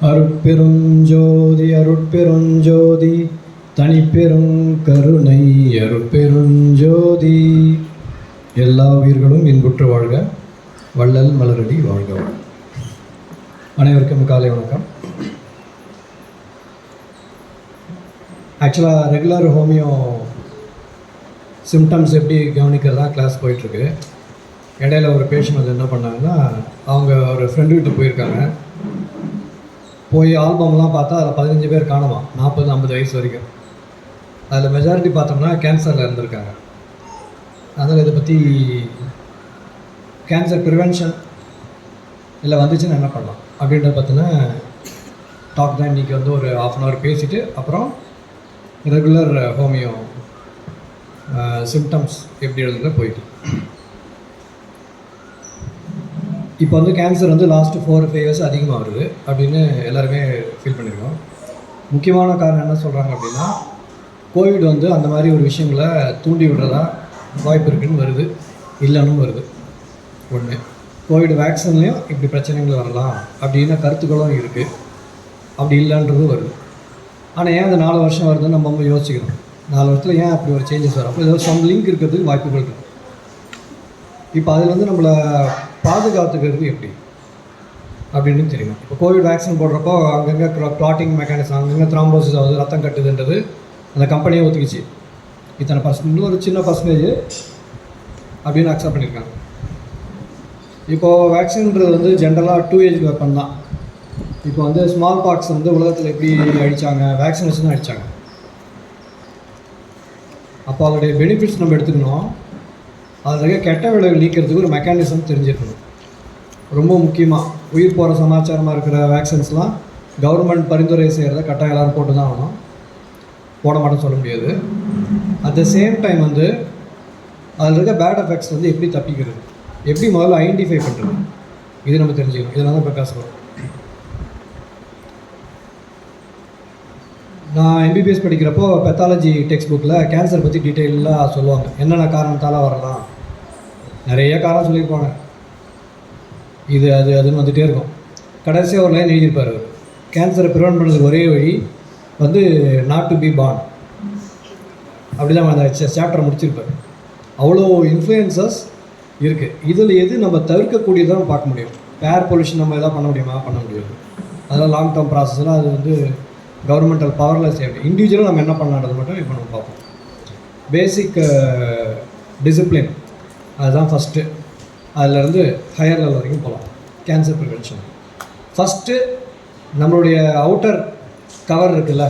அருட்பெருஞ்சோதி அருட்பெருஞ்சோதி தனிப்பெரும் கருணை அருட்பெருஞ்சோதி. எல்லா உயிர்களும் இன்புற்று வாழ்க, வள்ளல் மலரடி வாழ்க. அனைவருக்கும் காலை வணக்கம். ஆக்சுவலாக ரெகுலர் ஹோமியோ சிம்டம்ஸ் எப்படி கவனிக்கிறதா கிளாஸ் போயிட்டுருக்கு. இடையில ஒரு பேஷண்ட் வந்து என்ன பண்ணாங்கன்னா, அவங்க ஒரு ஃப்ரெண்டு வீட்டுக்கு போயிருக்காங்க. போய் ஆல்பம்லாம் பார்த்தா அதில் 15 பேர் காணுமா, 40-50 வயசு வரைக்கும். அதில் மெஜாரிட்டி பார்த்தோம்னா கேன்சரில் இருந்திருக்காங்க. அதனால் இதை பற்றி கேன்சர் ப்ரிவென்ஷன் இல்லை வந்துச்சுன்னா என்ன பண்ணலாம் அப்படின்றத பற்றின டாக் தான் இன்றைக்கி வந்து ஒரு 1/2 hour பேசிவிட்டு அப்புறம் ரெகுலர் ஹோமியோ சிம்டம்ஸ் எப்படி எழுதுல போயிட்டு. இப்போ வந்து கேன்சர் வந்து லாஸ்ட்டு 4-5 years அதிகமாக வருது அப்படின்னு எல்லாருமே ஃபீல் பண்ணியிருக்கோம். முக்கியமான காரணம் என்ன சொல்கிறாங்க அப்படின்னா, கோவிட் வந்து அந்த மாதிரி ஒரு விஷயங்களை தூண்டி விடுறதா வாய்ப்பு இருக்குதுன்னு வருது, இல்லைன்னு வருது. ஒன்று, கோவிட் வேக்சின்லேயும் இப்படி பிரச்சனைகள் வரலாம் அப்படின்னு கருத்துக்களும் இருக்குது, அப்படி இல்லைன்றது வருது. ஆனால் ஏன் அந்த 4 வருஷம் வருதுன்னு நம்ம யோசிக்கணும். 4 வருஷத்தில் ஏன் அப்படி ஒரு சேஞ்சஸ் வரும்? அப்போ ஏதோ சம் லிங்க் இருக்கிறதுக்கு வாய்ப்புகள் இருக்குது. இப்போ அதில் வந்து நம்மளை பாதுகாத்துக்கிறது எப்படி அப்படின்னு தெரியும். இப்போ கோவிட் வேக்சின் போடுறப்போ அங்கங்கே கிளாட்டிங் மெக்கானிசம், அங்கங்கே த்ராம்போசிஸ் ஆகுது, ரத்தம் கட்டுதுன்றது அந்த கம்பெனியை ஒத்துக்கிச்சு. இத்தனை ஒரு சின்ன பர்சன்டேஜ் அப்படின்னு அக்செப்ட் பண்ணியிருக்காங்க. இப்போது வேக்சின்ன்றது வந்து ஜென்ரலாக 2 age வெப்பன் தான். இப்போ வந்து ஸ்மால் பாக்ஸ் வந்து உலகத்தில் எப்படி அடித்தாங்க, வேக்சினேஷன் அடித்தாங்க. அப்போ அதோடைய பெனிஃபிட்ஸ் நம்ம எடுத்துக்கணும். அதில் இருக்க கெட்ட விளைவுகள் நீக்கிறதுக்கு ஒரு மெக்கானிசம் தெரிஞ்சிருக்கணும். ரொம்ப முக்கியமாக உயிர் போகிற சமாச்சாரமாக இருக்கிற வேக்சின்ஸ்லாம் கவர்மெண்ட் பரிந்துரை செய்கிறத கட்டாயம் எல்லோரும் போட்டு தான் ஆகணும். போட மாட்டேன்னு சொல்ல முடியாது. அட் த சேம் டைம் வந்து அதில் இருக்க பேட் எஃபெக்ட்ஸ் வந்து எப்படி தப்பிக்கிறது, எப்படி முதல்ல ஐடென்டிஃபை பண்ணுறது, இது நம்ம தெரிஞ்சுக்கணும். இதெல்லாம் தான் பிரகாஷ் வரும். நான் எம்பிபிஎஸ் படிக்கிறப்போ பெத்தாலஜி டெக்ஸ்ட் புக்கில் கேன்சர் பற்றி டீட்டெயிலாக சொல்லுவாங்க. என்னென்ன காரணத்தால் வரலாம், நிறைய காரணம் சொல்லியிருப்பாங்க. இது அதுன்னு வந்துகிட்டே இருக்கும். கடைசியாக ஒரு லைன் எழுதியிருப்பார், கேன்சரை ப்ரிவென்ட் பண்ணுறதுக்கு ஒரே வழி வந்து நாட் டு பி பார்ன். அப்படி தான் அந்த சாப்டர் முடிச்சிருப்பார். அவ்வளோ இன்ஃப்ளூயன்சஸ் இருக்குது. இதில் எது நம்ம தவிர்க்கக்கூடியதான் பார்க்க முடியும். ஏர் பொல்யூஷன் நம்ம எதாவது பண்ண முடியுமா? பண்ண முடியாது. அதெல்லாம் லாங் டேர்ம் ப்ராசஸ்லாம் அது வந்து கவர்மெண்டல் பவரில் சேஃப்டி. இண்டிவிஜுவலாக நம்ம என்ன பண்ணலான்றது மட்டும் இப்போ நம்ம பார்ப்போம். பேசிக் டிசிப்ளின் அதுதான் ஃபஸ்ட்டு. அதிலேருந்து ஹையர் லெவல் வரைக்கும் போகலாம். கேன்சர் ப்ரிவென்ஷன் ஃபஸ்ட்டு நம்மளுடைய அவுட்டர் கவர் இருக்குல்ல,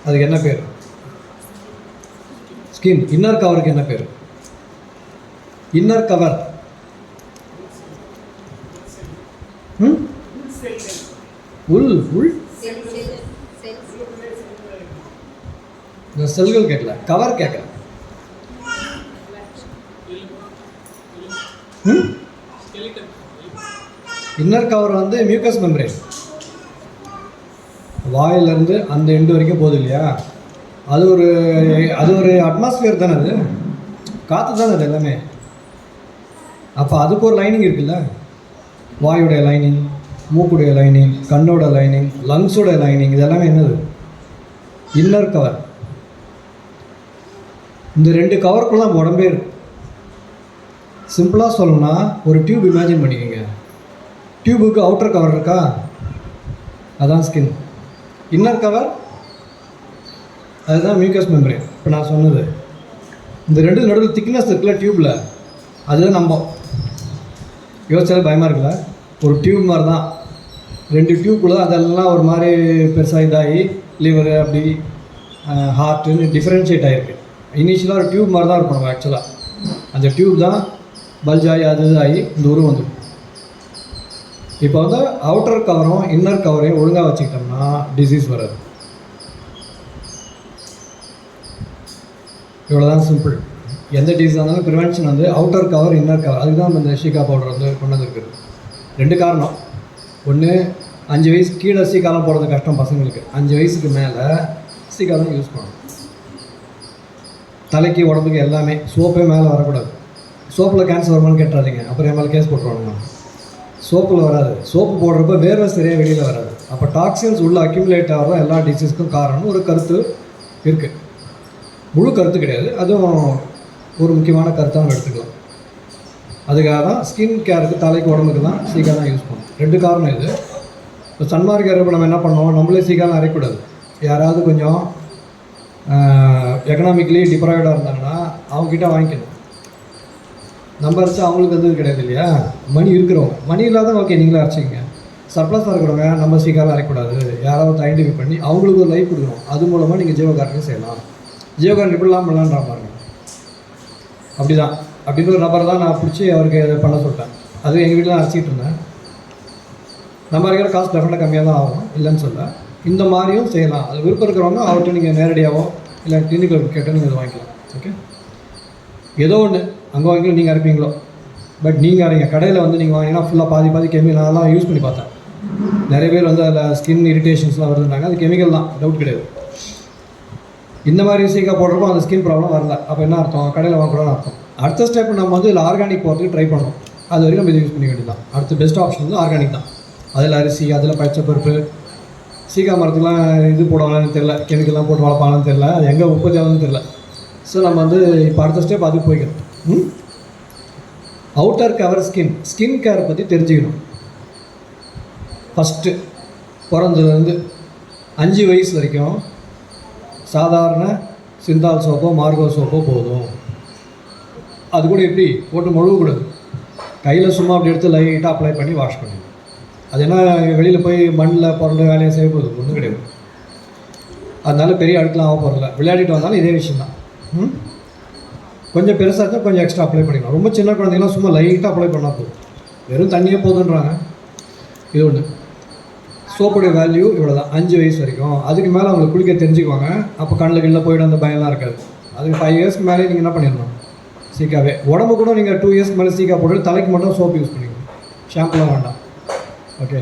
அதுக்கு என்ன பேர்? ஸ்கின். இன்னர் கவருக்கு என்ன பேர்? இன்னர் கவர் உள் இந்த செல்கள் கேட்கல, கவர் கேட்கல. இன்னர் கவர் வந்து மியூக்கஸ் மெம்பரேன். வாயிலிருந்து அந்த எண்டு வரைக்கும் போகுது இல்லையா, அது ஒரு அட்மாஸ்பியர் தானே, அது காற்று தானே அது எல்லாமே. அப்போ அதுக்கு ஒரு லைனிங் இருக்குல்ல, வாயுடைய லைனிங், மூக்குடைய லைனிங், கண்ணோட லைனிங், லங்ஸோட லைனிங், இது எல்லாமே என்னது? Inner cover. இந்த 2 கவருக்குள்ள நம்ம உடம்பே இருக்கு. சிம்பிளாக சொல்லணும்னா ஒரு டியூப் இமேஜின் பண்ணிக்கோங்க. டியூபுக்கு அவுட்டர் கவர் இருக்கா, அதுதான் ஸ்கின். இன்னர் கவர் அதுதான் மியூக்கஸ் மெம்பரேன். இப்போ நான் சொன்னது இந்த 2 நடுவில் திக்னஸ் இருக்குல்ல டியூப்பில், அதுதான் நம்ம யோசிச்சாலும் பயமாக இருக்குல்ல. ஒரு டியூப் மாதிரி தான், 2 டியூப்புக்குள்ள அதெல்லாம் ஒரு மாதிரி பெருசாக இதாகி லிவர் அப்படி ஹார்ட்டுன்னு டிஃப்ரென்ஷியேட் ஆகிருக்கு. இனிஷியலாக ஒரு டியூப் மாதிரி தான் இருக்கும். நம்ம ஆக்சுவலாக அந்த டியூப் தான் பல்ஜ் ஆகி அது ஆகி இந்த உருவம் வந்துடும். இப்போ வந்து அவுட்டர் கவரும் இன்னர் கவரையும் ஒழுங்காக வச்சுக்கிட்டோம்னா டிசீஸ் வராது. இவ்வளோதான் சிம்பிள். எந்த டிசீஸ் இருந்தாலும் ப்ரிவென்ஷன் வந்து அவுட்டர் கவர் இன்னர் கவர். அதுக்கு தான் இந்த ஷீகா பவுடர் வந்து கொண்டு வந்துருக்குது. 2 காரணம். ஒன்று, 5 வயசு கீழே சீக்காலம் போடுறது கஷ்டம் பசங்களுக்கு. 5 வயசுக்கு மேலே சீக்காலம் யூஸ் பண்ணணும். தலைக்கு உடம்புக்கு எல்லாமே. சோப்பே மேலே வரக்கூடாது. சோப்பில் கேன்சர் வருமானு கேட்டுறாதீங்க, அப்புறம் என் மேலே கேஸ் போட்டுருவாங்க. சோப்பில் வராது. சோப்பு போடுறப்ப வேர்வை சரியாக வெளியில் வராது. அப்போ டாக்ஸின்ஸ் உள்ள அக்யூமுலேட் ஆகிற எல்லா டிசீஸ்க்கும் காரணம் ஒரு கருத்து இருக்குது. முழு கருத்து கிடையாது, அதுவும் ஒரு முக்கியமான கருத்தாக நம்ம எடுத்துக்கலாம். அதுக்காக தான் ஸ்கின் கேருக்கு தலைக்கு உடம்புக்கு தான் சீக்கா தான் யூஸ் பண்ணும். 2 காரணம் இது. இப்போ சன்மார்க் இறப்பு நம்ம என்ன பண்ணோம், நம்மளே சீக்காலாம் அரைக்கூடாது. யாராவது கொஞ்சம் எக்கனாமிக்கலி டிப்ரைவ்டாக இருந்தாங்கன்னா அவங்ககிட்ட வாங்கிக்கணும். நம்ம அரைச்சா அவங்களுக்கு வந்து கிடையாது இல்லையா. மணி இருக்கிறவங்க, மணி இல்லாத ஓகே நீங்களே அரைச்சிங்க. சர்ப்ளஸாக இருக்கிறவங்க நம்ம சீக்காலாம் அரைக்கூடாது. யாராவது ஐடென்டிஃபை பண்ணி அவங்களுக்கு ஒரு லைஃப் கொடுக்கணும். அது மூலமாக நீங்கள் ஜீவகாரணியும் செய்யலாம். ஜீவகாரணி இப்படிலாம் பண்ணலான்ற பாருங்க. அப்படி தான் அப்படின்னு ஒரு நபர் தான் நான் பிடிச்சி அவருக்கு இதை பண்ண சொல்லிட்டேன். அது எங்கள் வீட்டில் அரைச்சிக்கிட்டு இருந்தேன். நம்ம இருக்கிற காசு டெஃபினட்டாக கம்மியாக தான் ஆகும், இல்லைன்னு சொல்ல. இந்த மாதிரியும் செய்யலாம். அது விருப்பம் இருக்கிறவங்க அவர்கிட்ட நீங்கள் நேரடியாகவோ இல்லை கிளினிக்கில் கேட்டால் நீங்கள் அதை வாங்கிக்கலாம். ஓகே, ஏதோ ஒன்று அங்கே வாங்கிக்கலாம், நீங்கள் அரைப்பீங்களோ. பட் நீங்கள் அரைங்க. கடையில் வந்து நீங்கள் வாங்கினா ஃபுல்லாக பாதி கெமிக்கல். நான்லாம் யூஸ் பண்ணி பார்த்தேன். நிறைய பேர் வந்து அதில் ஸ்கின் இரிட்டேஷன்ஸ்லாம் வருதுன்றாங்க. அது கெமிக்கல் தான், டவுட் கிடையாது. இந்த மாதிரி சீக்கா போடுறப்போ அந்த ஸ்கின் ப்ராப்ளம் வரல. அப்போ என்ன அர்த்தம், கடையில் வாங்கக்கூடாதுன்னு அர்த்தம். அடுத்த ஸ்டெப் நம்ம வந்து இதில் ஆர்கானிக் போகிறதுக்கு ட்ரை பண்ணணும். அது வரைக்கும் நம்ம இது யூஸ் பண்ணி வேண்டியது தான். அடுத்த பெஸ்ட் ஆப்ஷன் வந்து ஆர்கானிக் தான். அதில் அரிசி, அதில் பச்சைப்பருப்பு, சீக்கா மரத்துக்குலாம் இது போடுவாங்கன்னு தெரில, கெமிக்கல்லாம் போட்டு வளர்ப்பாங்கன்னு தெரில, அது எங்கே உற்பத்தி ஆகுதுன்னு தெரில. ஸோ நம்ம வந்து இப்போ அடுத்த ஸ்டெப் அதுக்கு போய்க்கணும். அவுட்டர் கவர் ஸ்கின் கேர் பற்றி தெரிஞ்சுக்கணும். ஃபஸ்ட்டு பிறந்ததுலேருந்து 5 வயசு வரைக்கும் சாதாரண சிந்தால் சோப்போ மார்கோ சோப்போ போதும். அது கூட எப்படி போட்டு முழுகக்கூடாது. கையில் சும்மா அப்படி எடுத்து லைட்டாக அப்ளை பண்ணி வாஷ் பண்ணிடணும். அது என்ன வெளியில் போய் மண்ணில் பிறந்த வேலையை செய்ய போகுது, ஒன்றும் கிடையாது. அதனால பெரிய அடுக்கலாம் ஆக போகிறதில்ல. விளையாடிட்டு வந்தாலும் இதே விஷயம் தான். கொஞ்சம் பெருசாக இருந்தால் கொஞ்சம் எக்ஸ்ட்ரா அப்ளை பண்ணிக்கலாம். ரொம்ப சின்ன குழந்தைங்களாம் சும்மா லைட்டாக அப்ளை பண்ணால் போதும். வெறும் தண்ணியே போதுன்றாங்க. இது ஒன்று. சோப்புடைய வேல்யூ இவ்வளோ தான், 5 வயசு வரைக்கும். அதுக்கு மேலே அவங்களுக்கு குளிக்க தெரிஞ்சுக்குவாங்க. அப்போ கண்ணில் கீழே போய்ட்டு அந்த பயம்லாம் இருக்காது. அதுக்கு 5 இயர்ஸ்க்கு மேலே நீங்கள் என்ன பண்ணிடணும், சீக்காவே. உடம்பு கூட நீங்கள் 2 இயர்ஸ்க்கு மேலே சீக்கா போட்டு தலைக்கு மட்டும் சோப்பு யூஸ் பண்ணிக்கணும். ஷாம்புலாம் வேண்டாம். ஓகே,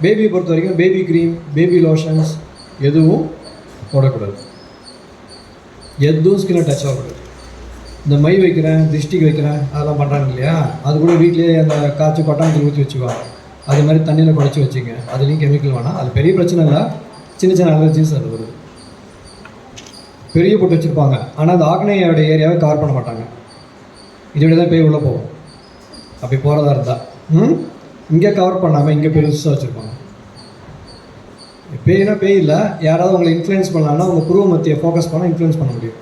பேபியை பொறுத்த வரைக்கும் பேபி க்ரீம், பேபி லோஷன்ஸ் எதுவும் போடக்கூடாது. எதுவும் ஸ்கின்னை டச் ஆகக்கூடாது. இந்த மை வைக்கிறேன், திருஷ்டிக்கு வைக்கிறேன், அதெல்லாம் பண்ணுறாங்க இல்லையா, அது கூட வீட்லேயே அந்த காய்ச்சி பட்டாம்பூச்சி ஊற்றி வச்சுக்குவாங்க. அது மாதிரி தண்ணியில் குழச்சி வச்சுங்க. அதுலேயும் கெமிக்கல் வேணாம். அது பெரிய பிரச்சனை இல்லை, சின்ன அலர்ஜிஸ் அது வருது. பெரிய போட்டு வச்சுருப்பாங்க, ஆனால் அந்த ஆக்னேயோட ஏரியாவை கவர் பண்ண மாட்டாங்க. இதோட தான் பேய் உள்ளே போகும். அப்படி போகிறதா இருந்தால் இங்கே கவர் பண்ணாமல் இங்கே பெருசாக வச்சுருப்பாங்க. பேய்னா பேய் இல்லை, யாராவது உங்களை இன்ஃப்ளூயன்ஸ் பண்ணலான்னா உங்கள் புருவ மத்தியை ஃபோக்கஸ் பண்ணால் இன்ஃப்ளூயன்ஸ் பண்ண முடியும்.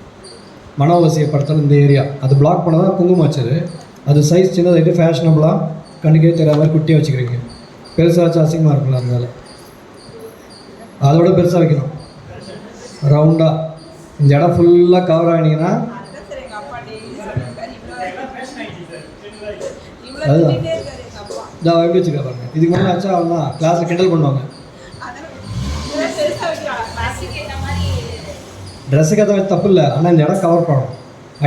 மனோவசியப்படுத்தல் இந்த ஏரியா அது பிளாக் பண்ண தான் குங்குமம் வச்சது. அது சைஸ் சின்னதாகிட்டு ஃபேஷனபுளாக கண்ணுக்கே தெரியாத மாதிரி குட்டியாக வச்சுக்கிறீங்க. பெருசாக வச்சு அசிங்கமாக இருக்குல்ல, அதனால அதோட பெருசாக வைக்கணும். ரவுண்டாக இந்த இடம் ஃபுல்லாக கவர் ஆகினீங்கன்னா அதுதான் இதாக எப்படி வச்சுக்க பாருங்க. இதுக்கு முன்னாடி வச்சா அவ்வளோதான் கிளாஸில் கிண்டல் பண்ணுவாங்க. ட்ரெஸ்ஸுக்கு அதை வச்சு தப்பு இல்லை, ஆனால் இந்த இடம் கவர் பண்ணணும்.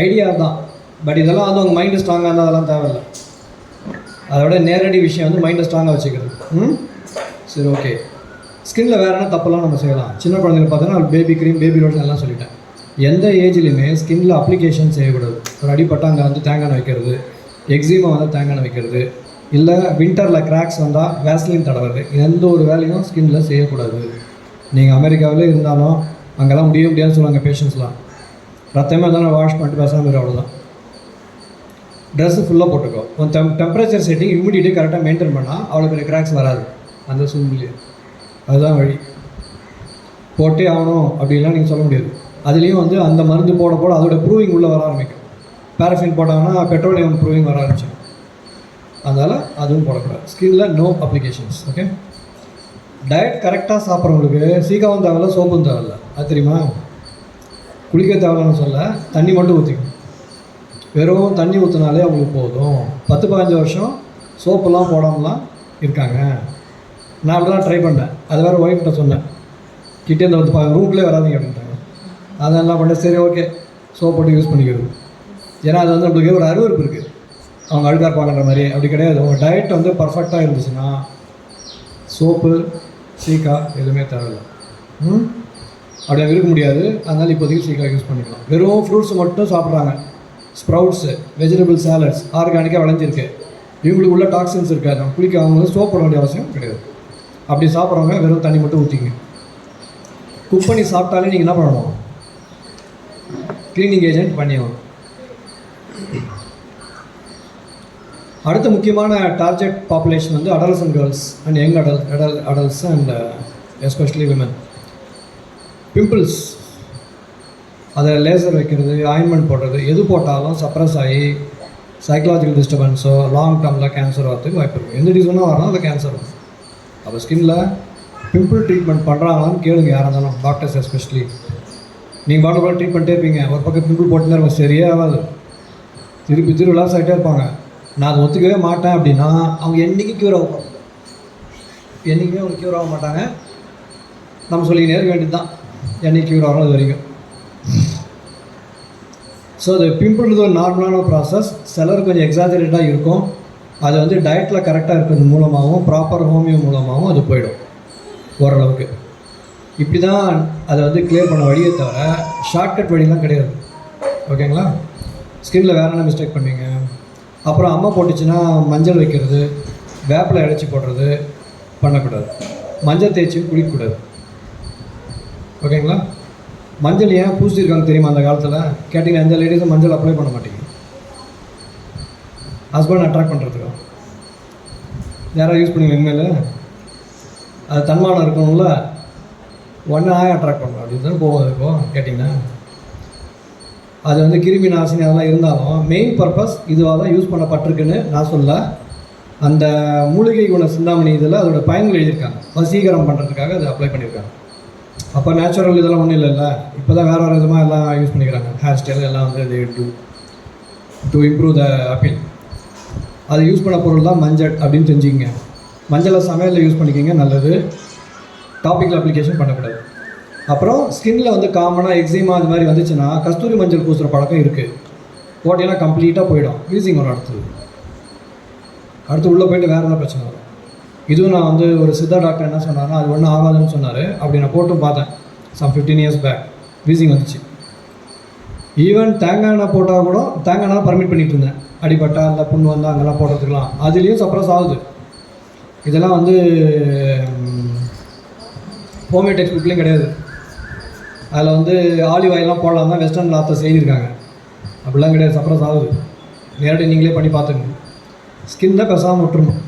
ஐடியா தான். பட் இதெல்லாம் வந்து உங்கள் மைண்டு ஸ்ட்ராங்காக இருந்தால் அதெல்லாம் தேவையில்லை. அதோட நேரடி விஷயம் வந்து மைண்டை ஸ்ட்ராங்காக வச்சுக்கிறது. சரி, ஓகே. ஸ்கின்னில் வேறு என்ன தப்பெல்லாம் நம்ம செய்யலாம். சின்ன குழந்தைங்க பார்த்தோன்னா பேபி க்ரீம், பேபி லோஷன் எல்லாம் சொல்லிட்டேன். எந்த ஏஜ்லேயுமே ஸ்கின்னில் அப்ளிகேஷன் செய்யக்கூடாது. ஒரு அடிப்பட்டால் அங்கே வந்து தேங்காய் வைக்கிறது, எக்ஸிமா வந்து தேங்காய் வைக்கிறது, இல்லை வின்டரில் கிராக்ஸ் வந்தால் வேஸ்லின் தடவுறது, எந்த ஒரு வேலையும் ஸ்கின்னில் செய்யக்கூடாது. நீங்கள் அமெரிக்காவிலே இருந்தாலும் அங்கெல்லாம் முடியாதுன்னு சொல்லுவாங்க பேஷண்ட்ஸ்லாம். ரத்தமே இருந்தாலும் வாஷ் பண்ணிட்டு பேசாமல் அவ்வளோதான். ட்ரெஸ்ஸு ஃபுல்லாக போட்டுக்கோ. உன் டெம்பரேச்சர் செட்டிங் ஹியூமிடிட்டி கரெக்டாக மெயின்டைன் பண்ணால் அவ்வளோ பெரிய கிராக்ஸ் வராது அந்த சூழ்நிலையே. அதுதான் வழி. போட்டே ஆகணும் அப்படின்லாம் நீங்கள் சொல்ல முடியாது. அதுலேயும் வந்து அந்த மருந்து போட அதோட ப்ரூவிங் உள்ளே வர ஆரம்பிக்கும். பேரஃபின் போட்டாங்கன்னா பெட்ரோலியம் ப்ரூவிங் வர ஆரம்பிச்சிடும். அதனால் அதுவும் போடக்கூடாது. ஸ்கின்னில் நோ அப்ளிகேஷன்ஸ். ஓகே. டயட் கரெக்டாக சாப்பிட்றவங்களுக்கு சீக்காவும் தேவையில்ல, சோப்பும் தேவையில்ல. அது தெரியுமா? குளிக்க தேவையில்லன்னு சொல்ல, தண்ணி மட்டும் ஊற்றிக்கணும். வெறும் தண்ணி ஊற்றினாலே அவங்களுக்கு போதும். 10-15 வருஷம் சோப்பெல்லாம் போடாமலாம் இருக்காங்க. நான் அப்படி தான் ட்ரை பண்ணேன். அது வேறு ஒய்ஃப்கிட்ட சொன்னேன், கிட்டேருந்து வந்து ரூம்லேயே வராதிங்க அப்படின்ட்டாங்க. அதை என்ன பண்ணேன், சரி ஓகே சோப் போட்டு யூஸ் பண்ணிக்கிறது. ஏன்னா அது வந்து நம்மளுக்கு ஒரு அருவருப்பு இருக்குது, அவங்க அழுக்காக இருப்பாங்கன்ற மாதிரி. அப்படி கிடையாது. உங்கள் டயட் வந்து பர்ஃபெக்டாக இருந்துச்சுன்னா சோப்பு, சீக்கா எதுவுமே தேவையில்லை. அப்படியே இருக்க முடியாது. அதனால் இப்போதைக்கு சீக்கா யூஸ் பண்ணிக்கலாம். வெறும் ஃப்ரூட்ஸ் மட்டும் சாப்பிட்றாங்க. ஸ்ப்ரவுட்ஸு, வெஜிடபிள் சாலட்ஸ் ஆர்கானிக்காக விளைஞ்சிருக்கு. இவங்களுக்கு உள்ள டாக்ஸின்ஸ் இருக்காது. நம்ம குளிக்க அவங்க சோப் போட வேண்டிய அவசியம் கிடையாது. அப்படி சாப்பிட்றவங்க வெறும் தண்ணி மட்டும் ஊற்றிங்க. குக் பண்ணி சாப்பிட்டாலே நீங்கள் என்ன பண்ணணும், க்ளீனிங் ஏஜென்ட் பண்ணிடணும். அடுத்த முக்கியமான டார்கெட் பாப்புலேஷன் வந்து adults girls and young adults and especially women. Pimples, அதை லேசர் வைக்கிறது, ஆயின்மெண்ட் போடுறது, எது போட்டாலும் சப்ரஸ் ஆகி சைக்கலாஜிக்கல் டிஸ்டர்பன்ஸோ லாங் டேர்மில் கேன்சர் வரதுக்கு வாய்ப்பு இருக்குது. எந்த ரீசனாக வரலாம் அதில் கேன்சர் வரும். அப்போ ஸ்கின்னில் பிம்பிள் ட்ரீட்மெண்ட் பண்ணுறாங்களான்னு கேளுங்க யாராக இருந்தாலும், டாக்டர்ஸ் எஸ்பெஷலி. நீங்கள் பாட்டு கூட ட்ரீட் பண்ணிட்டே இருப்பீங்க, ஒரு பக்கம் பிம்பிள் போட்டுன்னு இருக்கும், சரியே ஆகாது, திருப்பி ரிலாக்ஸ் ஆகிட்டே இருப்பாங்க. நான் அதை ஒத்துக்கவே மாட்டேன் அப்படின்னா அவங்க என்றைக்கும் க்யூர் ஆக போகிறாங்க, என்றைக்குமே அவங்க க்யூர் ஆக மாட்டாங்க. நம்ம சொல்லிக்கினே இருக்க வேண்டியது தான், என்றைக்கு க்யூர் ஆகணும் அது வரைக்கும். ஸோ அது பிம்பிள்ன்றது ஒரு நார்மலான ப்ராசஸ். சிலர் கொஞ்சம் எக்ஸாஜரேட்டாக இருக்கும். அது வந்து டயட்டில் கரெக்டாக இருக்கிறது மூலமாகவும் ப்ராப்பர் ஹோமியோ மூலமாகவும் அது போயிடும் ஓரளவுக்கு. இப்படி தான் அதை வந்து கிளியர் பண்ண வழியே தவிர ஷார்ட்கட் வழிலாம் கிடையாது. ஓகேங்களா? ஸ்கின்னில் வேறு என்ன மிஸ்டேக் பண்ணுவீங்க? அப்புறம் அம்மா போட்டுச்சுன்னா மஞ்சள் வைக்கிறது, வேப்பிலை அடைச்சி போடுறது பண்ணக்கூடாது. மஞ்சள் தேய்ச்சி குடிக்கக்கூடாது. ஓகேங்களா? மஞ்சள் ஏன் பூசிருக்காங்க தெரியுமா? அந்த காலத்தில் கேட்டிங்கன்னா எந்த லேடிஸும் மஞ்சள் அப்ளை பண்ண மாட்டேங்க. ஹஸ்பண்ட் அட்ராக்ட் பண்ணுறதுக்கு யாராவது யூஸ் பண்ணுவீங்க? இனிமேல் அது தன்மானம் இருக்கணும்ல, ஒன்றா அட்ராக்ட் பண்ணணும் அப்படின்னு தான் போகும். இப்போது கேட்டிங்கன்னா அது வந்து கிருமி நாசினி அதெல்லாம் இருந்தாலும் மெயின் பர்பஸ் இதுவாக தான் யூஸ் பண்ணப்பட்டிருக்குன்னு நான் சொல்ல. அந்த மூலிகை குண சிந்தாமணி இதில் அதோட பயன்கள் எழுதியிருக்காங்க, வசீகரம் பண்ணுறதுக்காக அதை அப்ளை பண்ணியிருக்காங்க. அப்போ நேச்சுரல் இதெல்லாம் ஒன்றும் இல்லைல்ல. இப்போ தான் வேறு விதமாக எல்லாம் யூஸ் பண்ணிக்கிறாங்க. ஹேர் ஸ்டைல் எல்லாம் வந்து இது டு இம்ப்ரூவ் த அப்பீல். அது யூஸ் பண்ண பொருள் தான் மஞ்சள் அப்படின்னு தெரிஞ்சுக்கிங்க. மஞ்சளை சமையலில் யூஸ் பண்ணிக்கிங்க, நல்லது. டாபிக்கல் அப்ளிகேஷன் பண்ணக்கூடாது. அப்புறம் ஸ்கின்னில் வந்து காமனாக எக்ஸிமா அது மாதிரி வந்துச்சுன்னா கஸ்தூரி மஞ்சள் பூசுகிற பழக்கம் இருக்குது. போட்டிங்கன்னா கம்ப்ளீட்டாக போயிடும், வீசிங் வரும். அடுத்து உள்ளே போய்ட்டு வேறு என்ன பிரச்சனை வரும். இதுவும் நான் வந்து ஒரு சித்தா டாக்டர் என்ன சொன்னார்னா அது ஒன்றும் ஆகாதுன்னு சொன்னார். அப்படி நான் போட்டும் பார்த்தேன், சம் 15 years பேக் வீசிங் வந்துச்சு. ஈவன் தேங்காய் எண்ணெய் போட்டால் கூட தேங்காய் எண்ணெய் பர்மிட் பண்ணிகிட்டு இருந்தேன். அடிப்பட்டா அந்த புண்ணு வந்தால் அங்கெல்லாம் போடுறதுக்கலாம், அதுலேயும் சப்ரஸ் ஆகுது. இதெல்லாம் வந்து ஹோமியோ டெக்ஸ்ட் புக்லேயும் கிடையாது. அதில் வந்து ஆலிவ் ஆயிலெலாம் போடலாம் தான் வெஸ்டர்ன் லாத்தை எழுதியிருக்காங்க. அப்படிலாம் கிடையாது, சப்ரஸ் ஆகுது. நேரடி நீங்களே பண்ணி பார்த்துங்க. ஸ்கின் தான் பேசாமல் விட்டுருணும்.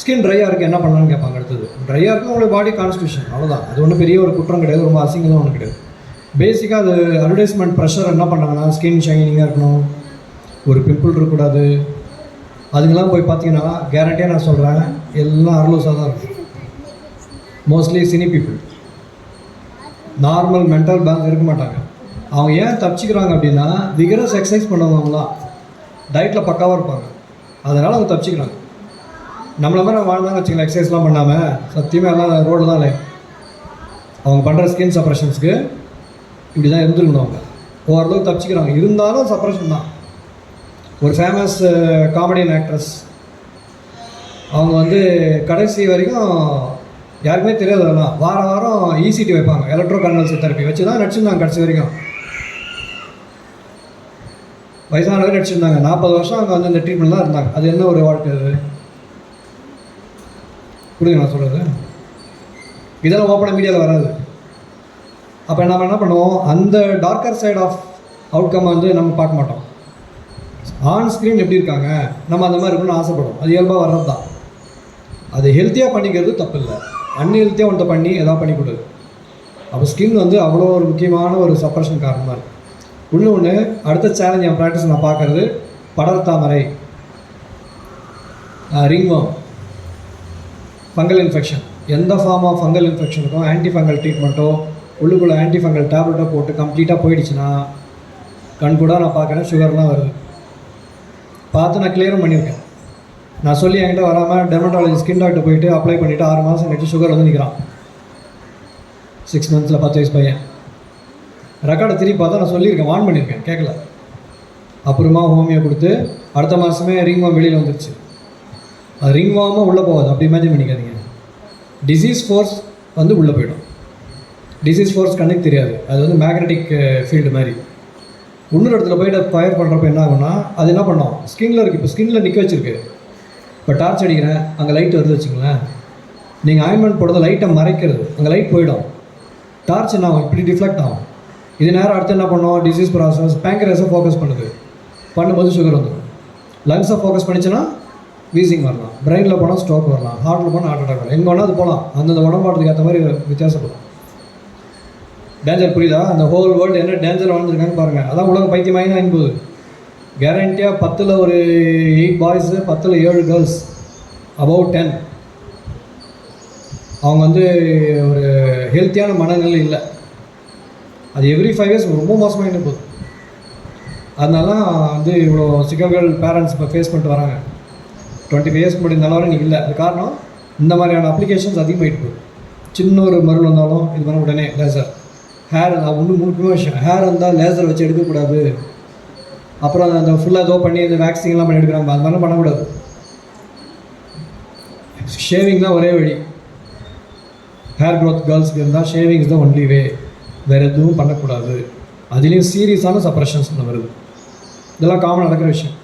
ஸ்கின் ட்ரையாக இருக்குது என்ன பண்ணலான்னு கேட்பாங்க. அடுத்தது ட்ரையாக இருக்குது உங்களுடைய பாடி கான்ஸ்டியூஷன், அவ்வளோதான். அது ஒன்றும் பெரிய ஒரு குற்றம் கிடையாது, ரொம்ப அசிங்கமாக ஒன்றும் கிடையாது. பேசிக்காக அது அட்வர்டைஸ்மெண்ட் ப்ரெஷர் என்ன பண்ணாங்கன்னா ஸ்கின் ஷைனிங்காக இருக்கணும், ஒரு பிம்பிள் இருக்கக்கூடாது. அதுக்கெல்லாம் போய் பார்த்தீங்கன்னா கேரண்டியாக நான் சொல்கிறேன் எல்லாம் அரலூஸாக தான் இருக்கும். Mostly cine people, normal mental balance இருக்க மாட்டாங்க. அவங்க ஏன் தப்பிச்சிக்கிறாங்க அப்படின்னா விகரஸ் எக்ஸசைஸ் பண்ணுவாங்களாம், டயட்டில் பக்காவாக இருப்பாங்க, அதனால் அவங்க தப்பிச்சிக்கிறாங்க. நம்மளை மாதிரி வாழ்ந்தாங்க வச்சுக்கலாம், எக்ஸசைஸ்லாம் பண்ணாமல் சத்தியமாக எல்லாம் ரோடு தான் இல்லை. அவங்க பண்ணுற ஸ்கின் சப்ரஷன்ஸ்க்கு இப்படி தான் இருந்துருக்கணும். அவங்க ஓரளவுக்கு தப்பிச்சிக்கிறாங்க, இருந்தாலும் சப்ரஷன் தான். ஒரு ஃபேமஸ் காமெடியன் ஆக்ட்ரஸ், அவங்க வந்து கடைசி வரைக்கும் யாருக்குமே தெரியாது, அதெல்லாம் வாரம் வாரம் இசிடி வைப்பாங்க, எலக்ட்ரோ கன்வல்சிவ் தெரப்பி வச்சு தான் நடிச்சிருந்தாங்க கடைசி வரைக்கும். வயசானவரை நடிச்சிருந்தாங்க, 40 வருஷம் அவங்க வந்து இந்த ட்ரீட்மெண்ட் தான் இருந்தாங்க. அது என்ன ஒரு வாழ்க்கை அது? புரியுது நான் சொல்கிறது? இதெல்லாம் ஓப்பனாக மீடியாவில் வராது. அப்போ நம்ம என்ன பண்ணுவோம், அந்த டார்க்கர் சைட் ஆஃப் அவுட்கம் வந்து நம்ம பார்க்க மாட்டோம். ஆன் ஸ்க்ரீன் எப்படி இருக்காங்க, நம்ம அந்த மாதிரி இருக்கணும்னு ஆசைப்படுவோம், அது இயல்பாக வர்றது தான். அது ஹெல்த்தியாக பண்ணிக்கிறது தப்பு இல்லை, அன்ஹெல்த்தியாக ஒன்றை பண்ணி எதாவது பண்ணிக்கூடாது. அப்போ ஸ்கின் வந்து அவ்வளோ ஒரு முக்கியமான ஒரு சப்ரஷன் காரணமாக இருக்குது. இன்னொன்று அடுத்த சேலஞ்ச் என் ப்ராக்டிஸ் நான் பார்க்குறது படர்தாமரை, ரிங்வார்ம், ஃபங்கல் இன்ஃபெக்ஷன். எந்த ஃபார்ம் ஆஃப் ஃபங்கல் இன்ஃபெக்ஷனுக்கும் ஆன்டி ஃபங்கல் ட்ரீட்மெண்ட்டோ உள்ளுக்குள்ளே ஆன்டி ஃபங்கல் டேப்லெட்டோ போட்டு கம்ப்ளீட்டாக போயிடுச்சுன்னா கண் கூட நான் பார்க்குறேன் சுகர்லாம் வருது. பார்த்து நான் கிளியரும் பண்ணியிருக்கேன். நான் சொல்லி என்கிட்ட வராமல் டெர்மட்டாலஜி ஸ்கின் டாக்டர் போயிட்டு அப்ளை பண்ணிவிட்டு 6 மாதம் கழிச்சு சுகர் வந்து நிற்கிறான். 6 months 10 வயசு பையன். ரெக்கார்டை திருப்பி பார்த்தா நான் சொல்லியிருக்கேன், வார்ன் பண்ணியிருக்கேன், கேட்கல. அப்புறமா ஹோமியோ கொடுத்து அடுத்த மாதமே ரிங்வார்ம் வெளியில் வந்துருச்சு. அது ரிங்வார்மாக உள்ளே போகாது, அப்படி இமேஜின் பண்ணிக்காதீங்க. டிசீஸ் ஃபோர்ஸ் வந்து உள்ளே போயிடும். டிசீஸ் ஃபோர்ஸ் கண்ணுக்கு தெரியாது, அது வந்து மேக்னெட்டிக் ஃபீல்டு மாதிரி. இன்னொரு இடத்துல போய்ட்டு ஃபயர் பண்ணுறப்ப என்ன ஆகும்னா அது என்ன பண்ணோம், ஸ்கின்னில் இருக்குது. இப்போ ஸ்கின்னில் நிற்க வச்சுருக்கு, இப்போ டார்ச் அடிக்கிறேன், அங்கே லைட் வருது வச்சுங்களேன், நீங்கள் ஆயின்மெண்ட் போடுறது லைட்டை மறைக்கிறது, அங்கே லைட் போயிடும். டார்ச் என்ன ஆகும், இப்படி டிஃப்ளெக்ட் ஆகும். இது நேரம் அடுத்து என்ன பண்ணோம், டிசீஸ் ப்ராசஸ் பேங்க்ரஸை ஃபோக்கஸ் பண்ணுது, பண்ணும்போது சுகர் வந்துடும். லங்ஸை ஃபோக்கஸ் பண்ணிச்சுன்னா வீசிங் வரலாம், பிரெயினில் போனால் ஸ்ட்ரோக் வரலாம், ஹார்ட்டில் போனால் ஹார்ட் அட்டாக் வரலாம், எங்கே வேணால் அது போகலாம். அந்தந்த உடம்பாட்டுக்கு ஏற்ற மாதிரி வித்தியாசப்படும். டேஞ்சர் புரியுதா? அந்த ஹோல் வேர்ல்டு என்ன டேஞ்சர் வாழ்ந்துருக்கான்னு பாருங்கள். அதான் உலக பைத்தியமாயினா என்பது கேரண்டியாக 10ல் ஒரு 8 பாய்ஸு, 10ல் 7 கேர்ள்ஸ், அபவ் 10. அவங்க வந்து ஒரு ஹெல்த்தியான மனநிலை இல்லை. அது எவ்ரி 5 இயர்ஸ் ரொம்ப மோசமாக போகுது. அதனால வந்து இவ்வளோ சிக்கல்கள் பேரண்ட்ஸ் இப்போ ஃபேஸ் பண்ணிட்டு வராங்க. 25 இயர்ஸ் முன்னாடி இருந்தாலும் இன்றைக்கி இல்லை. அது காரணம் இந்த மாதிரியான அப்ளிகேஷன்ஸ் அதிகமாகிட்டு போகுது. சின்ன ஒரு மருள் வந்தாலும் இது பண்ண உடனே லேசர். ஹேர் நான் ஒன்று முக்கியமான விஷயம், ஹேர் வந்தால் லேசர் வச்சு எடுக்கக்கூடாது. அப்புறம் அந்த ஃபுல்லாக ஏதோ பண்ணி இந்த வேக்சின்லாம் பண்ணி எடுக்கிறாங்க, அது மாதிரிலாம் பண்ணக்கூடாது. ஷேவிங் தான் ஒரே வழி. ஹேர் க்ரோத் கேர்ள்ஸ்க்கு இருந்தால் ஷேவிங்ஸ் தான் ஒன்லி வே, வேறு எதுவும் பண்ணக்கூடாது. அதுலேயும் சீரியஸான சப்ரஷன்ஸ் வருது. இதெல்லாம் காமன் நடக்கிற விஷயம்.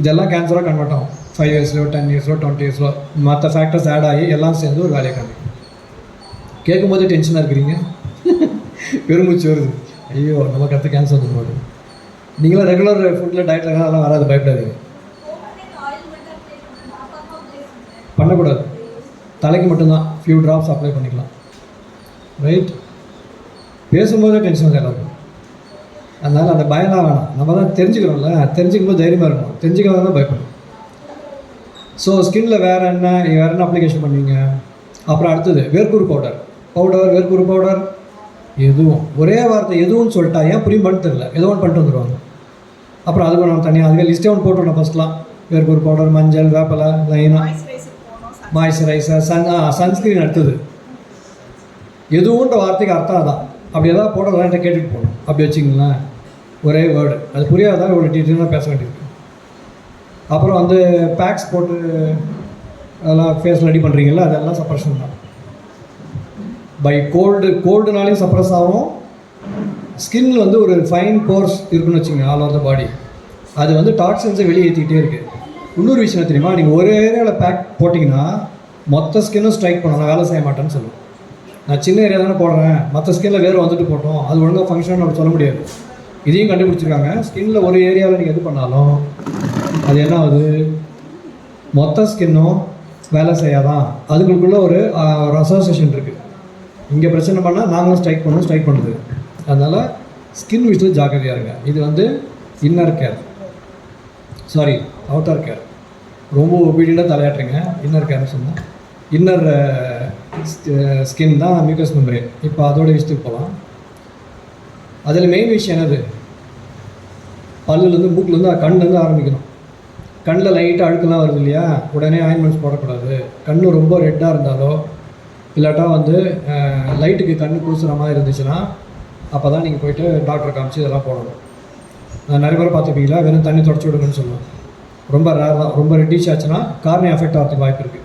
இதெல்லாம் கேன்சராக கன்வெர்ட் ஆகும் 5 இயர்ஸ்லோ 10 இயர்ஸ்லோ 20 இயர்ஸ்லோ. மற்ற ஃபேக்டர்ஸ் ஆட் ஆகி எல்லாம் சேர்ந்து ஒரு வேலையை காமிக்கும். கேட்கும்போது டென்ஷனாக இருக்கிறீங்க, பெருமூச்சு வருது, ஐயோ நமக்கு அடுத்து கேன்சர் வந்துருப்பாரு. நீங்களாம் ரெகுலர் ஃபுட்டில் டயட்டில் அதெல்லாம் வராது, பயப்படாதீங்க. பண்ணக்கூடாது, தலைக்கு மட்டும்தான் ஃபியூ ட்ராப்ஸ் அப்ளை பண்ணிக்கலாம். ரைட்? பேசும்போதே டென்ஷன் வந்து எல்லாருக்கும். அதனால் அந்த பயம்லாம் வேணாம். நம்ம தான் தெரிஞ்சுக்கிறோம்ல, தெரிஞ்சுக்கும் போது தைரியமாக இருக்கணும், தெரிஞ்சுக்காத தான் பயப்படணும். ஸோ ஸ்கின்னில் வேறு என்ன அப்ளிகேஷன் பண்ணுவீங்க? அப்புறம் அடுத்தது வேர்க்குரு பவுடர். வேர்க்குரு பவுடர் எதுவும் ஒரே வார்த்தை எதுவும் சொல்லிட்டா ஏன் புரியும் பண்ண தெரியல, ஏதோ ஒன்று பண்ணிட்டு வந்துடுவாங்க. அப்புறம் அதுக்கு நம்ம தனியாக அதுவே லிஸ்ட்டே ஒன்று போட்டுருவோம். ஃபஸ்ட்லாம் வேர்க்குரு பவுடர், மஞ்சள், வேப்பலை, லைனாக மாய்ஸ்சரைசர், சன்ஸ்க்ரீன். அடுத்தது எதுவுன்ற வார்த்தைக்கு அர்த்தம் அதான். அப்படி எதாவது போடுறதெல்லாம் என்கிட்ட கேட்டுட்டு போகணும். அப்படி வச்சிங்களேன், ஒரே வேர்டு, அது புரியாதான் இவ்வளோ டீட்டெயிலாக பேச வேண்டியிருக்கு. அப்புறம் வந்து பேக்ஸ் போட்டு அதெல்லாம் ஃபேஸில் ரெடி பண்ணுறீங்களா, அதெல்லாம் சப்ரஷன் தான். பை கோல்டுனாலேயும் சப்ரஸ் ஆகும். ஸ்கின்னில் வந்து ஒரு ஃபைன் போர்ஸ் இருக்குன்னு வச்சுங்க, ஆல் ஓவர் த பாடி. அது வந்து டாக்ஸின்ஸை வெளியே ஏற்றிக்கிட்டே இருக்குது. இன்னொரு விஷயம் தெரியுமா, நீங்கள் ஒரு ஏரியாவில் பேக் போட்டிங்கன்னா மொத்த ஸ்கின்னும் ஸ்ட்ரைக் பண்ணணும், நான் வேலை செய்ய மாட்டேன்னு சொல்லுவேன். நான் சின்ன ஏரியா தானே போடுறேன், மற்ற ஸ்கின்னில் வேறு வந்துட்டு போட்டோம், அது ஒழுங்காக ஃபங்க்ஷன் அப்படி சொல்ல முடியாது. இதையும் கண்டுபிடிச்சிருக்காங்க. ஸ்கின்னில் ஒரு ஏரியாவில் நீங்கள் எது பண்ணாலும் அது என்ன ஆகுது, மொத்த ஸ்கின்னும் வேலை செய்யாதான். அதுக்குள்ளே ஒரு அசோசியேஷன் இருக்குது. இங்கே பிரச்சனை பண்ணால் நாங்களும் ஸ்ட்ரைக் பண்ணுது. அதனால் ஸ்கின் விஷயத்தில் ஜாக்கிரதையாக இருங்க. இது வந்து inner care, sorry outer care. ரொம்ப ஒபீடியண்டாக தலையாட்டுறீங்க. இன்னர் கேர்னு சொன்னால் இன்னர் ஸ்கின் தான் மியூக்கஸ் மெம்பரேன். இப்போ அதோட விஷயத்துக்கு போகலாம். அதில் மெயின் விஷயம் என்னது, பல்லுலேருந்து மூக்குலேருந்து கண்ணுலேருந்து ஆரம்பிக்கணும். கண்ணில் லைட்டாக அழுக்கெல்லாம் வருது இல்லையா, உடனே ஆயின்மெண்ட்ஸ் போடக்கூடாது. கண் ரொம்ப ரெட்டாக இருந்தாலோ இல்லாட்டா வந்து லைட்டுக்கு கண் கூசுகிற மாதிரி இருந்துச்சுன்னா அப்போ தான் நீங்கள் போய்ட்டு டாக்டரை காமிச்சு இதெல்லாம் போடணும். நான் நிறைய பேர் பார்த்துப்பீங்களா, வெறும் தண்ணி தொடச்சி விடுங்கன்னு சொல்லுவேன். ரொம்ப ரேர் தான். ரொம்ப ரெட்டிஷ் ஆச்சுன்னா கார்னியா அஃபெக்ட் ஆகிறதுக்கு வாய்ப்பு இருக்குது.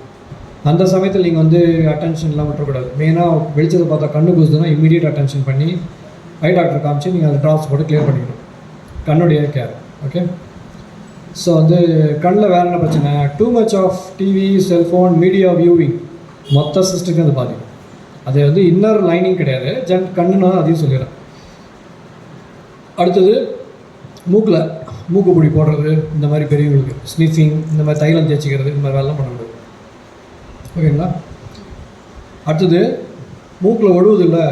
அந்த சமயத்தில் நீங்கள் வந்து அட்டென்ஷன்லாம் விட்டுறக்கூடாது. மெயினாக வெளிச்சத்தை பார்த்தா கண்ணு கூசுதுன்னா இம்மீடியட் அட்டென்ஷன் பண்ணி ஐ டாக்டர் காமிச்சு நீங்கள் அந்த ட்ராப்ஸ் போட்டு கிளியர் பண்ணிக்கணும். கண்ணுடைய கேர். ஓகே. ஸோ வந்து கண்ணில் வேறு என்ன பிரச்சனை, too much of TV, cellphone, media viewing மொத்த சிஸ்டத்துக்கு அது பாதிக்கும். அது வந்து இன்னர் லைனிங் கிடையாது, கண்ணுன்னா அதையும் சொல்லிடுறேன். அடுத்தது மூக்கில் மூக்கு பிடி போடுறது, இந்த மாதிரி பெரியவங்களுக்கு ஸ்னிஃபிங், இந்த மாதிரி தைலம் தேய்ச்சிக்கிறது, இந்த மாதிரி வேலைலாம் பண்ண முடியாது. ஓகேங்களா. அடுத்தது மூக்கில் ஒழுவுது இல்லை,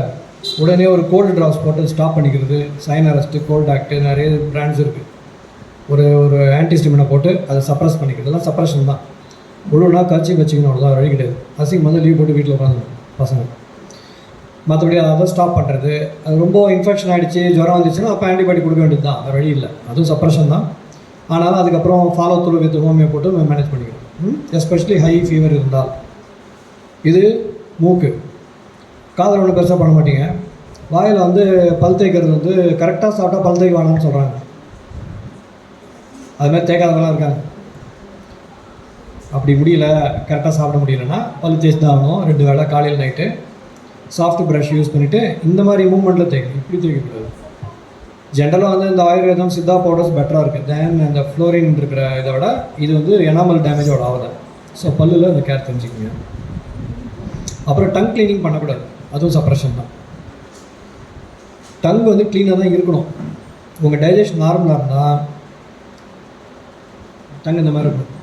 உடனே ஒரு கோல்டு ட்ராப்ஸ் போட்டு ஸ்டாப் பண்ணிக்கிறது. சைனரஸ்ட்டு, கோல்ட் ஆக்டு, நிறைய பிராண்ட்ஸ் இருக்குது. ஒரு ஆன்டிஸ்டிமினை போட்டு அதை சப்ரஸ் பண்ணிக்கிறது. இதெல்லாம் சப்ரஷன் தான். ஒழுவுனா கட்சி வச்சுக்கணும், அவ்வளோதான், வழி கிடையாது. அசிங்கம் வந்து லீவ் போட்டு வீட்டில் உட்காந்துடும் பசங்க. மற்றபடி அதை ஸ்டாப் பண்ணுறது. அது ரொம்ப இன்ஃபெக்ஷன் ஆகிடுச்சு, ஜுரம் வந்துச்சுன்னா அப்போ ஆன்டிபயோட்டிக் கொடுக்க வேண்டியது தான், அது வழி இல்லை. அதுவும் சப்ரஷன் தான். ஆனாலும் அதுக்கப்புறம் ஃபாலோ த்ரூ வித் ஹோமியோ போட்டு மேனேஜ் பண்ணிக்கணும். எஸ்பெஷலி ஹை ஃபீவர் இருந்தால். இது மூக்கு. காதில் ஒன்றும் பெருசாக பண்ண மாட்டீங்க. வாயில் வந்து பல் தேய்க்கிறது வந்து கரெக்டாக சாப்பிட்டா பல் தேய்க்க வேணாம்னு சொல்கிறாங்க. அதுமாதிரி தேய்க்காதவங்களாம் இருக்காங்க. அப்படி முடியல, கரெக்டாக சாப்பிட முடியலன்னா பல் தேய்ச்சி தான் ஆகணும். 2 வேளை காலையில் நைட்டு சாஃப்ட் ப்ரஷ் யூஸ் பண்ணிவிட்டு இந்த மாதிரி மூமெண்ட்டில் தேய்க்கணும். இப்படி தேய்க்கக்கூடாது. ஜென்ரலாக வந்து இந்த ஆயுர்வேதம் சித்தா பவுடர்ஸ் பெட்டராக இருக்குது தேன் இந்த ஃப்ளோரின் இருக்கிற இதை விட இது வந்து எனாமல் டேமேஜோட ஆகலை. ஸோ பல்லில் அந்த கேர் தெரிஞ்சுக்கோங்க. அப்புறம் டங் க்ளீனிங் பண்ணக்கூடாது, அதுவும் சப்ரஷன் தான். டங் வந்து க்ளீனாக தான் இருக்கணும். உங்கள் டைஜஷன் நார்மலாக இருந்தால் டங் இந்த மாதிரி இருக்கும்.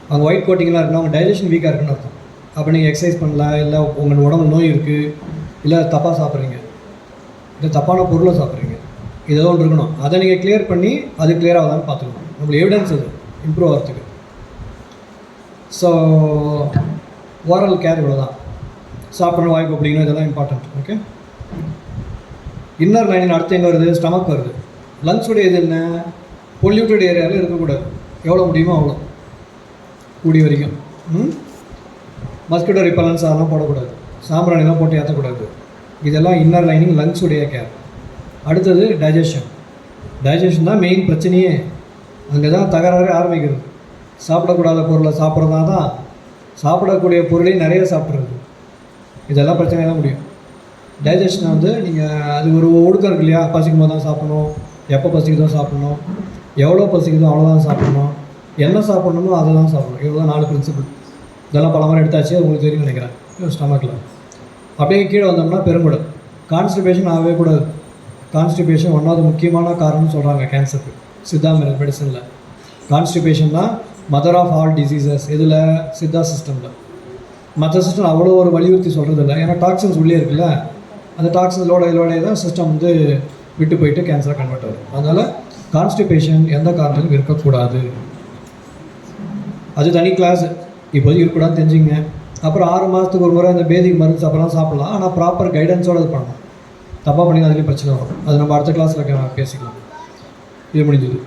அவங்க ஒயிட் கோட்டிங்லாம் இருக்குன்னா அவங்க டைஜஷன் வீக்காக இருக்குன்னு அர்த்தம். அப்போ நீங்கள் எக்ஸசைஸ் பண்ணல, இல்லை உங்கள் உடம்பு நோய் இருக்குது, இல்லை தப்பாக சாப்பிட்றீங்க, இல்லை தப்பான பொருளை சாப்பிட்றீங்க, ஏதோ ஒன்று இருக்கணும். அதை நீங்கள் கிளியர் பண்ணி அது கிளியர் ஆகுதான்னு பார்த்துக்கணும். நம்மளுக்கு எவிடன்ஸ் அது இம்ப்ரூவ் ஆகிறதுக்கு. ஸோ ஓரல் கேர் இவ்வளோ தான். சாப்பிட்ற வாய்ப்பு அப்படிங்கன்னா இதெல்லாம் இம்பார்ட்டன்ட். ஓகே, இன்னர் லைனிங் அடுத்து எங்கே வருது? ஸ்டமக் வருது. லங்ஸுடைய இது என்ன? பொல்யூட்டட் ஏரியாவில் இருக்கக்கூடாது. எவ்வளோ முடியுமோ அவ்வளோ கூடிய வரைக்கும். மஸ்கிட்டோ ரிப்பலன்ஸ் அதெல்லாம் போடக்கூடாது, சாம்பிராணிலாம் போட்டு ஏற்றக்கூடாது. இதெல்லாம் இன்னர் லைனிங் லங்ஸுடைய கேர். அடுத்தது டைஜஷன். டைஜஷன் தான் மெயின் பிரச்சனையே. அங்கே தான் தகராறு ஆரம்பிக்கிறது. சாப்பிடக்கூடாத பொருளை சாப்பிட்றதா தான், சாப்பிடக்கூடிய பொருளையும் நிறைய சாப்பிட்றது, இதெல்லாம் பிரச்சனை தான் முடியும். டைஜஷனை வந்து நீங்கள் அது ஒரு ஒடுக்கம் இருக்கு இல்லையா? பசிக்கும் போது தான் சாப்பிடணும், எப்போ பசிக்குதோ சாப்பிட்ணும், எவ்வளோ பசிக்குதோ அவ்வளோதான் சாப்பிட்ணும், என்ன சாப்பிட்ணுமோ அதை தான் சாப்பிடணும். இவ்வளோ தான் 4 பிரின்சிபிள். இதெல்லாம் பல மாதிரி எடுத்தாச்சு, உங்களுக்கு தெரியும் நினைக்கிறேன். ஸ்டமக்கில் அப்படியே கீழே வந்தோம்னா பெருங்குடல். கான்ஸ்டிபேஷன் ஆகவே கூடாது. கான்ஸ்டிபேஷன் ஒன்றாவது முக்கியமான காரணம்னு சொல்கிறாங்க கேன்சருக்கு சித்தா மெடிசனில். கான்ஸ்டிபேஷன் தான் மதர் ஆஃப் ஆல் டிசீசஸ். இதில் சித்தா சிஸ்டமில். மற்ற சிஸ்டம் அவ்வளோ ஒரு வலியுறுத்தி சொல்கிறது இல்லை. ஏன்னா டாக்ஸின்ஸ் உள்ளே இருக்குல்ல, அந்த டாக்ஸின்ஸ் இதோட தான் சிஸ்டம் வந்து விட்டு போயிட்டு கேன்சராக கன்வெர்ட் ஆகுது. அதனால் கான்ஸ்டிபேஷன் எந்த காரணத்துக்கும் இருக்கக்கூடாது. அது தனி கிளாஸ், இப்போது இருக்கக்கூடாதுன்னு தெரிஞ்சுங்க. அப்புறம் 6 மாதத்துக்கு ஒரு முறை அந்த பேதிக் மருந்து சாப்பிடலாம். ஆனால் ப்ராப்பர் கைடன்ஸோடு அது பண்ணணும். தப்பாக பண்ணிங்கன்னா அதுலேயும் பிரச்சனை வரும். அது நம்ம அடுத்த கிளாஸில் பேசிக்கலாம். இது முடிஞ்சது.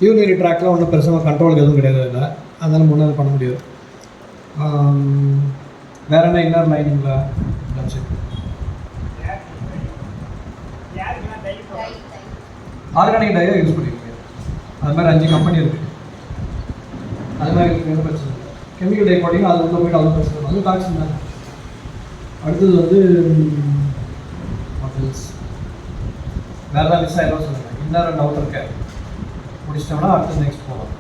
யூரினரி ட்ராக்லாம் ஒன்றும் பெருசாக கண்ட்ரோலுக்கு எதுவும் கிடையாது இல்லை, அதனால் முன்னாடி பண்ண முடியாது. வேறு என்ன இன்னர் லைனிங்கில் ஆர்கானிக் டையை யூஸ் பண்ணியிருக்கீங்க. அது மாதிரி 5 கம்பெனி இருக்குது. அது மாதிரி எதுவும் பிரச்சனை இல்லை. கெமிக்கல் டை போட்டிங்கன்னா அது உள்ளே போய்ட்டு அதுவும் பிரச்சனை இல்லை, அதுவும் டாக்ஸின் தான். அடுத்தது வந்து வேறு ஏதாவது மிஸ் ஆகிடும் சொல்லுங்கள். இன்னர் அண்ட் அவுட்டர் கேர் முடிச்சிட்டோம்னா அடுத்து நெக்ஸ்ட் போகலாம்.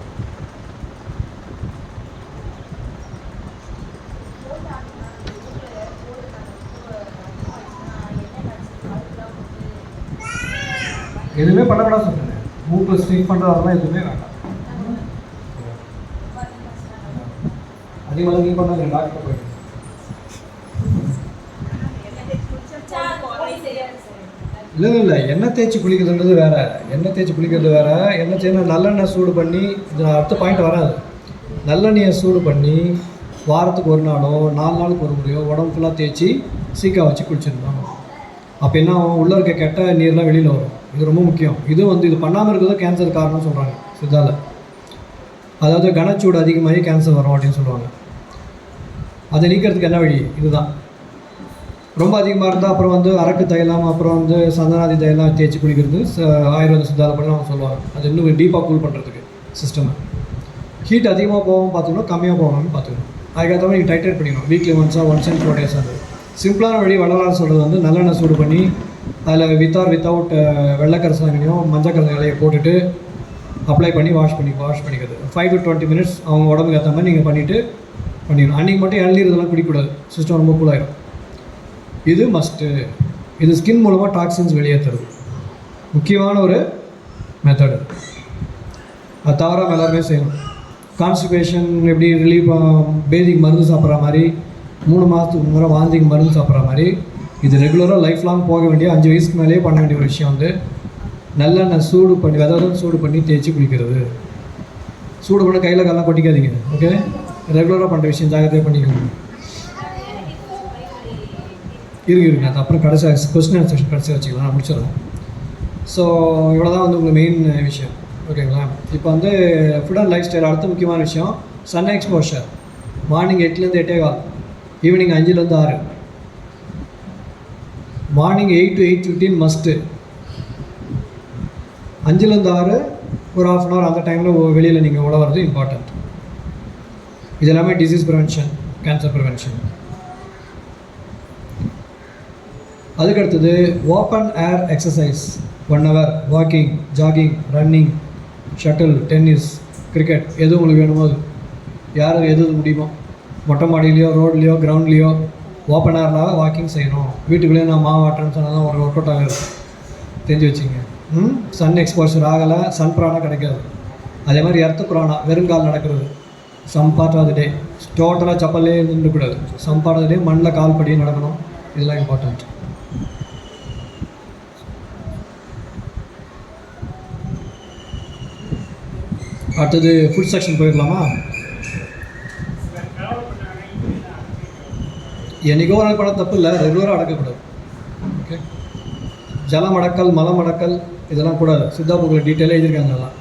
எதுவுமே பண்ணக்கூடாது சொல்லுங்க. மூக்கில் ஸ்ட்ரீக் பண்ணுறதெல்லாம் எதுவுமே வேண்டாம். அதிகமாக நீங்கள் பண்ணாங்க டாக்டர் போயிட்டு இல்லை எண்ணெய் தேய்ச்சி குளிக்கிறதுன்றது வேறு, எண்ணெய் தேய்ச்சி குளிக்கிறது வேறு. எண்ணெய் தேய்னா நல்லெண்ணெய் சூடு பண்ணி, இது அடுத்த பாயிண்ட் வராது. நல்லெண்ணெயை சூடு பண்ணி வாரத்துக்கு ஒரு நாளோ 4 நாளுக்கு ஒரு முறையோ உடம்பு ஃபுல்லாக தேய்ச்சி சீக்கா வச்சு குளிச்சிடணும். அப்போ என்ன உள்ளே இருக்க கெட்ட நீர்லாம் வெளியில் வரும். இது ரொம்ப முக்கியம். இது பண்ணாமல் இருக்கிறதோ கேன்சர் காரணம்னு சொல்கிறாங்க சித்தாவில். அதாவது கனச்சூடு அதிகமாகி கேன்சர் வரும் அப்படின்னு சொல்லுவாங்க. அதை நீக்கிறதுக்கு என்ன வழி? இதுதான். ரொம்ப அதிகமாக இருந்தால் அப்புறம் வந்து அரக்கு தைலம், அப்புறம் வந்து சந்தனாதி தைலம் தேய்ச்சி குளிக்கிறது ஆயுர்வேத சித்தாவில் பண்ணி அவங்க சொல்லுவாங்க. அது இன்னும் டீப்பாக கூல் பண்ணுறதுக்கு சிஸ்டம். ஹீட் அதிகமாக போகாமல் பார்த்துக்கணும், கம்மியாக போகாமல் பார்த்துக்கணும். அதுக்கேற்ற மாதிரி நீங்கள் டைட்ரேட் பண்ணிக்கணும். Weekly once and 4 days. அது சிம்பிளான வழி வள்ளலார் சொல்கிறது வந்து நல்லெண்ணெய் சூடு பண்ணி அதில் வித்தவுட் வெள்ளைக்கரசாங்கனையும் மஞ்சக்கரச இலையை போட்டுட்டு அப்ளை பண்ணி வாஷ் பண்ணிக்கிறது. 5 to 20 minutes அவங்க உடம்புக்கு ஏற்ற மாதிரி நீங்கள் பண்ணிடணும். அன்றைக்கி மட்டும் இளநீர் இதெல்லாம் குடிக்கக்கூடாது, சிஸ்டம் ரொம்ப கூலாயிடும். இது மஸ்ட்டு. இது ஸ்கின் மூலமாக டாக்ஸின்ஸ் வெளியேற்றுறது முக்கியமான ஒரு மெத்தடு. அது தவறாமல் எல்லாருமே செய்யணும். கான்ஸ்டிபேஷன் எப்படி ரிலீஃப், பேதிக் மருந்து சாப்பிட்ற மாதிரி 3 மாதத்துக்கு முன்னே வாந்திக்கு மருந்து சாப்பிட்ற மாதிரி இது ரெகுலராக லைஃப் லாங் போக வேண்டிய 5 வயசுக்கு மேலேயே பண்ண வேண்டிய ஒரு விஷயம் வந்து நல்லெண்ணெய் சூடு பண்ணி சூடு பண்ணி தேய்ச்சி குளிக்கிறது. சூடு பண்ண கையில் காலெலாம் கொட்டிக்காதீங்க. ஓகே, ரெகுலராக பண்ணுற விஷயம் ஜாகிரதையாக பண்ணிக்கோங்க. இருக்குங்க. அது அப்புறம் கடைசி கொஸ்டின் ஆன்சர் செக்ஷன் கடைசியாக வச்சுக்கலாம், நான் முடிச்சிடறேன். ஸோ இவ்வளோ தான் வந்து உங்களுக்கு மெயின் விஷயம். ஓகேங்களா? இப்போ வந்து ஃபுட் அண்ட் லைஃப் ஸ்டைல் அடுத்த முக்கியமான விஷயம் sun exposure. Morning 8 to 8:15, evening 5 to 6. Morning 8 to 8:15 must. 5 to 6 ஒரு 1/2 hour அந்த டைமில் வெளியில் நீங்கள் உழவுறது இம்பார்ட்டண்ட். இது எல்லாமே டிசீஸ் ப்ரிவென்ஷன், கேன்சர் ப்ரிவென்ஷன். அதுக்கடுத்தது open air exercise. 1 hour walking, jogging, running, shuttle, tennis, cricket, எது உங்களுக்கு வேணுமோ அது யார் எது முடியுமோ மொட்டை மாடியிலையோ ரோட்லேயோ கிரவுண்ட்லேயோ ஓப்பன் ஏர்லாம் வாக்கிங் செய்யணும். வீட்டுக்குள்ளேயே நான் மாவாட்டேன்னு சொன்னால் தான் ஒரு ஒர்க் அவுட் ஆகுது, தெரிஞ்சு வச்சுங்க. சன் எக்ஸ்போஷர் ஆகலை, சன் பிராணா கிடைக்காது. அதே மாதிரி எர்த்து பிராணா, வெறுங்கால் நடக்கிறது, சம் பார்ட் ஆஃப் த டே. டோட்டலாக சப்பல்லே நின்றுக்கூடாது, சம் பார்ட் ஆஃப் த டே மண்ணில் கால் படியே நடக்கணும். இதெல்லாம் இம்பார்ட்டண்ட். அடுத்தது ஃபுட் செக்ஷன் போயிடலாமா? என்றைக்கோ ஒரு நாள் பண்ண தப்பு இல்லை, ரெகுலராக அடக்கக்கூடாது. ஓகே, ஜலம் அடக்கல், மலம் அடக்கல் இதெல்லாம் கூடாது. சித்தா புக்கில் டீட்டெயிலாக எழுதியிருக்காங்க. அதெல்லாம்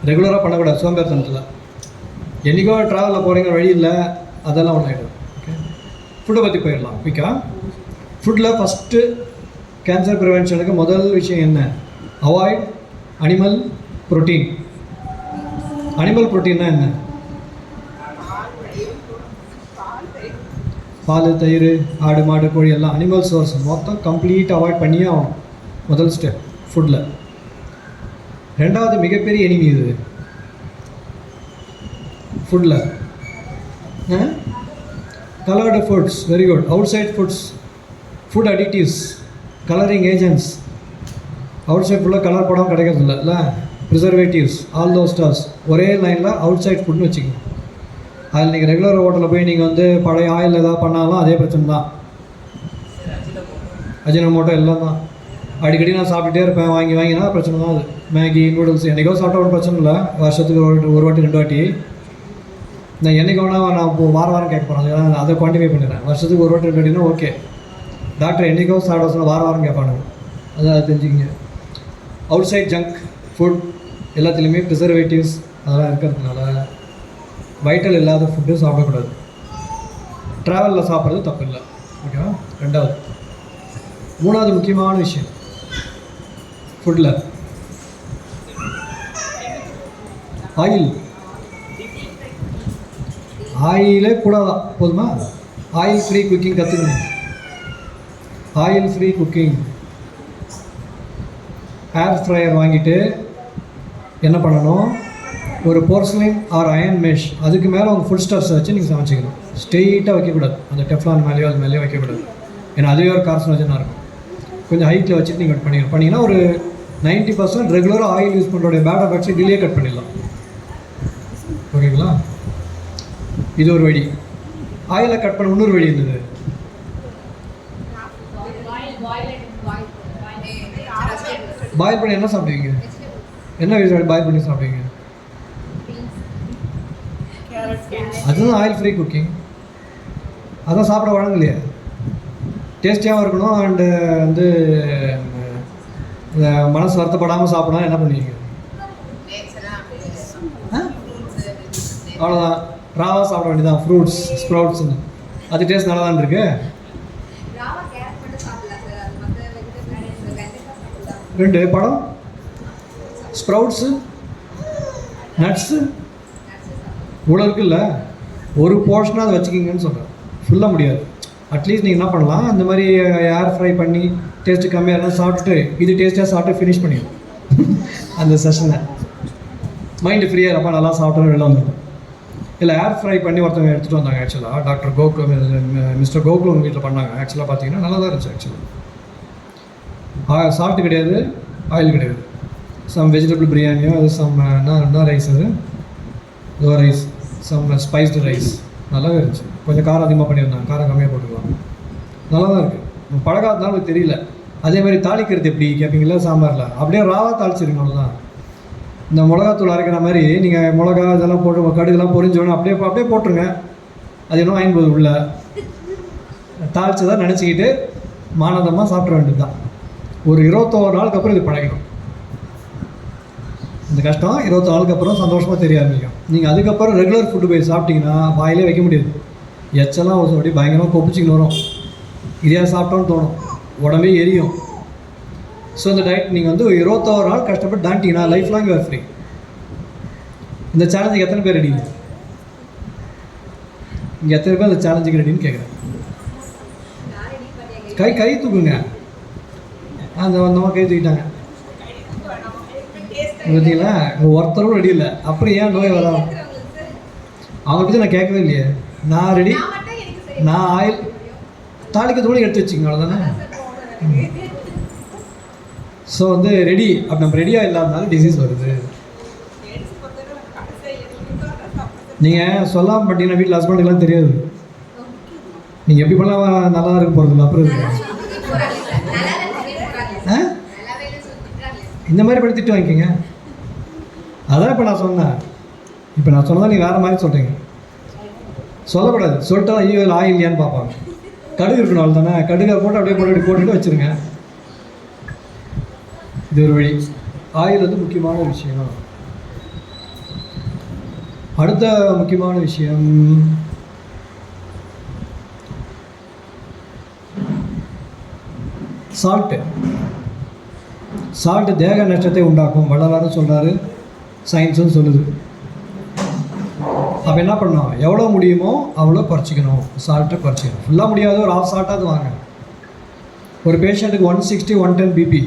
ரெகுலராக பண்ணக்கூடாது சோம்பேறித்தனத்தில். என்றைக்கோ ட்ராவலில் போகிறீங்க, வழி இல்லை, அதெல்லாம் ஒன்று ஆகிடும். ஓகே, ஃபுட்டை பற்றி போயிடலாம் குயிக்காக. ஃபுட்டில் ஃபஸ்ட்டு கேன்சர் ப்ரிவென்ஷனுக்கு முதல் விஷயம் என்ன? Avoid animal protein. அனிமல் ப்ரோட்டீன்னா என்ன? பால், தயிர், ஆடு, மாடு, கோழி எல்லாம் அனிமல் சோர்ஸ் மொத்தம் கம்ப்ளீட் அவாய்ட் பண்ணியே ஆகணும். முதல் ஸ்டெப் ஃபுட்டில். ரெண்டாவது மிகப்பெரிய எனிமி இது ஃபுட்டில், coloured foods. Very good. Outside foods, food additives, colouring agents. Outside ஃபுல்லாக கலர் படம் கிடைக்கிறது இல்லை, ப்ரிசர்வேட்டிவ்ஸ், ஆல் தோஸ் ஸ்டார்ஸ். ஒரே லைனில் அவுட் சைட் ஃபுட்னு வச்சுக்கோங்க. அதில் நீங்கள் ரெகுலர் ஹோட்டலில் போய் நீங்கள் வந்து பழைய ஆயில் எதாவது பண்ணாலும் அதே பிரச்சனை தான். அஜினோமோட்டோ எல்லாம் தான். அடிக்கடி நான் சாப்பிட்டுட்டே இருப்பேன், வாங்கினா பிரச்சனை தான். அது மேகி, நூடுல்ஸ் என்றைக்கோ சாப்பிட்டா ஒன்றும் பிரச்சனை இல்லை. வருஷத்துக்கு ஒரு வாட்டி 2 வாட்டி. நான் என்றைக்கு வேணால் நான் இப்போ வாரம் கேட்க போகிறேன், அதை குவான்டிஃபை பண்ணிடுறேன். வருஷத்துக்கு 1 வாட்டி 2 வாட்டினா ஓகே. டாக்டர் என்றைக்கோ சாப்பிட சொன்னால் வாரம் கேட்பானுங்க. அதை தெரிஞ்சுக்கிங்க. அவுட் சைட் ஜங்க் ஃபுட் எல்லாத்துலேயுமே ப்ரிசர்வேட்டிவ்ஸ் அதெல்லாம் இருக்கிறதுனால வைட்டல் இல்லாத ஃபுட்டு சாப்பிடக்கூடாது. ட்ராவலில் சாப்பிட்றது தப்பு இல்லை. ஓகேவா? ரெண்டாவது. மூணாவது முக்கியமான விஷயம் ஃபுட்டில் ஆயிலே கூடாதான். போதுமா? ஆயில் ஃப்ரீ குக்கிங் கற்றுக்கணும். Oil free cooking. ஏர் ஃப்ரையர் வாங்கிட்டு என்ன பண்ணணும்? ஒரு போர்ஸ்லின் ஆர் அயன் மெஷ், அதுக்கு மேலே உங்கள் ஃபுட் ஸ்டஃப்ஸை வச்சு நீங்கள் சமைச்சிக்கணும். ஸ்ட்ரெயிட்டாக வைக்கக்கூடாது, அந்த டெஃப்லான் மேலேயோ அது மேலேயோ வைக்கக்கூடாது. ஏன்னா அதுவே ஒரு கார்சினோஜனாக இருக்கும். கொஞ்சம் ஹைட்டில் வச்சுட்டு நீங்கள் கட் பண்ணிங்கன்னா ஒரு 90% ரெகுலராக ஆயில் யூஸ் பண்ணுறோடைய பேட் எஃபெக்ட்ஸை டிலே கட் பண்ணிடலாம். ஓகேங்களா? இது ஒரு வழி. ஆயிலை கட் பண்ண இன்னொரு வழி இருந்தது. பாயில் பண்ணி என்ன சாப்பிடுவீங்க? என்ன வெஜிடபிள் பாயில் பண்ணி சாப்பிடுவீங்க? அதுதான் ஆயில் ஃப்ரீ குக்கிங். அதான் சாப்பிட வழங்கலையே. டேஸ்டியாகவும் இருக்கணும் அண்டு வந்து மனசு வருத்தப்படாமல் சாப்பிடணும். என்ன பண்ணுவீங்க? அவ்வளோதான், ராவாக சாப்பிட வேண்டியதான். ஃப்ரூட்ஸ், ஸ்ப்ரவுட்ஸ்னு அது டேஸ்ட் நல்லா தான் இருக்கு. 2 பழம், ஸ்ப்ரவுட்ஸு, நட்ஸு இவ்வளோ இருக்குல்ல, ஒரு போர்ஷனாக அதை வச்சுக்கிங்கன்னு சொல்கிறேன். ஃபுல்லாக முடியாது. அட்லீஸ்ட் நீங்கள் என்ன பண்ணலாம், அந்த மாதிரி ஏர் ஃப்ரை பண்ணி டேஸ்ட்டு கம்மியாக இருந்தால் சாப்பிட்டுட்டு இது டேஸ்ட்டாக சாப்பிட்டு ஃபினிஷ் பண்ணிடும் அந்த செஷனை. மைண்டு ஃப்ரீயாக இருப்பா, நல்லா சாப்பிட்டோன்னு வெளில வந்துடும். இல்லை ஏர் ஃப்ரை பண்ணி ஒருத்தவங்க எடுத்துகிட்டு வந்தாங்க. ஆக்சுவலாக டாக்டர் கோகுலம், மிஸ்டர் கோகுலம் வீட்டில் பண்ணாங்க. ஆக்சுவலாக பார்த்தீங்கன்னா நல்லா தான் இருந்துச்சு. ஆக்சுவலாக சால்ட்டு கிடையாது, ஆயில் கிடையாது. சம் வெஜிடபிள் பிரியாணியோ அது சம் என்ன ரைஸ், அது ஏதோ ரைஸ், சம் ஸ்பைஸ்டு ரைஸ் நல்லாவே இருந்துச்சு. கொஞ்சம் காரம் அதிகமாக பண்ணியிருந்தாங்க, காரம் கம்மியாக போட்டுக்கலாம். நல்லா தான் இருக்குது. பழகாதனால எனக்கு தெரியல. அதே மாதிரி தாளிக்கிறது எப்படி கேட்பீங்களா? சாம்பாரில் அப்படியே ராவாக தாளிச்சிருங்க. அவ்வளோதான். இந்த மிளகாத்தூள் அரைக்கிற மாதிரி நீங்கள் மிளகா இதெல்லாம் போட்டு கடுகுலாம் பொரிஞ்சோன்னு அப்படியே போட்டுருங்க. அது இன்னும் வாங்கிப்போது உள்ள தாளிச்சதான் நினச்சிக்கிட்டு மானதமாக சாப்பிட வேண்டியது தான். ஒரு 21 நாளுக்கு அப்புறம் இது பழகிடும். இந்த கஷ்டம் 21 நாளுக்கு அப்புறம் சந்தோஷமாக தெரிய ஆரம்பிக்கும். நீங்கள் அதுக்கப்புறம் ரெகுலர் ஃபுட்டு போய் சாப்பிட்டீங்கன்னா வாயிலே வைக்க முடியாது. எச்செல்லாம் அப்படி பயங்கரமாக கொப்பிச்சிக்கின்னு வரும். இதையா சாப்பிட்டோன்னு தோணும், உடம்பே எரியும். ஸோ இந்த டயட் நீங்கள் வந்து 21 நாள் கஷ்டப்பட்டு தாண்டிங்கன்னா லைஃப் லாங் யூஆர் ஃப்ரீ. இந்த சேலஞ்சுக்கு எத்தனை பேர் ரெடி? இங்கே எத்தனை பேர் இந்த சேலஞ்சுக்கு ரெடின்னு கேட்குறேன். கை தூக்குங்க. அந்த வந்தவங்க கை தூக்கிட்டாங்க. பார்த்தீங்களா, ஒருத்தரும் ரெடி இல்லை. அப்புறம் ஏன் நோய் வராது? அவங்க பற்றி நான் கேட்கவே இல்லையே. நான் ரெடி, நான் ஆயில் தாளிக்க தூரம் எடுத்து வச்சுக்கோங்க, அவ்வளோதானே. ஸோ வந்து ரெடி, அப்படி நம்ம ரெடியாக இல்லாதனால டிசீஸ் வருது. நீங்கள் சொல்லாமல் பண்ணிட்டீங்கன்னா வீட்டில் ஹஸ்பண்டுக்கெல்லாம் தெரியாது. நீங்கள் எப்படி பண்ணலாம் நல்லா இருக்க போகிறதில்ல. அப்புறம் இருக்கு இந்த மாதிரி படுத்திட்டு வாங்கிக்கோங்க. அதான் இப்போ நான் சொன்னேன். இப்போ நான் சொன்னதான் நீ வேறு மாதிரி சொல்கிறீங்க. சொல்லக்கூடாது. சொல்லிட்டா ஐயோ ஆயில் இல்லையான்னு பார்ப்பாங்க. கடுகு இருக்கணும், அவ்வளோ தானே. கடுகை போட்டு அப்படியே போட்டுட்டு வச்சுருங்க. இது ஒரு வழி. ஆயில் வந்து முக்கியமான விஷயம். அடுத்த முக்கியமான விஷயம் சால்ட்டு தேக நஷ்டத்தை உண்டாக்கும் வள்ளலாரும் சொல்கிறாரு, சயின்ஸும் சொல்லுது. அப்போ என்ன பண்ணணும்? எவ்வளோ முடியுமோ அவ்வளோ குறைச்சிக்கணும். சால்ட்டை குறைச்சிக்கணும். ஃபுல்லாக முடியாது, ஒரு ஆஃப் சால்ட்டாக அது வாங்க. ஒரு பேஷண்ட்டுக்கு 160 110 பிபி,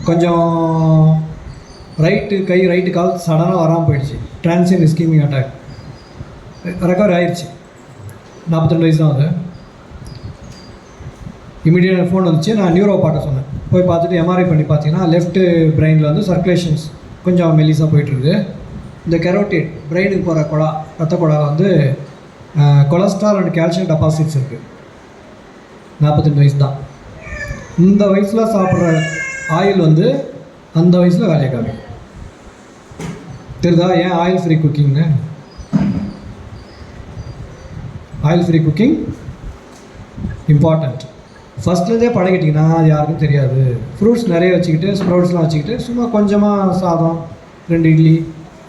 கொஞ்சம் ரைட்டு கை ரைட்டு கால் சடனாக வராமல் போயிடுச்சு. டிரான்சியன்ட் இஸ்கீமிக் அட்டாக், ரெக்கவர் ஆயிடுச்சு. 42 வயசு தான் அது. இமீடியட்டாக ஃபோன் வந்துச்சு. நான் நியூரோ பார்க்க சொன்னேன். போய் பார்த்துட்டு எம்ஆர்ஐ பண்ணி பார்த்தீங்கன்னா லெஃப்ட்டு பிரெயினில் வந்து சர்க்குலேஷன்ஸ் கொஞ்சம் மெலிசாக போயிட்டுருக்கு. இந்த கெரோட்டிட் பிரெயினுக்கு போகிற குழா, ரத்த குழா வந்து கொலஸ்ட்ரால் அண்ட் கால்சியம் டெபாசிட்ஸ் இருக்குது. 42 வயசு தான். இந்த வயசில் சாப்பிட்ற ஆயில் வந்து அந்த வயசில் வேலைக்காகும். தெரியுதா ஏன் ஆயில் ஃப்ரீ குக்கிங்னு? Oil free cooking important. ஃபஸ்ட்லேருந்தே பழகிட்டிங்கன்னா அது யாருக்கும் தெரியாது. ஃப்ரூட்ஸ் நிறைய வச்சுக்கிட்டு, ஸ்ப்ரவுட்ஸ்லாம் வச்சுக்கிட்டு, சும்மா கொஞ்சமாக சாதம் 2 இட்லி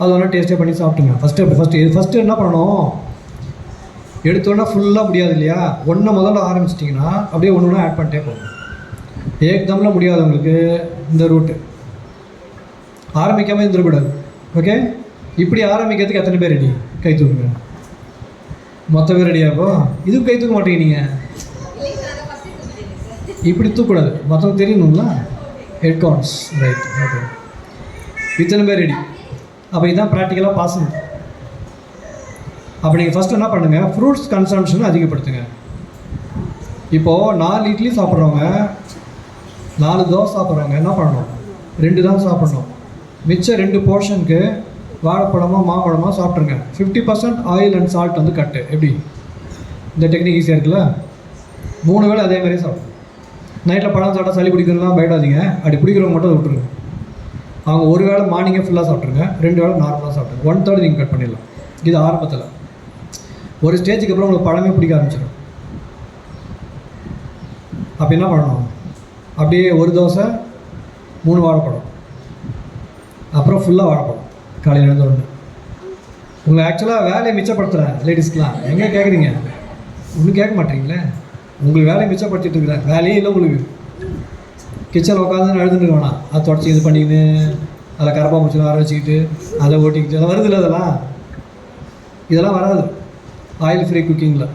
அது ஒன்றா டேஸ்ட்டே பண்ணி சாப்பிட்டுங்க. ஃபஸ்ட்டு என்ன பண்ணணும்? எடுத்தோன்னா ஃபுல்லாக முடியாது இல்லையா? ஒன்று முதல்ல ஆரம்பிச்சிட்டிங்கன்னா அப்படியே ஒன்று ஒன்றா ஆட் பண்ணிட்டே போகும். ஏக்தமில் முடியாதவங்களுக்கு இந்த ரூட்டு ஆரம்பிக்காமல் இருந்துடக்கூடாது. ஓகே, இப்படி ஆரம்பிக்கிறதுக்கு எத்தனை பேர் ரெடி? கை தூக்குங்க. மொத்த பேர் ரெடியாக இருக்கும். இதுவும் கை தூக்க மாட்டீங்க. நீங்கள் இப்படி தூக்கக்கூடாது, மற்றவங்க தெரியணுங்களா? Head counts, right. ஓகே, இத்தனை பேர் ரெடி. அப்போ இதுதான் ப்ராக்டிக்கலாக பாசிபிள். அப்போ நீங்கள் ஃபஸ்ட்டு என்ன பண்ணுங்கள்? ஃப்ரூட்ஸ் கன்சம்ஷனை அதிகப்படுத்துங்க. இப்போது 4 இட்லி சாப்பிட்றவங்க, 4 தோசை சாப்பிட்றவங்க என்ன பண்ணணும்? 2 தான் சாப்பிட்ணும். மிச்சம் 2 போர்ஷனுக்கு வாழைப்பழமோ மாம்பழமோ சாப்பிட்ருங்க. 50% ஆயில் அண்ட் சால்ட் வந்து கட்டு. எப்படி? இந்த டெக்னிக் ஈஸியாக இருக்குல்ல? 3 வேளை அதே மாதிரியே சாப்பிடும். நைட்டில் பழம் சாப்பிட்டா சளி பிடிக்கிறதுலாம் பயப்படாதீங்க. அப்படி பிடிக்கிறவங்க மட்டும் விட்டுருங்க. அவங்க ஒரு வேளை மார்னிங்கே ஃபுல்லாக சாப்பிட்ருங்க, 2 வேளை நார்மலாக சாப்பிட்ருங்க. 1/3 நீங்கள் கட் பண்ணிடலாம். இது ஆரம்பத்தில். ஒரு ஸ்டேஜுக்கு அப்புறம் உங்களுக்கு பழமே பிடிக்க ஆரம்பிச்சிடும். அப்போ என்ன பண்ணணும்? அப்படியே 1 தோசை 3 வாழைப்பழம், அப்புறம் ஃபுல்லாக வாழைப்பழம் காலையில் எழுந்த ஒன்று. உங்களை ஆக்சுவலாக வேலையை மிச்சப்படுத்துகிறேன் லேடிஸ்க்கெலாம். எங்கே கேட்குறீங்க? ஒன்றும் கேட்க மாட்டீங்களே. உங்களுக்கு வேலையை மிச்சப்படுத்திட்டு இருக்கிறேன். வேலையே இல்லை உங்களுக்கு. கிச்சனில் உட்காந்து எழுதுட்டு வேணாம். அதை தொடச்சி இது பண்ணிக்கின்னு அதில் கரப்பா முடிச்சு வர வச்சுக்கிட்டு அதை ஓட்டிக்கிட்டு அதெல்லாம் வருது இல்லை? இதெல்லாம் வராது ஆயில் ஃப்ரீ குக்கிங்கில்.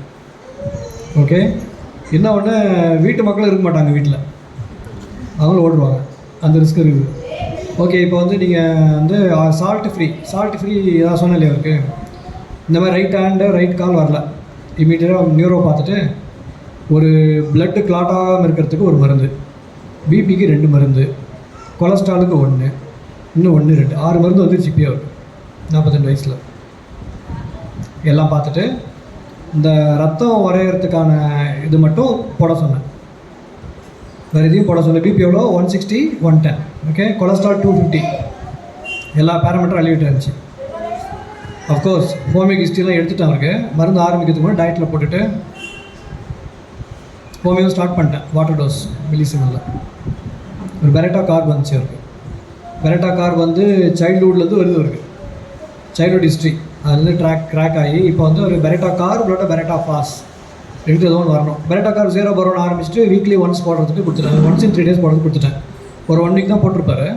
ஓகே, என்ன ஒன்று, வீட்டு மக்களும் இருக்க மாட்டாங்க வீட்டில், அவங்களும் ஓடுவாங்க. அந்த ரிஸ்க் இருக்குது. ஓகே, இப்போ வந்து நீங்கள் வந்து சால்ட்டு ஃப்ரீ ஏதாவது சொன்னேன் இல்லையா இருக்குது? இந்த மாதிரி ரைட் ஹேண்டு ரைட் கால் வரல, இமீடியட்டாக நியூரோ பார்த்துட்டு ஒரு பிளட்டு கிளாட் ஆகாமல் இருக்கிறதுக்கு ஒரு மருந்து, பிபிக்கு 2 மருந்து, கொலஸ்ட்ராலுக்கு 1, இன்னும் 1 2 6 மருந்து வந்து சிப்பியாக இருக்குது 42 வயசில். எல்லாம் பார்த்துட்டு இந்த ரத்தம் வரைகிறதுக்கான இது மட்டும் போட சொன்னேன். வேறு எதையும் போட சொன்னேன். பிபி எவ்வளோ? 160 110. Okay, cholesterol 250. எல்லா பேராமீட்டரும் அழிவிட்டு இருந்துச்சு. அஃப்கோர்ஸ் ஹோமியோக் ஹிஸ்ட்ரிலாம் எடுத்துகிட்டேன். அவருக்கு மருந்து ஆரம்பிக்கிறதுக்கு முன்னாடி டயட்டில் போட்டுட்டு ஹோமியோ ஸ்டார்ட் பண்ணிட்டேன். வாட்டர் டோஸ் மில்லிசிமலில். ஒரு பெரட்டா கார்டு வந்துச்சு அவருக்கு. பெரட்டா கார்டு வந்து சைல்டுஹுட்லேருந்து வருது அவருக்கு. சைல்டுஹுட் ஹிஸ்ட்ரி அதுலேருந்து க்ராக் ஆகி இப்போ வந்து ஒரு பெரட்டா கார் இல்லாட்ட பெரட்டா பாஸ் எடுத்து ஏதோ ஒன்று வரணும். பெரட்டா கார் 0 பரோன்னு ஆரம்பிச்சுட்டு வீக்லி ஒன்ஸ் போடுறதுக்கு கொடுத்துட்டேன். ஒன்ஸ் இன் 3 days போடுறதுக்கு கொடுத்துட்டேன். ஒரு 1 வீக் தான் போட்டிருப்பாரு.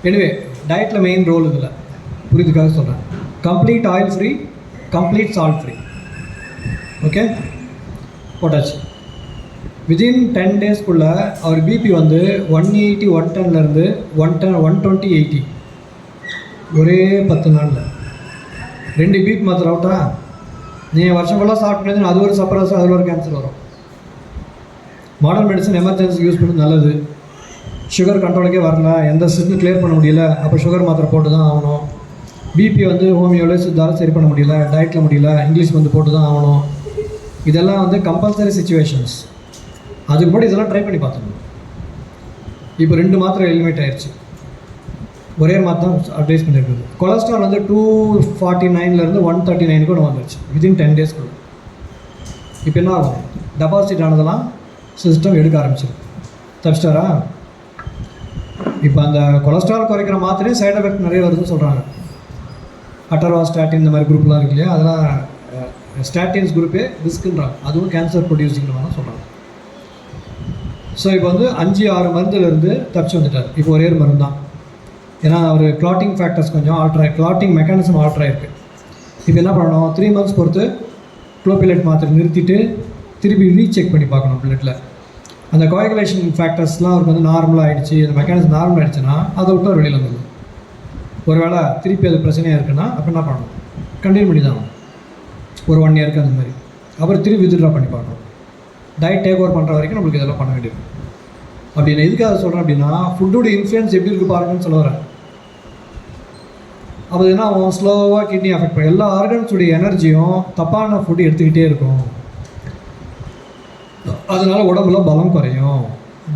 எனிவே டயட்டில் மெயின் ரோல் இதில் புரியுதுக்காக சொல்கிறேன். Complete oil free, complete salt free. Okay, போட்டாச்சு. வித்தின் 10 டேஸ்க்குள்ளே அவர் பிபி வந்து 180 110லேருந்து 120 80 ஒரே 10 நாளில் 2 பிபி மாத்திரம் அவுட்டா. நீங்கள் வருஷம் ஃபுல்லாக சாப்பிட்டு அது ஒரு சப்பரஸ், அதில் ஒரு கேன்சர் வரும். மாடர்ன் மெடிசன் எமர்ஜென்சி யூஸ் பண்ணது நல்லது. சுகர் கண்ட்ரோலுக்கே வரல, எந்த சிஸ்டம் கிளியர் பண்ண முடியல, அப்போ சுகர் மாத்திரை போட்டு தான் ஆகணும். பிபி வந்து ஹோமியோவில் சித்தாலும் சரி பண்ண முடியல, டயட்டில் முடியல, இங்கிலீஷ் வந்து போட்டு தான் ஆகணும். இதெல்லாம் வந்து கம்பல்சரி சுச்சுவேஷன்ஸ். அதுக்கு முன்னாடி இதெல்லாம் ட்ரை பண்ணி பார்த்துக்கணும். இப்போ 2 மாத்திரை எலிமினேட் ஆயிடுச்சு, ஒரே மாத்திரை தான் அட்வைஸ் பண்ணியிருக்குது. கொலஸ்ட்ரால் வந்து 249லேருந்து 139 கூட வந்துருச்சு வித்தின் 10 டேஸ்க்குள்ள. இப்போ என்ன ஆகும், டெபாசிட் ஆனதெல்லாம் சிஸ்டம் எடுக்க ஆரம்பிச்சிடும். தப்பிச்சிட்டாரா? இப்போ அந்த கொலஸ்ட்ரால் குறைக்கிற மாத்திரையும் சைடு எஃபெக்ட் நிறைய வருதுன்னு சொல்கிறாங்க. அட்டர்வாஸ்டாட்டின் இந்த மாதிரி குரூப்லாம் இருக்கு இல்லையா, அதெல்லாம் ஸ்டாட்டின்ஸ் குரூப்பே ரிஸ்க்குன்றாங்க, அதுவும் கேன்சர் ப்ரொடியூசிங்னு வேணால் சொல்கிறாங்க. ஸோ இப்போ வந்து 5-6 மருந்துலேருந்து தப்பிச்சு வந்துட்டார். இப்போ ஒரே ஒரு மருந்து தான், ஏன்னா அவர் கிளாட்டிங் ஃபேக்டர்ஸ் கொஞ்சம் கிளாட்டிங் மெக்கானிசம் ஆல்ட்ராயிருக்கு. இப்போ என்ன பண்ணணும், 3 மந்த்ஸ் பொறுத்து குளோபிலேட் மாத்திரை நிறுத்திட்டு திருப்பி ரீசெக் பண்ணி பார்க்கணும் பிளட்டில். அந்த கோயகுலேஷன் ஃபேக்டர்ஸ்லாம் அவருக்கு வந்து நார்மலாக ஆகிடுச்சு, அந்த மெக்கானிசம் நார்மல் ஆகிடுச்சுன்னா அதை விட்டு அவர் வெளியில் வந்துடும். ஒரு வேளை திருப்பி அது பிரச்சனையாக இருக்குன்னா அப்போ என்ன பண்ணணும், கண்டினியூ பண்ணி தான் ஒரு 1 இயருக்கு அந்த மாதிரி. அப்புறம் திருப்பி வித்ட்ரா பண்ணி பார்க்கணும். டயட் டேக் ஓவர் பண்ணுற வரைக்கும் நம்மளுக்கு இதெல்லாம் பண்ண வேண்டியது. அப்படி நான் எதுக்காக சொல்கிறேன் அப்படின்னா, ஃபுட்டோட இன்ஃப்ளூயன்ஸ் எப்படி இருக்குது பாருங்கன்னு சொல்ல வரேன். அப்போ என்ன ஆகும், ஸ்லோவாக கிட்னி அஃபெக்ட் பண்ணும். எல்லா ஆர்கன்ஸுடைய எனர்ஜியும் தப்பான ஃபுட்டு எடுத்துக்கிட்டே இருக்கும். அதனால உடம்புல பலம் குறையும்,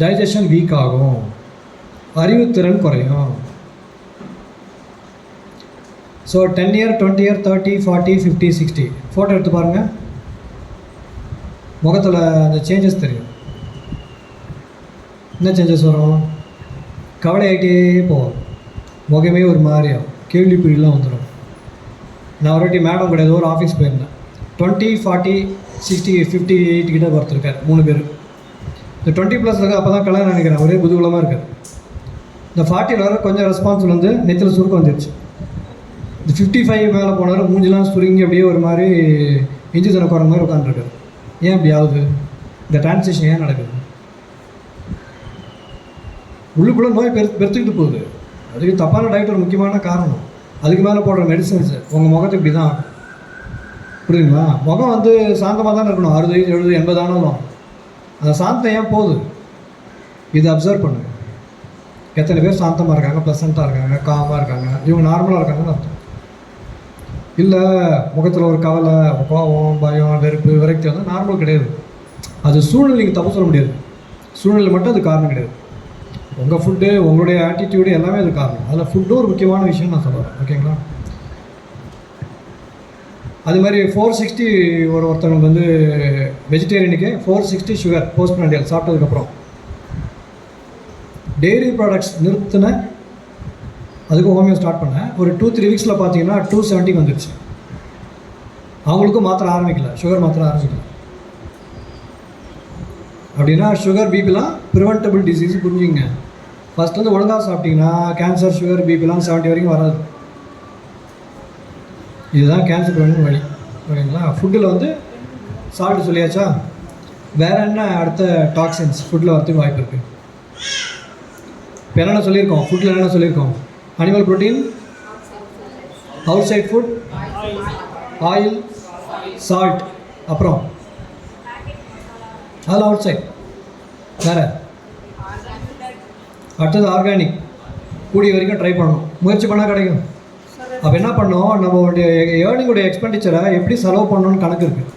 டைஜஷன் வீக் ஆகும், அறிவுத்திறன் குறையும். ஸோ 10 இயர் 20 இயர் 30 40 50 60 ஃபோட்டோ எடுத்து பாருங்கள், முகத்தில் அந்த சேஞ்சஸ் தெரியும். என்ன சேஞ்சஸ் வரும், கவலை ஆகிட்டே போவோம், முகமே ஒரு மாதிரியும் கேள்விக்குறிலாம் வந்துடும். நான் ஒரு வாட்டி மேடம் கிடையாது ஒரு ஆஃபீஸ் போயிருந்தேன். 20 40 60 58 கிட்ட ஒருத்தருக்கார், 3 பேர். இந்த 20+ இருக்க அப்போ தான் கல்யாணம் நினைக்கிறேன், ஒரே புதுகுலமாக இருக்குது. இந்த 40 வர கொஞ்சம் ரெஸ்பான்சிபிள் வந்து நெத்தில் சுருக்கம் வந்துடுச்சு. இந்த 55 மேலே போனவர் மூஞ்சிலாம் சுருங்கி அப்படியே ஒரு மாதிரி இஞ்சி தன குறை மாதிரி உட்காந்துருக்காரு. ஏன் அப்படி ஆகுது, இந்த டிரான்சிஷன் ஏன் நடக்குது? உள்ளுக்குள்ளே நோய் பெருத்துக்கிட்டு போகுது. அதுக்கு தப்பான டயட் ஒரு முக்கியமான காரணம். அதுக்கு மேலே போடுற மெடிசன்ஸு உங்கள் முகத்துக்கு இப்படி தான் ஆகும். புரியுதுங்களா? முகம் வந்து சாந்தமாக தான் இருக்கணும், 60 70 80 ஆனாலும் அந்த சாந்தம் ஏன் போகுது, இதை அப்சர்வ் பண்ணுங்க. எத்தனை பேர் சாந்தமாக இருக்காங்க, ப்ளசண்ட்டாக இருக்காங்க, காமாக இருக்காங்க, இவங்க நார்மலாக இருக்காங்கன்னு அர்த்தம். இல்லை முகத்தில் ஒரு கவலை, கோபம், பயம், வெறுப்பு, விரக்தி வந்து நார்மல் கிடையாது. அது சூழ்நிலைக்கு தப்பு சொல்ல முடியாது, சூழ்நிலை மட்டும் அது காரணம் கிடையாது. உங்கள் ஃபுட்டு, உங்களுடைய ஆட்டிடியூடு எல்லாமே அது காரணம். அதில் ஃபுட்டும் ஒரு முக்கியமான விஷயம் நான் சொல்லுவேன். ஓகேங்களா? அது மாதிரி 460 ஒருத்தவங்களுக்கு வந்து வெஜிடேரியனுக்கு 460 சுகர் போஸ்ட் பிராண்டியல் சாப்பிட்டதுக்கப்புறம் டெய்ரி ப்ராடக்ட்ஸ் நிறுத்தின, அதுக்கு ஹோமியோ ஸ்டார்ட் பண்ணேன். ஒரு 2-3 வீக்ஸில் பார்த்தீங்கன்னா 270 வந்துடுச்சு. அவங்களுக்கும் மாத்திரை ஆரம்பிக்கல, சுகர் மாத்திரை ஆரம்பிக்கல. அப்படின்னா சுகர் பிபிலாம் ப்ரிவென்டபிள் டிசீஸ் புரிஞ்சுங்க. ஃபஸ்ட் வந்து ஒழுங்காக சாப்பிட்டிங்கன்னா கேன்சர், சுகர், பிபிலாம் 70 வரைக்கும் வராது. இதுதான் கேன்சர் ப்ரிவென்ஷன் வழி. ஓகேங்களா? ஃபுட்டில் வந்து சால்ட்டு சொல்லியாச்சா, வேறு என்ன அடுத்த டாக்ஸின்ஸ் ஃபுட்டில் வரத்துக்கு வாய்ப்பு இருக்குது? இப்போ என்னென்ன சொல்லியிருக்கோம், ஃபுட்டில் என்னென்ன சொல்லியிருக்கோம்? Animal protein, outside food, oil, salt, அப்புறம் அதெல்லாம் அவுட் சைட். வேறு அடுத்தது ஆர்கானிக். கூடிய வரைக்கும் ட்ரை பண்ணணும், முயற்சி பண்ணால் கிடைக்கும். அப்போ என்ன பண்ணோம், நம்மளுடைய ஏர்னிங்குடைய எக்ஸ்பெண்டிச்சரை எப்படி செலவு பண்ணணும்னு கணக்கு இருக்குது.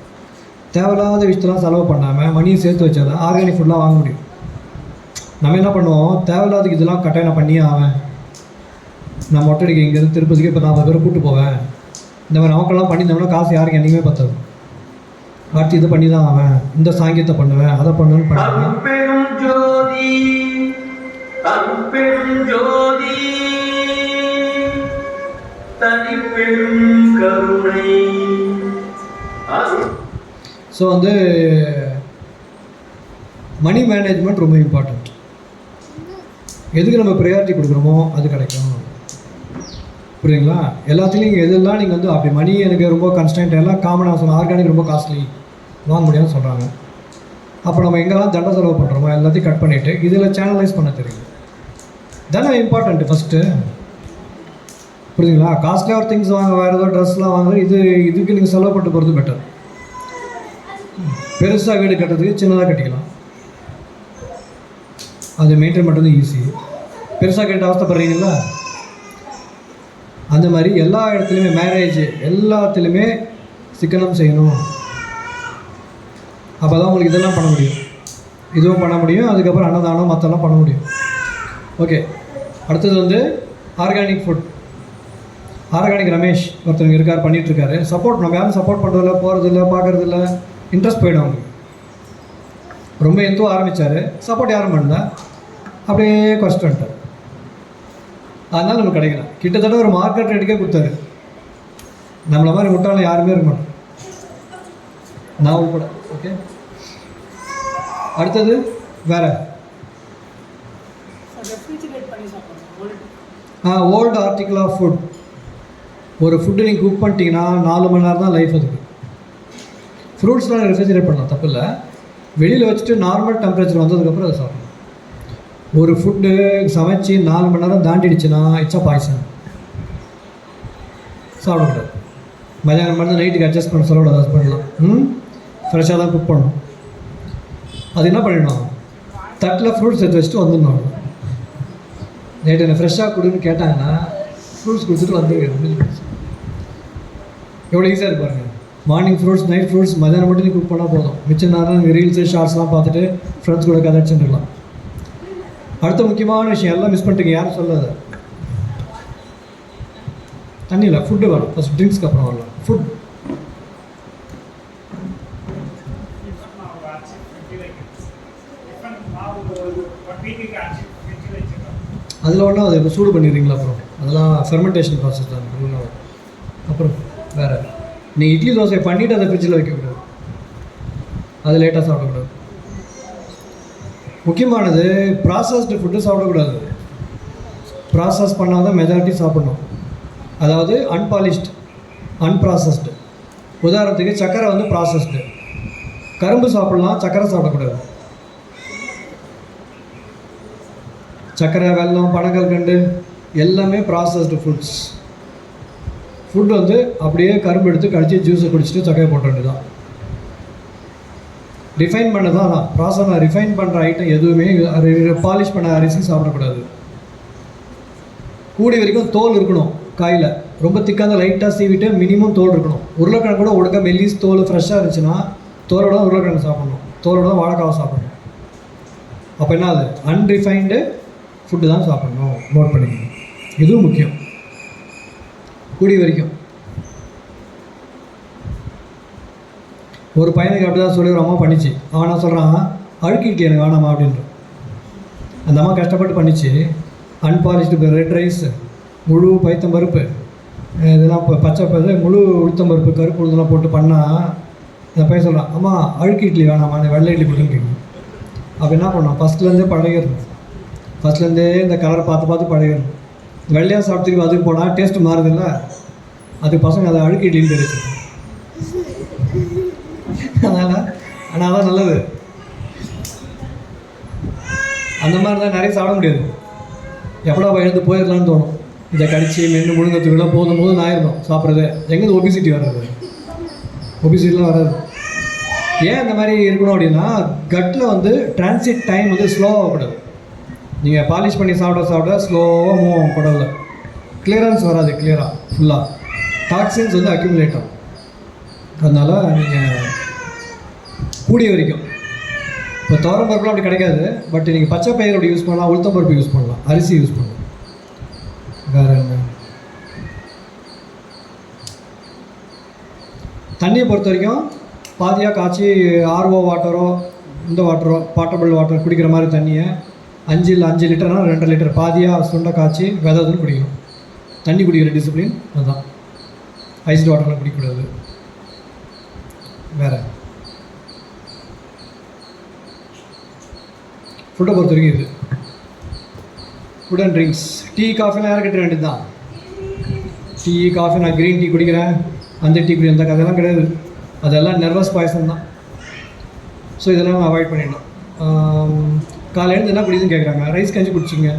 தேவையில்லாத விஷயத்தெல்லாம் செலவு பண்ணாமல் மணியை சேர்த்து வச்சா தான் ஆர்கானிக் ஃபுட்லாம் வாங்க முடியும். நம்ம என்ன பண்ணுவோம், தேவையில்லாததுக்கு இதெல்லாம் கட்டாயம் பண்ணியே ஆவேன். நான் மொட்டடிக்க இங்கேருந்து திருப்பதிக்கு இப்போ 40 பேரை கூப்பிட்டு போவேன், இந்த மாதிரி நமக்கெல்லாம் பண்ணியிருந்தோம்னா காசு யாருக்கு என்றைக்குமே பத்தாது. அடுத்து இதை பண்ணி தான் ஆவேன், இந்த சாங்கியத்தை பண்ணுவேன், அதை பண்ணுவேன்னு பண்ணுவேன். ஸோ வந்து மணி மேனேஜ்மெண்ட் ரொம்ப இம்பார்ட்டண்ட். எதுக்கு நம்ம ப்ரையாரிட்டி கொடுக்குறோமோ அது கிடைக்கும். புரியுதுங்களா? எல்லாத்துலேயும் எதெல்லாம் நீங்கள் வந்து அப்படி மணி எனக்கு ரொம்ப கன்ஸ்டன்ட், எல்லாம் காமனாக சொல்லணும். ஆர்கானிக் ரொம்ப காஸ்ட்லி, வாங்க முடியாதுன்னு சொல்கிறாங்க. அப்போ நம்ம எங்கெல்லாம் தண்டை செலவு பண்ணுறோமோ எல்லாத்தையும் கட் பண்ணிவிட்டு இதில் சேனலைஸ் பண்ண தெரியும். தானே இம்பார்ட்டண்ட்டு ஃபஸ்ட்டு. புரியுதுங்களா? காஸ்ட்லியாக ஒரு திங்ஸ் வாங்க, வேறு ஏதோ ட்ரெஸ்லாம் வாங்க, இதுக்கு நீங்கள் செலவு பண்ணிட்டு போகிறது பெட்டர். பெருசாக வீடு கட்டுறதுக்கு சின்னதாக கட்டிக்கலாம், அது மெயின்டைன் பண்ணுறது ஈஸி. பெருசாக கேட்டு அவஸ்தப்படுறீங்களா? அந்த மாதிரி எல்லா இடத்துலையுமே மேரேஜ் எல்லாத்துலேயுமே சிக்கனம் செய்யணும். அப்போ தான் உங்களுக்கு இதெல்லாம் பண்ண முடியும், இதுவும் பண்ண முடியும், அதுக்கப்புறம் அன்னதானம் மற்றெல்லாம் பண்ண முடியும். ஓகே, அடுத்தது வந்து ஆர்கானிக் ஃபுட். ஆர்கானிக் ரமேஷ் ஒருத்தவங்க இருக்கார், பண்ணிகிட்ருக்காரு. சப்போர்ட் நம்ம யாரும் சப்போர்ட் பண்ணுறதில்ல, போகிறதில்ல, பார்க்குறதில்ல, இன்ட்ரெஸ்ட் போயிடும் அவங்களுக்கு. ரொம்ப எந்தோ ஆரம்பித்தார், சப்போர்ட் யாரும் பண்ணல, அப்படியே குறைச்சிட்டு வந்துட்டார். அதனால் நமக்கு கிடைக்கல. கிட்டத்தட்ட ஒரு மார்க்கெட் ரேட்டுக்கே கொடுத்தாரு. நம்மளை மாதிரி முட்டாளம் யாருமே இருக்க மாட்டோம், நான் உட்பட. ஓகே, அடுத்தது வேறு ஓல்டு ஆர்டிக்கிள் ஆஃப் ஃபுட். ஒரு ஃபுட்டு நீங்கள் குக் பண்ணிட்டீங்கன்னா 4 மணி நேரம் தான் லைஃப் அதுக்கு. ஃப்ரூட்ஸ்லாம் ரெஃப்ரிஜரேட் பண்ணலாம், தப்பு இல்லை. வெளியில் வச்சுட்டு நார்மல் டெம்பரேச்சர் வந்ததுக்கப்புறம் அதை சாப்பிடணும். ஒரு ஃபுட்டு சமைச்சு 4 மணி நேரம் தாண்டிடுச்சுன்னா இட்ஸ் அ பாய்சன், சாப்பிடக்கூடாது. மதியானம் மட்டும் நைட்டுக்கு அட்ஜஸ்ட் பண்ண சொல்லக்கூடாது, ஹஸ்பண்ட்லாம் ஃப்ரெஷ்ஷாக தான் குக் பண்ணணும். அது என்ன பண்ணிடணும், தட்டில் ஃப்ரூட்ஸ் எடுத்து வச்சுட்டு வந்துடணும். அவ்வளோ நைட்டு என்ன ஃப்ரெஷ்ஷாக கொடுன்னு கேட்டாங்கன்னா ஃப்ரூட்ஸ் கொடுத்துட்டு வந்துடுங்க. எவ்வளோ ஈஸியாக இருக்கு பாருங்கள். மார்னிங் ஃப்ரூட்ஸ், நைட் ஃப்ரூட்ஸ், மதியானம் மட்டும் நீ குக் பண்ணால் போதும். மிச்ச நேரம் நீங்கள் ரீல்ஸு ஷார்ட்ஸ்லாம் பார்த்துட்டு ஃப்ரெண்ட்ஸ் கூட கதை அடிச்சுட்டுருக்கலாம். அடுத்த முக்கியமான விஷயம் எல்லாம் மிஸ் பண்ணிட்டீங்க, யாரும் சொல்லாத. தண்ணி இல்லை, ஃபுட்டு வரலாம் ஃபஸ்ட், ட்ரிங்க்ஸ்க்கு அப்புறம் வரலாம் ஃபுட். அதில் ஒன்றா அதை இப்போ சூடு பண்ணிடுறீங்களா? அப்புறம் அதெல்லாம் ஃபெர்மெண்டேஷன் ப்ராசஸ் தான். அப்புறம் வேறு, நீங்கள் இட்லி தோசை பண்ணிவிட்டு அதை ஃப்ரிட்ஜில் வைக்கக்கூடாது, அது லேட்டாக சாப்பிடக்கூடாது. முக்கியமானது ப்ராசஸ்டு ஃபுட்டு சாப்பிடக்கூடாது. ப்ராசஸ் பண்ணால் தான் மெஜாரிட்டி சாப்பிடணும். அதாவது அன்பாலிஷ்டு, அன்ப்ராசஸ்டு. உதாரணத்துக்கு சர்க்கரை வந்து ப்ராசஸ்டு. கரும்பு சாப்பிட்லாம், சர்க்கரை சாப்பிடக்கூடாது. சர்க்கரை, வெல்லம், பனங்கல்கண்டு எல்லாமே ப்ராசஸ்டு ஃபுட்ஸ். ஃபுட் வந்து அப்படியே கரும்பு எடுத்து கடிச்சு ஜூஸை குடிச்சிட்டு சர்க்கரை போட்ட வேண்டியதான். ரிஃபைன் பண்ண தான் ப்ராசஸ். ரிஃபைன் பண்ணுற ஐட்டம் எதுவுமே, பாலிஷ் பண்ண அரிசி சாப்பிடக்கூடாது. கூடி வரைக்கும் தோல் இருக்கணும் காயில், ரொம்ப திக்காக லைட்டாக சீவிட்டு மினிமம் தோல் இருக்கணும். உருளைக்கிழங்கு கூட ஒழுங்காக மெல்லிஸ் தோல் ஃப்ரெஷ்ஷாக இருந்துச்சுன்னா தோலோட தான் உருளைக்கிழங்கு சாப்பிடணும், தோலோட தான் வாழைக்காவை சாப்பிடணும். அப்போ என்ன, அது அன்ரிஃபைன்டு ஃபுட்டு தான் சாப்பிடணும். நோட் பண்ணிக்கணும், இதுவும் முக்கியம். கூடி வரைக்கும் ஒரு பையனுக்கு அப்படி தான் சொல்லி ஒரு அம்மா பண்ணிச்சு. அவன் என்ன சொல்கிறான், அழுக்கு இட்லி எனக்கு வேணாமா அப்படின்ற. அந்த அம்மா கஷ்டப்பட்டு பண்ணிச்சு. அன்பாலிஷ்டு ரெட் ரைஸ், முழு பைத்தம்பருப்பு, இதெல்லாம் பச்சை முழு உளுத்தம்பருப்பு, கருப்பு உளுந்தெல்லாம் போட்டு பண்ணால் அந்த பையன் சொல்கிறான், அம்மா அழுக்கு இட்லி வேணாமா, அந்த வெள்ளை இட்லி கொடுத்துன்னு கேட்கணும். அப்போ என்ன பண்ணோம், ஃபஸ்ட்லேருந்தே பழகிடணும். ஃபஸ்ட்லேருந்தே இந்த கலரை பார்த்து பார்த்து பழகிடணும். வெள்ளையாக சாப்பிட்டுக்கு அதுக்கு போனால் டேஸ்ட்டு மாறுதில்ல, அதுக்கு பசங்க அதை அழுக்கு இட்லின்னு தெரிஞ்சு. ஆனால் தான் நல்லது. அந்த மாதிரி தான் நிறைய சாப்பிட முடியாது. எப்படா எழுந்து போயிடலான்னு தோணும். இதை கடிச்சு மென்று முழுங்கிறதுக்குள்ள போதும் ஆயிடணும் சாப்பிட்றது. எங்கேருந்து ஒபிசிட்டி வர்றது? ஒபிசிட்டிலாம் வராது. ஏன் இந்த மாதிரி இருக்கணும் அப்படின்னா, கட்டில் வந்து டிரான்சிட் டைம் வந்து ஸ்லோவாகக்கூடாது. நீங்கள் பாலிஷ் பண்ணி சாப்பிட ஸ்லோவாக மூவ் ஆகும் குடலில். கிளியரன்ஸ் வராது, கிளியராக ஃபுல்லாக டாக்ஸின்ஸ் வந்து அக்யூமுலேட் ஆகும். அதனால் நீங்கள் கூடிய வரைக்கும் இப்போ துவரம் பருப்புலாம் அப்படி கிடைக்காது, பட் நீங்கள் பச்சை பயிர் அப்படி யூஸ் பண்ணலாம், உளுத்தம் பருப்பு யூஸ் பண்ணலாம், அரிசி யூஸ் பண்ணலாம். வேறு என்ன, தண்ணியை பொறுத்த வரைக்கும் பாதியாக காய்ச்சி ஆர்ஓ வாட்டரோ இந்த வாட்டரோ பாட்டபிள் வாட்டர் குடிக்கிற மாதிரி தண்ணியை 5 லிட்டர்னால் 2 லிட்டர் பாதியாக சுண்டை காய்ச்சி விததுன்னு குடிக்கணும். தண்ணி குடிக்கிற டிசிப்ளின் அதுதான். ஐஸ்டு வாட்டர்லாம் குடிக்கக்கூடாது. வேறு ஃபுட்டை பொறுத்த வரைக்கும் இது ஃபுட் அண்ட் ட்ரிங்க்ஸ். டீ காஃபிலாம் யாரும் கட்ட வேண்டியது தான். டீ காஃபி, நான் க்ரீன் டீ குடிக்கிறேன், அந்த டீ குடி, அந்த கதையெல்லாம் கிடையாது. அதெல்லாம் நர்வஸ் பாய்சன் தான். ஸோ இதெல்லாம் நம்ம அவாய்ட் பண்ணிடணும். காலையில் எழுந்து என்ன குடிக்குதுன்னு கேட்குறாங்க. ரைஸ் கஞ்சி குடிச்சிங்க,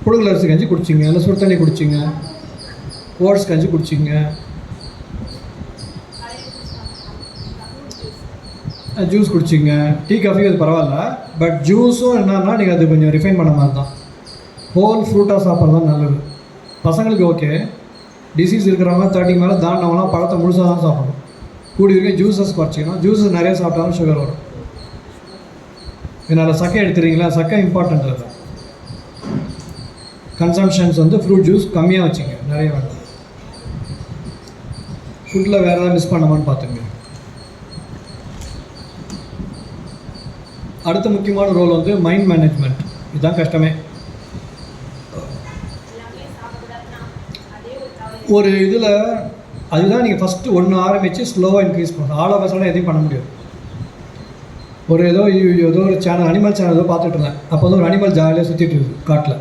புழுங்கல் அரிசி கஞ்சி குடிச்சிங்க, இல்லை சுடு தண்ணி குடிச்சிங்க, ஓட்ஸ் கஞ்சி குடிச்சிங்க, ஜூஸ் குடிச்சிங்க. டீ காஃபி அது பரவாயில்ல, பட் ஜூஸும் என்னன்னா நீங்கள் அது கொஞ்சம் ரிஃபைன் பண்ண மாதிரி தான். ஹோல் ஃப்ரூட்டாக சாப்பிட்றது தான் நல்லது. பசங்களுக்கு ஓகே, டிசீஸ் இருக்கிறவங்க 30 மேலே தாண்டினவங்களாம் பழத்தை முழுசாக தான் சாப்பிடணும். கூடி வரைக்கும் ஜூஸஸ் குறைச்சிக்கணும். ஜூஸஸ் நிறைய சாப்பிட்டாலும் சுகர் வரும். இதனால் சக்கை எடுத்துறீங்களா, சக்கை இம்பார்ட்டன்ட். அது கன்சம்ஷன்ஸ் வந்து ஃப்ரூட் ஜூஸ் கம்மியாக வச்சுங்க, நிறைய வேண்டாம். ஃபுட்டில் வேறு ஏதாவது மிஸ் பண்ணாமான்னு பார்த்துங்க. அடுத்த முக்கியமான ரோல் வந்து மைண்ட் மேனேஜ்மெண்ட். இதுதான் கஷ்டமே. ஒரு இதில் அதுதான் நீங்கள் ஃபஸ்ட்டு ஒன்று ஆரம்பித்து ஸ்லோவாக இன்க்ரீஸ் பண்ணணும். ஆல் ஆஃப் அஸோட எதையும் பண்ண முடியாது. ஏதோ ஒரு சேனல், அனிமல் சேனல் ஏதோ பார்த்துட்டு இருந்தேன். அப்போ வந்து ஒரு அனிமல் ஜாலியாக சுற்றிட்டு இருக்குது காட்டில்,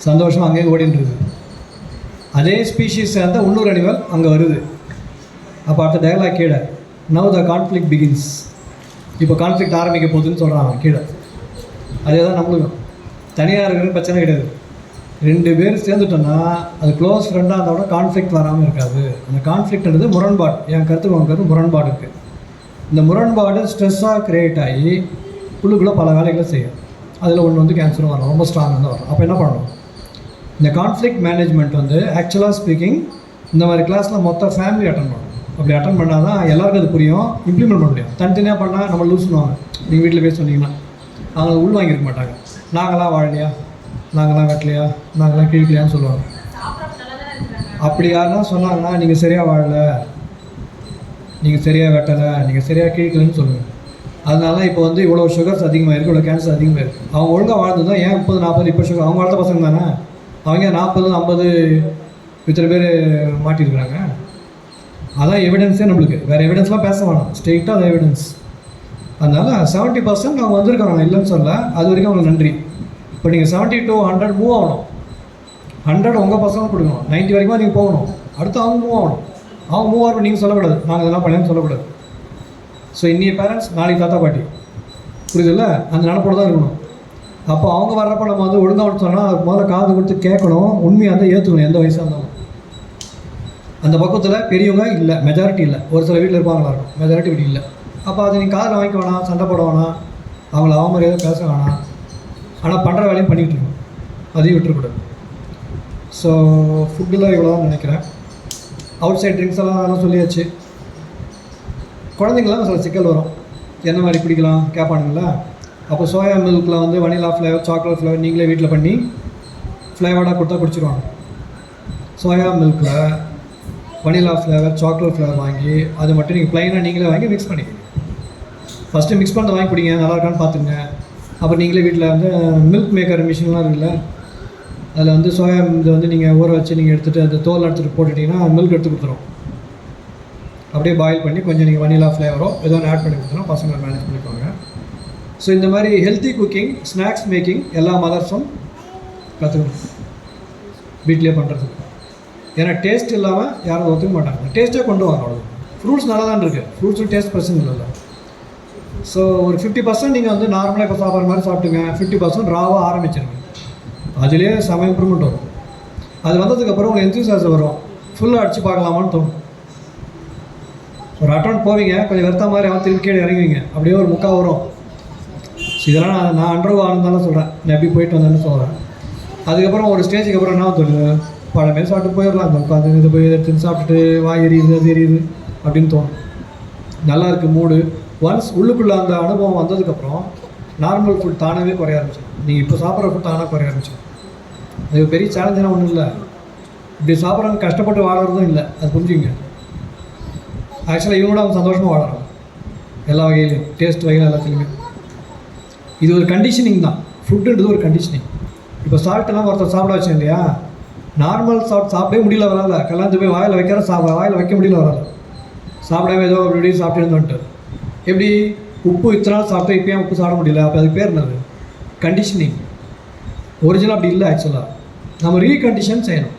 சந்தோஷம் அங்கேயே ஓடின்னு இருக்குது. அதே ஸ்பீஷீஸ் சேர்ந்தால் இன்னொரு அனிமல் அங்கே வருது. அப்போ அடுத்த டயலாக் கீழே, நவ் த கான்ஃப்ளிக்ட் பிகின்ஸ். இப்போ கான்ஃப்ளிக்ட் ஆரம்பிக்க போகுதுன்னு சொல்கிறாங்க கீழே. அதே தான் நம்மளுக்கும். தனியாக இருக்கிற பிரச்சனை கிடையாது. 2 பேர் சேர்ந்துட்டோன்னா அது க்ளோஸ் ஃப்ரெண்டாக இருந்தோட கான்ஃப்ளிக்ட் வராமல் இருக்காது. அந்த கான்ஃப்ளிக்ட்ன்றது முரண்பாடு. என் கருத்துக்கு உங்கள் கருத்து முரண்பாடு இருக்குது. இந்த முரண்பாடு ஸ்ட்ரெஸ்ஸாக க்ரியேட் ஆகி உள்ளுக்குள்ளே பல வேலைகளை செய்யும். அதில் ஒன்று வந்து கேன்சரும் வரணும், ரொம்ப ஸ்ட்ராங்காக தான் வரும். அப்போ என்ன பண்ணணும்? இந்த கான்ஃப்ளிக்ட் மேனேஜ்மெண்ட் வந்து ஆக்சுவலாக ஸ்பீக்கிங் இந்த மாதிரி கிளாஸில் மொத்த ஃபேமிலி அட்டன் பண்ணணும். அப்படி அட்டன் பண்ணால் தான் எல்லாருக்கும் அது புரியும், இம்ப்ளிமெண்ட் பண்ண முடியும். தனித்தனியாக பண்ணால் நம்ம லூஸ் பண்ணுவாங்க. நீங்கள் வீட்டில் போய் சொன்னீங்கன்னா அவங்க உள் வாங்கியிருக்க மாட்டாங்க. நாங்களாம் வாழலையா, நாங்களாம் வெட்டலையா, நாங்களாம் கிழிக்கலையான்னு சொல்லுவாங்க. அப்படி யாருன்னா சொன்னாங்கன்னா நீங்கள் சரியாக வாழலை, நீங்கள் சரியாக வெட்டலை, நீங்கள் சரியாக கிழிக்கலைன்னு சொல்லுங்கள். அதனால இப்போ வந்து இவ்வளோ சுகர்ஸ் அதிகமாக இருக்குது, இவ்வளோ கேன்சர் அதிகமாக இருக்குது. அவங்க ஒழுங்காக வாழ்ந்து தான் ஏன் 30, 40 இப்போ சுகர். அவங்க வளர்த்த பசங்க தானே. அவங்க 40, 50 இத்தனை பேர் மாட்டியிருக்கிறாங்க. அதான் எவிடன்ஸே நம்மளுக்கு. வேறு எவிடன்ஸ்லாம் பேச வேணாம், ஸ்ட்ரெயிட்டாக அது எவிடன்ஸ். அதனால் 70% அவங்க வந்திருக்காங்க, இல்லைன்னு சொல்ல. அது வரைக்கும் அவங்களுக்கு நன்றி. இப்போ நீங்கள் 70 to 100 மூவ் ஆகணும். 100 உங்கள் பசங்க கொடுக்கணும், 90 வரைக்கும் நீங்கள் போகணும். அடுத்து அவங்க மூவ் ஆகணும். அவங்க மூவ் ஆகணும் நீங்கள் சொல்லக்கூடாது, நாங்கள் இதெல்லாம் பண்ணலன்னு சொல்லக்கூடாது. ஸோ இன்னைய பேரண்ட்ஸ் நாளைக்கு தாத்தா பாட்டி, புரியுதுல்ல? அந்த நினப்போடு தான் இருக்கணும். அப்போ அவங்க வர்றப்போ நம்ம வந்து ஒழுங்காக சொன்னால் அதுக்கு முதல்ல காது கொடுத்து கேட்கணும், உண்மையாக இருந்தால் ஏற்றுக்கணும். எந்த வயசாக இருந்தாலும் அந்த பக்கத்தில் பெரியவங்க இல்லை, மெஜாரிட்டி இல்லை. ஒரு சில வீட்டில் இருப்பாங்களா இருக்கும், மெஜாரிட்டி வீடு இல்லை. அப்போ அதை நீங்கள் காதில் வாங்கிக்க வேணாம், சண்டை போட வேணாம், அவங்கள அவமரியாதை பேச வேணாம். ஆனால் பண்ணுற வேலையும் பண்ணிகிட்டு இருக்கணும், அதையும் விட்டுறக்கூடாது. ஸோ ஃபுட்டில் இவ்வளோ தான் நினைக்கிறேன். அவுட் சைட் ட்ரிங்க்ஸ் எல்லாம் சொல்லியாச்சு. குழந்தைங்களாம் சில சிக்கல் வரும், என்ன மாதிரி பிடிக்கலாம் கேட்பானுங்களா. அப்போ சோயா மில்கில் வந்து வனிலா ஃப்ளேவர், சாக்லேட் ஃப்ளேவர் நீங்களே வீட்டில் பண்ணி ஃப்ளேவர்டாக கொடுத்தா குடிச்சிடுவாங்க. சோயா மில்கில் வனிலா ஃப்ளேவர், சாக்லேட் ஃப்ளேவர் வாங்கி அது மட்டும் நீங்கள் ப்ளைனாக நீங்களே வாங்கி மிக்ஸ் பண்ணிக்கோங்க. ஃபஸ்ட்டு மிக்ஸ் பண்ண வாங்கி குடிங்க, நல்லா இருக்கான்னு பார்த்துங்க. அப்புறம் நீங்களே வீட்டில் வந்து மில்க் மேக்கர் மிஷின்லாம் இருக்குல்ல, அதில் வந்து சோயா இதை வந்து நீங்கள் ஊற வச்சு நீங்கள் எடுத்துகிட்டு அந்த தோல் எடுத்துகிட்டு போட்டுட்டிங்கன்னா மில்க் எடுத்து கொடுத்துரும். அப்படியே பாயில் பண்ணி கொஞ்சம் நீங்கள் வனிலா ஃப்ளேவரோ ஏதோ ஒன்று ஆட் பண்ணி கொடுத்துரும், பசங்களை மேனேஜ் பண்ணிக்குவாங்க. ஸோ இந்த மாதிரி ஹெல்த்தி குக்கிங், ஸ்நாக்ஸ் மேக்கிங் எல்லா மதர்ஸும் கற்றுக்கணும் வீட்டிலே பண்ணுறதுக்கு. ஏன்னா டேஸ்ட் இல்லாமல் யாரும் ஒத்துக்க மாட்டாங்க. டேஸ்ட்டே கொண்டு வாங்க, அவ்வளோ. ஃப்ரூட்ஸ் நல்லா தான் இருக்குது, ஃப்ரூட்ஸும் டேஸ்ட் பிரச்சனை இல்லைல்ல. ஸோ ஒரு 50% நீங்கள் வந்து நார்மலாக இப்போ சாப்பிட்ற மாதிரி சாப்பிட்டுங்க, 50% ராவாக ஆரம்பிச்சிருங்க. அதுலேயே செம இம்ப்ரூவ்மெண்ட் வரும். அது வந்ததுக்கப்புறம் உங்களுக்கு என்தூசியாசம் வரும், ஃபுல்லாக அடித்து பார்க்கலாமான்னு தோணும். ஒரு அட்டௌண்ட் போவீங்க, கொஞ்சம் வெறுத்த மாதிரி திருப்பி கீழே இறங்குவீங்க, அப்படியே ஒரு முக்கால் வரும். ஸோ இதெல்லாம் நான் அண்டர்வோ ஆனந்தாலும் சொல்கிறேன், நான் எப்படி போயிட்டு வந்தேன்னு சொல்கிறேன். அதுக்கப்புறம் ஒரு ஸ்டேஜுக்கு அப்புறம் என்ன தோணும், பழமே சாப்பிட்டு போயிடலாம், அந்த உட்காந்து இதை போய் எடுத்து சாப்பிட்டுட்டு வாய் எரியுது அது எரியுது அப்படின்னு தோணும். நல்லா இருக்குது மூடு. ஒன்ஸ் உள்ளுக்குள்ளே அந்த அனுபவம் வந்ததுக்கப்புறம் நார்மல் ஃபுட் தானாகவே குறைய ஆரம்பிச்சிடும். நீங்கள் இப்போ சாப்பிட்ற ஃபுட் தானாக குறைய ஆரம்பிச்சிடும். அது பெரிய சேலஞ்செலாம் ஒன்றும் இல்லை. இப்படி சாப்பிட்றவங்க கஷ்டப்பட்டு வாழறதும் இல்லை, அது புரிஞ்சுங்க. ஆக்சுவலாக இவங்களோட அவங்க சந்தோஷமாக வாழறாங்க எல்லா வகையிலையும், டேஸ்ட் வகையில் எல்லாத்துலேயுமே. இது ஒரு கண்டிஷனிங் தான், ஃபுட்டுன்றது ஒரு கண்டிஷனிங். இப்போ சால்ட்டெல்லாம் ஒருத்தர் சாப்பிட வச்சேன் இல்லையா, நார்மல் சாப்பிடவே முடியல வரால, கல்யாணத்து போய் வாயில் வைக்கிற வாயில் வைக்க முடியல வரால, சாப்பிடவே ஏதோ அப்படி சாப்பிட்டு இருந்தோன்ட்டு. எப்படி உப்பு இத்தனை நாள் சாப்பிட்டா இப்போ ஏன் உப்பு சாப்பிட முடியல? அப்போ அதுக்கு பேர் என்னது? கண்டிஷனிங். ஒரிஜினல் அப்படி இல்லை. ஆக்சுவலாக நம்ம ரீகண்டிஷன் செய்யணும்,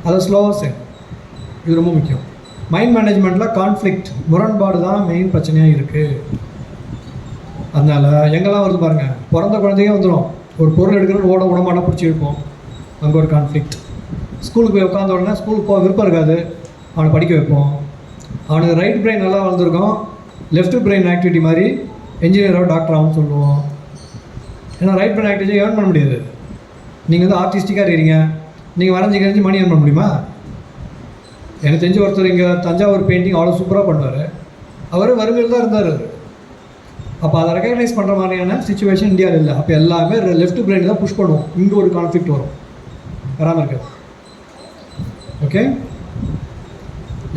அதை ஸ்லோவாக செய்யணும். இது ரொம்ப முக்கியம். மைண்ட் மேனேஜ்மெண்ட்டில் கான்ஃப்ளிக்ட், முரண்பாடு தான் மெயின் பிரச்சனையாக இருக்குது. அதனால் எங்கெல்லாம் வருது பாருங்கள், பிறந்த குழந்தையே வந்துடும், ஒரு பொருள் எடுக்கிறோன்னு ஓட உடம்பாட பிடிச்சி இருப்போம், அங்கே ஒரு கான்ஃப்ளிக்ட். ஸ்கூலுக்கு போய் உட்காந்த உடனே ஸ்கூலுக்கு போக விருப்பம் இருக்காது, அவனை படிக்க வைப்போம். அவனுக்கு ரைட் பிரெயின் நல்லா வளர்ந்துருக்கும், லெஃப்ட் பிரெயின் ஆக்டிவிட்டி மாதிரி என்ஜினியரோ டாக்டராகவும் சொல்லுவோம். ஏன்னா ரைட் பிரெயின் ஆக்டிவிட்டி ஏர்ன் பண்ண முடியாது. நீங்கள் வந்து ஆர்டிஸ்டிக்காக இருக்கீங்க, நீங்கள் வரைஞ்சி மணி ஏர்ன் பண்ண முடியுமா? எனக்கு தெரிஞ்ச ஒருத்தர் இங்கே தஞ்சாவூர் பெயிண்டிங் அவ்வளோ சூப்பராக பண்ணுவார், அவர் வறுமையில் தான் இருந்தார். அப்போ அதை ரெக்கக்னைஸ் பண்ணுற மாதிரியான சுச்சுவேஷன் இந்தியாவில் இல்லை. அப்போ எல்லாமே லெஃப்ட் பிரெயின் தான் புஷ் பண்ணுவோம், இங்கே ஒரு கான்ஃப்ளிக்ட் வரும், வராமல் இருக்காது. ஓகே,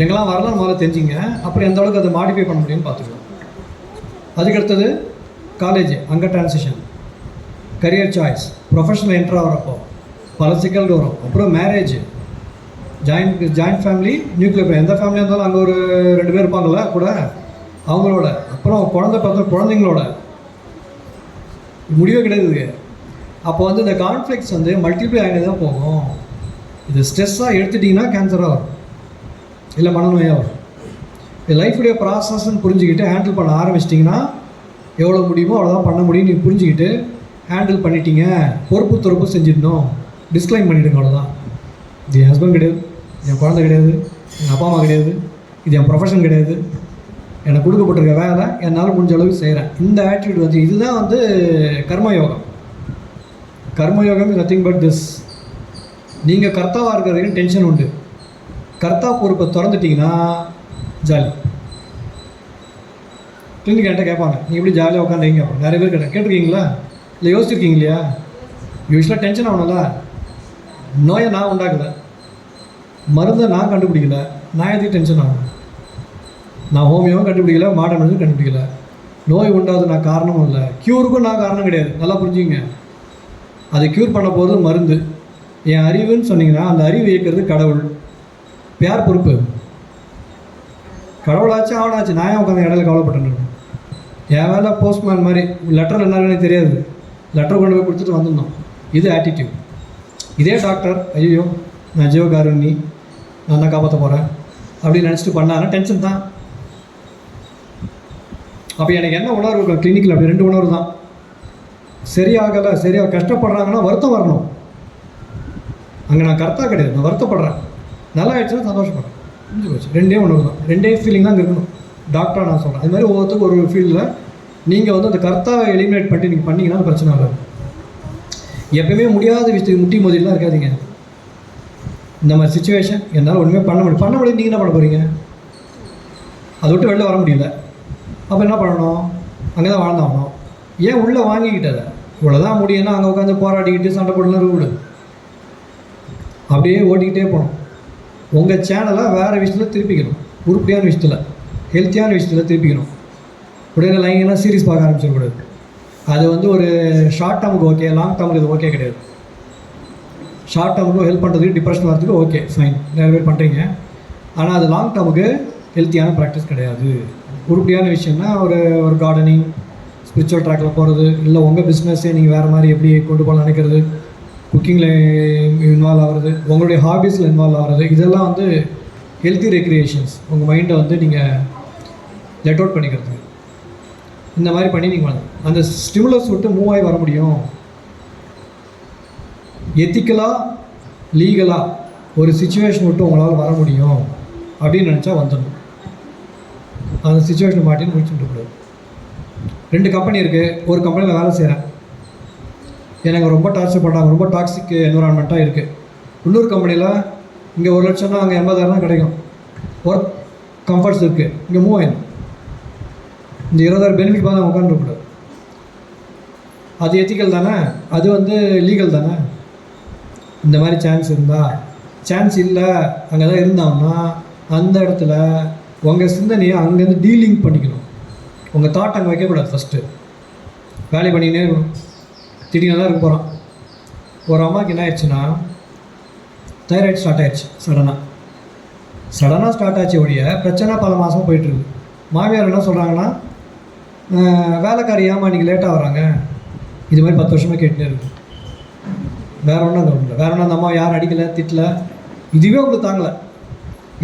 எங்கெல்லாம் வரலாம் முதல்ல தெரிஞ்சிங்க, அப்புறம் எந்த அளவுக்கு அதை மாடிஃபை பண்ண முடியும்னு பார்த்துக்கலாம். அதுக்கடுத்தது காலேஜ், அங்கே transition, career choice, professional entry ஆகிறப்போ பல சிக்கல்கள் வரும். அப்புறம் மேரேஜ், ஜாயிண்ட் ஃபேமிலி, நியூக்ளியர், எந்த ஃபேமிலியாக இருந்தாலும் அங்கே ஒரு 2 பேர் இருப்பாங்களா கூட, அவங்களோட. அப்புறம் குழந்தைங்களோட முடிவே கிடையாது. அப்போ வந்து இந்த கான்ஃப்ளிக்ஸ் வந்து மல்டிப்ளை ஆகினே தான் போகும். இது ஸ்ட்ரெஸ்ஸாக எடுத்துட்டிங்கன்னா கேன்சராக வரும், இல்லை மனநோயாக வரும். இது லைஃபுடைய ப்ராசஸ்ன்னு புரிஞ்சுக்கிட்டு ஹேண்டில் பண்ண ஆரம்பிச்சிட்டிங்கன்னா எவ்வளோ முடியுமோ அவ்வளோதான் பண்ண முடியும். நீங்கள் புரிஞ்சுக்கிட்டு ஹேண்டில் பண்ணிட்டீங்க, பொறுப்பு செஞ்சிடணும், டிஸ்க்ளைம் பண்ணிவிடுங்க, அவ்வளோதான். இது என் ஹஸ்பண்ட் கிடையாது, என் குழந்தை கிடையாது, எங்கள் அப்பா அம்மா கிடையாது, இது என் ப்ரொஃபஷன் கிடையாது, எனக்கு கொடுக்கப்பட்டிருக்க வேலை என்னால் முடிஞ்ச அளவுக்கு செய்கிறேன். இந்த ஆட்டிடியூட் வந்து இதுதான் வந்து கர்மயோகம். கர்மயோகம் இஸ் நத்திங் பட் திஸ். நீங்கள் கர்த்தாவாக இருக்கிற வரைக்கும் டென்ஷன் உண்டு, கர்த்தா பொறுப்பை திறந்துட்டிங்கன்னா ஜாலி. கிளினிக் என்கிட்ட கேட்பாங்க, நீ எப்படி ஜாலியாக உட்காந்துங்க? நிறைய பேர் கேட்டிருக்கீங்களா, இல்லை யோசிச்சிருக்கீங்க இல்லையா? யூஸ்வலாக டென்ஷன் ஆகணும்ல. நோயை நான் உண்டாக்கலை, மருந்தை நான் கண்டுபிடிக்கல, நான் எதுக்கு டென்ஷன் ஆகணும்? நான் ஹோமியோவும் கண்டுபிடிக்கல, மாடர்ன் மெடிசனும் கண்டுபிடிக்கல. நோய் உண்டாவது நான் காரணமும் இல்லை, க்யூருக்கும் நான் காரணம் கிடையாது. நல்லா புரிஞ்சுங்க, அதை க்யூர் பண்ண போகிறது மருந்து. என் அறிவுன்னு சொன்னீங்கன்னா அந்த அறிவு இயக்கிறது கடவுள். யார் பொறுப்பு? கடவுளாச்சு அவனாச்சு, நான் ஏன் உட்காந்து இடையில கவலைப்பட்டேன்? என் வேலை போஸ்ட்மேன் மாதிரி, லெட்டர் என்ன எனக்கு தெரியாது, லெட்டர் கொண்டு போய் கொடுத்துட்டு வந்துடணும். இது ஆட்டிடியூட். இதே டாக்டர், ஐயோ நான் ஜீவகாருண்ணி, நான் தான் காப்பாற்ற போகிறேன் அப்படின்னு நினச்சிட்டு பண்ணாங்கன்னா டென்ஷன் தான். அப்போ எனக்கு என்ன உணர்வு இருக்கும் கிளினிக்கில்? அப்படி 2 உணர்வு தான். சரியாகலை, சரியாக கஷ்டப்படுறாங்கன்னா வருத்தம் வரணும். அங்கே நான் கர்த்தா கிடையாது, நான் வருத்தப்படுறேன். நல்லா ஆயிடுச்சுன்னா சந்தோஷப்படுறேன், முடிஞ்சு போச்சு. 2 உணர்வு தான், 2 ஃபீலிங் தான் இருக்கணும். டாக்டராக நான் சொல்கிறேன். அது மாதிரி ஒவ்வொருத்தருக்கும் ஒரு ஃபீல்டில் நீங்கள் வந்து அந்த கர்த்தாவை எலிமினேட் பண்ணிட்டு நீங்கள் பண்ணிங்கன்னா பிரச்சனை வராது. எப்பயுமே முடியாத விஷயத்துக்கு முட்டி மோதிலாம் இருக்காதிங்க. இந்த மாதிரி சுச்சுவேஷன் என்னால் ஒன்றுமே பண்ண முடியும் நீங்கள் என்ன பண்ண போகிறீங்க? அதை விட்டு வெளில வர முடியல, அப்போ என்ன பண்ணணும்? அங்கே தான் வாழ்ந்தாகணும். ஏன் உள்ளே வாங்கிக்கிட்டதை? இவ்வளோ தான் முடியும்னா அங்கே உட்காந்து போராடிக்கிட்டு சண்டை போடலாம் இருக்குது, அப்படியே ஓட்டிக்கிட்டே போகணும். உங்கள் சேனலை வேறு விஷயத்தில் திருப்பிக்கணும், உருப்படியான விஷயத்தில், ஹெல்த்தியான விஷயத்தில் திருப்பிக்கணும். உடனே லைங்கெல்லாம் சீரிஸ் பார்க்க ஆரம்பிச்சிடக்கூடாது. அது வந்து ஒரு ஷார்ட் டேர்முக்கு ஓகே, லாங் டேர்முக்கு இது ஓகே கிடையாது. ஷார்ட் டேர்முக்கு ஹெல்ப் பண்ணுறதுக்கு, டிப்ரெஷன் வரதுக்கு ஓகே ஃபைன், நிறைய பேர் பண்ணுறீங்க. ஆனால் அது லாங் டேர்முக்கு ஹெல்த்தியான ப்ராக்டிஸ் கிடையாது. உருப்படியான விஷயம்னா ஒரு கார்டனிங், ஸ்பிரிச்சுவல் ட்ராக்கில் போகிறது, இல்லை உங்கள் பிஸ்னஸே நீங்கள் வேறு மாதிரி எப்படி கொண்டு போகலாம் நினைக்கிறது, குக்கிங்கில் இன்வால்வ் ஆகிறது, உங்களுடைய ஹாபீஸில் இன்வால்வ் ஆகிறது, இதெல்லாம் வந்து ஹெல்த்தி ரெக்ரியேஷன்ஸ். உங்கள் மைண்டை வந்து நீங்கள் லெட் அவுட் பண்ணிக்கிறது. இந்த மாதிரி பண்ணி நீங்கள் அந்த ஸ்டிமுலஸ் விட்டு மூவ் ஆகி வர முடியும். எத்திக்கலாக லீகலாக ஒரு சுச்சுவேஷன் விட்டு உங்களால் வர முடியும் அப்படின்னு நினச்சா வந்துடணும். அந்த சுச்சுவேஷனை மாட்டின்னு முடிச்சுட்டு 2 கம்பெனி இருக்குது, ஒரு கம்பெனியில் வேலை செய்கிறேன், எனக்கு ரொம்ப டார்ச்சர் பண்ணுறாங்க, ரொம்ப டாக்ஸிக் என்விரான்மெண்ட்டாக இருக்குது. இன்னொரு கம்பெனியில் இங்கே 1 லட்சம்னா அங்கே 80,000 கிடைக்கும், ஒர்க் கம்ஃபர்ட்ஸ் இருக்குது, இங்கே மூவ் ஆயிடும். இந்த 20,000 பெனிஃபிட் பார்த்து உட்காந்துருக்கூடாது. அது எத்திக்கல் தானே, அது வந்து லீகல் தானே. இந்த மாதிரி சான்ஸ் இருந்தால், சான்ஸ் இல்லை அங்கே தான் இருந்தாங்கன்னா அந்த இடத்துல உங்கள் சிந்தனையை அங்கேருந்து டீலிங் பண்ணிக்கணும். உங்கள் தாட் அங்கே வைக்கக்கூடாது. ஃபஸ்ட்டு வேலை பண்ணிக்கினே இருக்கணும். திடீர்னு தான் இருக்க போகிறான். ஒரு அம்மாவுக்கு என்ன ஆயிடுச்சுன்னா தைராய்டு ஸ்டார்ட் ஆயிடுச்சு. சடனாக ஸ்டார்ட் ஆச்சு ஒழிய பிரச்சனை பல மாதமாக போயிட்டுருக்கு. மாமியார் என்ன சொல்கிறாங்கன்னா, வேலைக்காரி ஏமா இன்றைக்கி லேட்டாக வராங்க, இது மாதிரி 10 வருஷமாக கேட்டுனே இருக்குது. வேறு ஒன்றும் அங்கே இல்லை, வேறு ஒன்றும் அந்த அம்மா யாரும் அடிக்கலை, திட்டலை. இதுவே உங்களுக்கு தாங்கலை.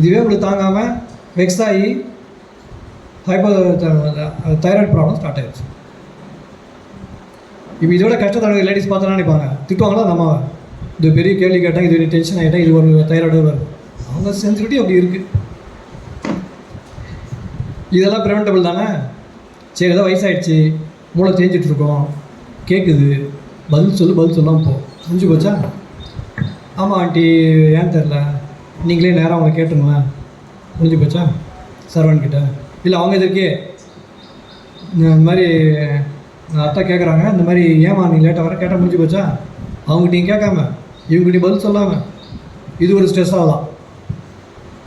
இதுவே உங்களுக்கு தாங்காமல் வெக்ஸ் ஆகி தைராய்டு ப்ராப்ளம் ஸ்டார்ட் ஆயிடுச்சு. இப்போ இதோட கஷ்டத்தோட லேடிஸ் பார்த்தோன்னா நினைப்பாங்க, திட்டுவாங்களா நம்ம இது பெரிய கேள்வி கேட்டால் இது டென்ஷன் ஆகிட்டா இது ஒரு தைராய்டு வருது. அவங்க சென்சிட்டிவிட்டி அப்படி இருக்குது. இதெல்லாம் ப்ரிவென்டபிள் தானே. சரி, ஏதோ வயசாகிடுச்சு, மூளை தேஞ்சிட்ருக்கோம், கேட்குது, பதில் சொல்லாமல் போ, முடிஞ்சு போச்சா? ஆமாம் ஆண்டி, ஏன் தெரில, நீங்களே நேராக அவங்களை கேட்டுருங்களேன், முடிஞ்சு போச்சா? சரவன்கிட்ட இல்லை அவங்க இதற்கே இந்த மாதிரி அத்தை கேட்குறாங்க, இந்த மாதிரி ஏமா நீ லேட்டாக வர கேட்டால் முடிஞ்சு போச்சா? அவங்ககிட்ட நீங்கள் கேட்காம இவங்ககிட்ட பதில் சொல்லாமல் இது ஒரு ஸ்ட்ரெஸ்ஸாக தான்